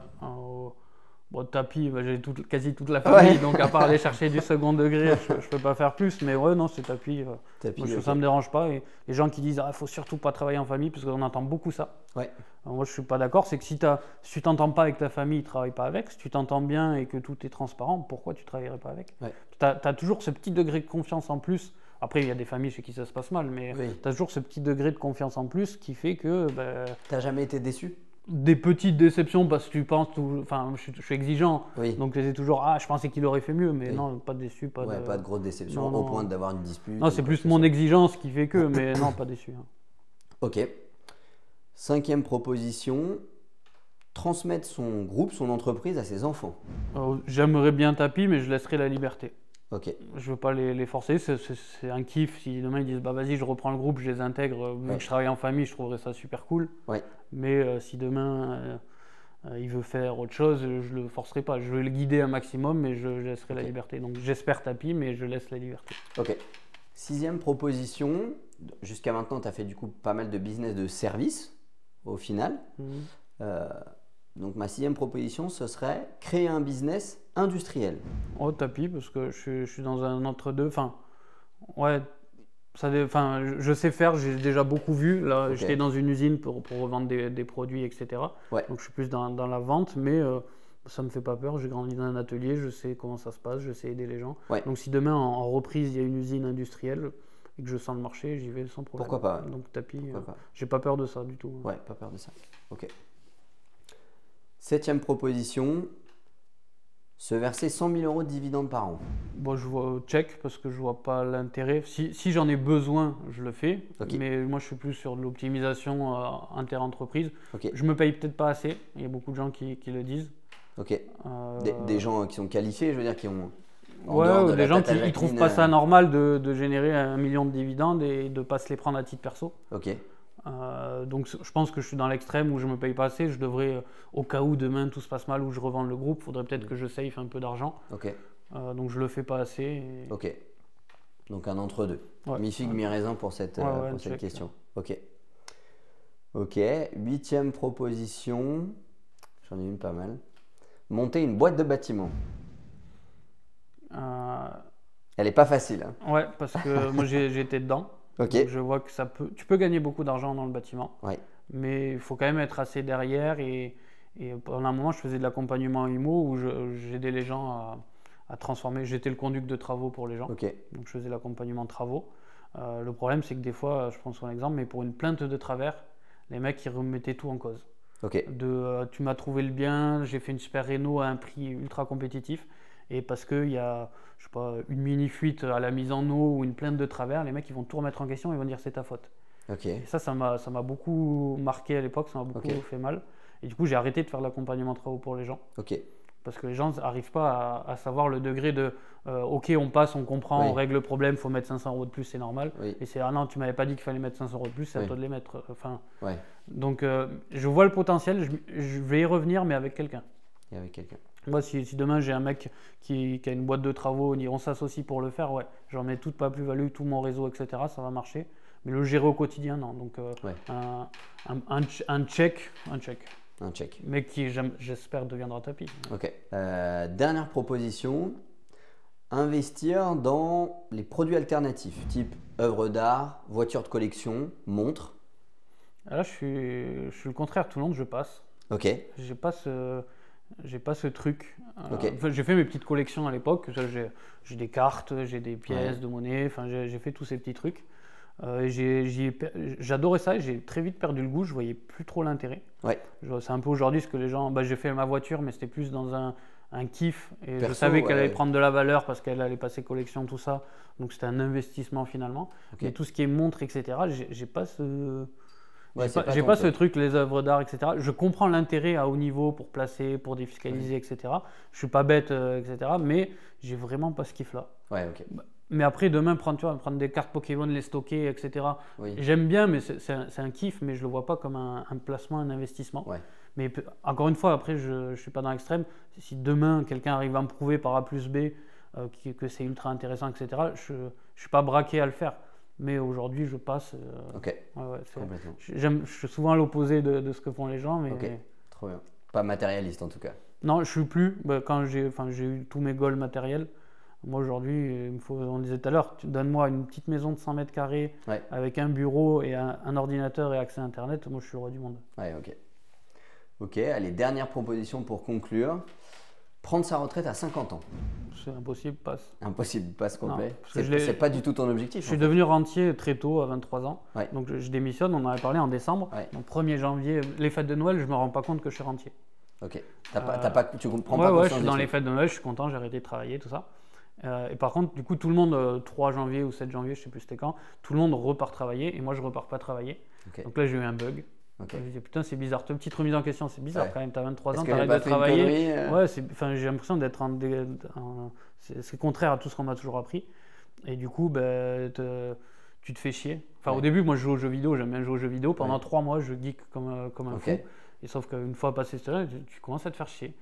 Tapis, j'ai quasi toute la famille, donc à part aller chercher du second degré, je peux pas faire plus. Mais ouais, non, c'est tapis. Ça me dérange pas. Et les gens qui disent faut surtout pas travailler en famille, parce qu'on entend beaucoup ça. Ouais. Moi, je suis pas d'accord. C'est que si tu t'entends pas avec ta famille, travaille pas avec. Si tu t'entends bien et que tout est transparent, pourquoi tu travaillerais pas avec? Tu as toujours ce petit degré de confiance en plus. Après, il y a des familles chez qui ça se passe mal, mais tu as toujours ce petit degré de confiance en plus qui fait que… Tu n'as jamais été déçu? Des petites déceptions parce que tu penses… Enfin, je suis exigeant, donc c'est toujours « Ah, je pensais qu'il aurait fait mieux », mais non, pas déçu. Pas de grosse déception au point d'avoir une dispute. Non, c'est plus mon exigence qui fait que, mais non, pas déçu. Ok. Cinquième proposition, transmettre son groupe, son entreprise à ses enfants. J'aimerais bien tapis, mais je laisserai la liberté. Ok. Je veux pas les forcer, c'est un kiff. Si demain ils disent vas-y, je reprends le groupe, je les intègre, vu que je travaille en famille, je trouverais ça super cool. Ouais. Mais si demain il veut faire autre chose, je le forcerai pas. Je vais le guider un maximum, mais je laisserai la liberté. Donc j'espère tapis, mais je laisse la liberté. Ok. Sixième proposition, jusqu'à maintenant, tu as fait du coup pas mal de business de service au final. Donc ma 6e proposition, ce serait créer un business industriel. Au tapis, parce que je suis dans un entre-deux. Enfin, ouais, je sais faire, j'ai déjà beaucoup vu. Là, j'étais dans une usine pour revendre des produits, etc. Donc je suis plus dans la vente, mais ça ne me fait pas peur. J'ai grandi dans un atelier, je sais comment ça se passe, je sais aider les gens. Donc si demain en reprise, il y a une usine industrielle et que je sens le marché, j'y vais sans problème. Pourquoi pas? Donc tapis, j'ai pas peur de ça du tout. Ouais, pas peur de ça. Ok. 7e proposition, se verser 100 000 € de dividendes par an. Bon, je vois check parce que je vois pas l'intérêt. Si j'en ai besoin, je le fais. Mais moi, je suis plus sur de l'optimisation inter-entreprise. Je me paye peut-être pas assez. Il y a beaucoup de gens qui le disent. Des gens qui sont qualifiés, je veux dire, qui ont. Ouais, des gens qui ne trouvent pas ça normal de générer 1 million de dividendes et de ne pas se les prendre à titre perso. Donc je pense que je suis dans l'extrême où je ne me paye pas assez. Je devrais, au cas où demain tout se passe mal ou je revends le groupe, il faudrait peut-être que je safe un peu d'argent. Donc je ne le fais pas assez. Donc un entre-deux. Mi-figue, mi-raisin pour cette question. Ok. 8e proposition. J'en ai une pas mal. Monter une boîte de bâtiment. Elle n'est pas facile. Hein. Ouais, parce que moi j'ai été dedans. Donc je vois que tu peux gagner beaucoup d'argent dans le bâtiment, mais il faut quand même être assez derrière. Et pendant un moment, je faisais de l'accompagnement IMO où j'aidais les gens à transformer. J'étais le conducteur de travaux pour les gens, donc je faisais l'accompagnement de travaux. Le problème, c'est que des fois, je prends son exemple, mais pour une plainte de travers, les mecs ils remettaient tout en cause. Tu m'as trouvé le bien, j'ai fait une super réno à un prix ultra compétitif. Et parce qu'il y a, je sais pas, une mini-fuite à la mise en eau ou une plainte de travers, les mecs ils vont tout remettre en question et vont dire c'est ta faute. Et ça m'a beaucoup marqué à l'époque, ça m'a beaucoup fait mal. Et du coup, j'ai arrêté de faire de l'accompagnement de travaux pour les gens. Parce que les gens n'arrivent pas à savoir le degré de ok, on passe, on comprend, on règle le problème, il faut mettre 500 € de plus, c'est normal. Et c'est ah non, tu m'avais pas dit qu'il fallait mettre 500 € de plus, c'est à toi de les mettre. Donc, je vois le potentiel, je vais y revenir, mais avec quelqu'un. Moi, si demain j'ai un mec qui a une boîte de travaux, on s'associe pour le faire, j'en mets toute ma plus-value, tout mon réseau, etc. Ça va marcher. Mais le gérer au quotidien, non. Donc un check. Mais qui, j'espère, deviendra tapis. Dernière proposition, investir dans les produits alternatifs, type œuvres d'art, voitures de collection, montres. Là, je suis le contraire, tout le monde, je passe. J'ai pas ce truc. J'ai fait mes petites collections à l'époque. J'ai des cartes, j'ai des pièces de monnaie. J'ai fait tous ces petits trucs. J'adorais ça et j'ai très vite perdu le goût. Je voyais plus trop l'intérêt. C'est un peu aujourd'hui ce que les gens. J'ai fait ma voiture, mais c'était plus dans un kiff. Et je savais qu'elle allait prendre de la valeur parce qu'elle allait passer collection, tout ça. Donc c'était un investissement finalement. Mais tout ce qui est montre, etc. J'ai pas ce. J'ai pas ce truc, les œuvres d'art, etc. Je comprends l'intérêt à haut niveau pour placer, pour défiscaliser, etc. Je suis pas bête, etc. Mais j'ai vraiment pas ce kiff-là. Mais après, demain, prendre des cartes Pokémon, les stocker, etc. J'aime bien, mais c'est un kiff, mais je le vois pas comme un placement, un investissement. Mais encore une fois, après, je suis pas dans l'extrême. Si demain, quelqu'un arrive à me prouver par A plus B que c'est ultra intéressant, etc., je suis pas braqué à le faire. Mais aujourd'hui, je passe. Je suis souvent à l'opposé de ce que font les gens. Mais... Trop bien. Pas matérialiste en tout cas. Non, je suis plus. Quand j'ai eu tous mes goals matériels, moi aujourd'hui, on disait tout à l'heure, donne-moi une petite maison de 100 mètres carrés avec un bureau et un ordinateur et accès à Internet. Moi, je suis le roi du monde. Allez, dernière proposition pour conclure. Prendre sa retraite à 50 ans. C'est impossible, passe. Impossible, passe complet. C'est pas du tout ton objectif. Je suis devenu rentier très tôt, à 23 ans. Donc je démissionne, on en avait parlé en décembre. Donc 1er janvier, les fêtes de Noël, je ne me rends pas compte que je suis rentier. Tu comprends pas je suis dans les fêtes de Noël, je suis content, j'ai arrêté de travailler, tout ça. Et par contre, du coup, tout le monde, 3 janvier ou 7 janvier, je ne sais plus c'était quand, tout le monde repart travailler et moi, je ne repars pas travailler. Donc là, j'ai eu un bug. Je me dis putain, c'est bizarre. Toute petite remise en question, c'est bizarre quand même. Tu as 23 ans, tu arrêtes de travailler. J'ai l'impression d'être c'est contraire à tout ce qu'on m'a toujours appris. Et du coup, tu te fais chier. Au début, moi, je joue aux jeux vidéo, j'aime bien jouer aux jeux vidéo. Pendant 3 mois, je geek comme un fou. Et sauf qu'une fois passé ce là, tu commences à te faire chier.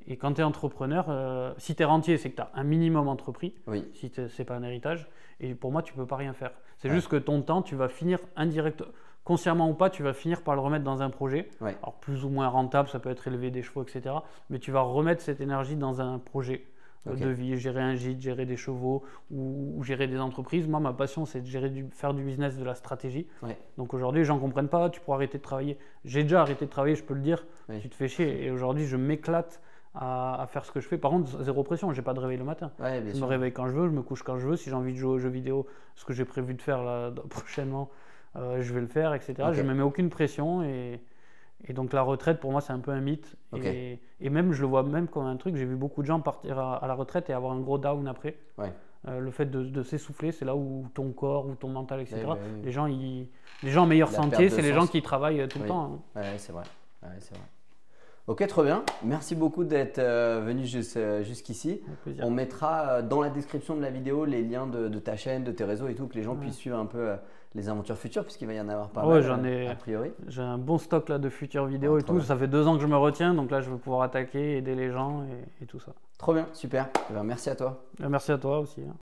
Et quand tu es entrepreneur, si tu es rentier, c'est que tu as un minimum entrepris. Si c'est pas un héritage. Et pour moi, tu peux pas rien faire. C'est juste que ton temps, tu vas finir indirect. consciemment ou pas, tu vas finir par le remettre dans un projet. Ouais. Alors plus ou moins rentable, ça peut être élever des chevaux, etc. Mais tu vas remettre cette énergie dans un projet de vie, gérer un gîte, gérer des chevaux ou gérer des entreprises. Moi, ma passion, c'est de faire du business, de la stratégie. Ouais. Donc aujourd'hui, les gens ne comprennent pas, tu pourras arrêter de travailler. J'ai déjà arrêté de travailler, je peux le dire, tu te fais chier. Et aujourd'hui, je m'éclate à faire ce que je fais. Par contre, zéro pression, je n'ai pas de réveil le matin. Je me réveille quand je veux, je me couche quand je veux. Si j'ai envie de jouer aux jeux vidéo, ce que j'ai prévu de faire là, prochainement, je vais le faire, etc. Je ne me mets aucune pression et donc la retraite pour moi c'est un peu un mythe et même je le vois même comme un truc. J'ai vu beaucoup de gens partir à la retraite et avoir un gros down après. Le fait de s'essouffler, c'est là où ton corps ou ton mental, etc. Les gens en meilleure santé, c'est les gens qui travaillent tout le temps. C'est vrai. Ok, trop bien. Merci beaucoup d'être venu jusqu'ici. On mettra dans la description de la vidéo les liens de ta chaîne, de tes réseaux et tout, que les gens puissent suivre un peu les aventures futures, puisqu'il va y en avoir pas mal, a priori. J'ai un bon stock là, de futures vidéos et tout. Ça fait 2 ans que je me retiens, donc là je vais pouvoir attaquer, aider les gens et tout ça. Trop bien, super. Merci à toi. Merci à toi aussi.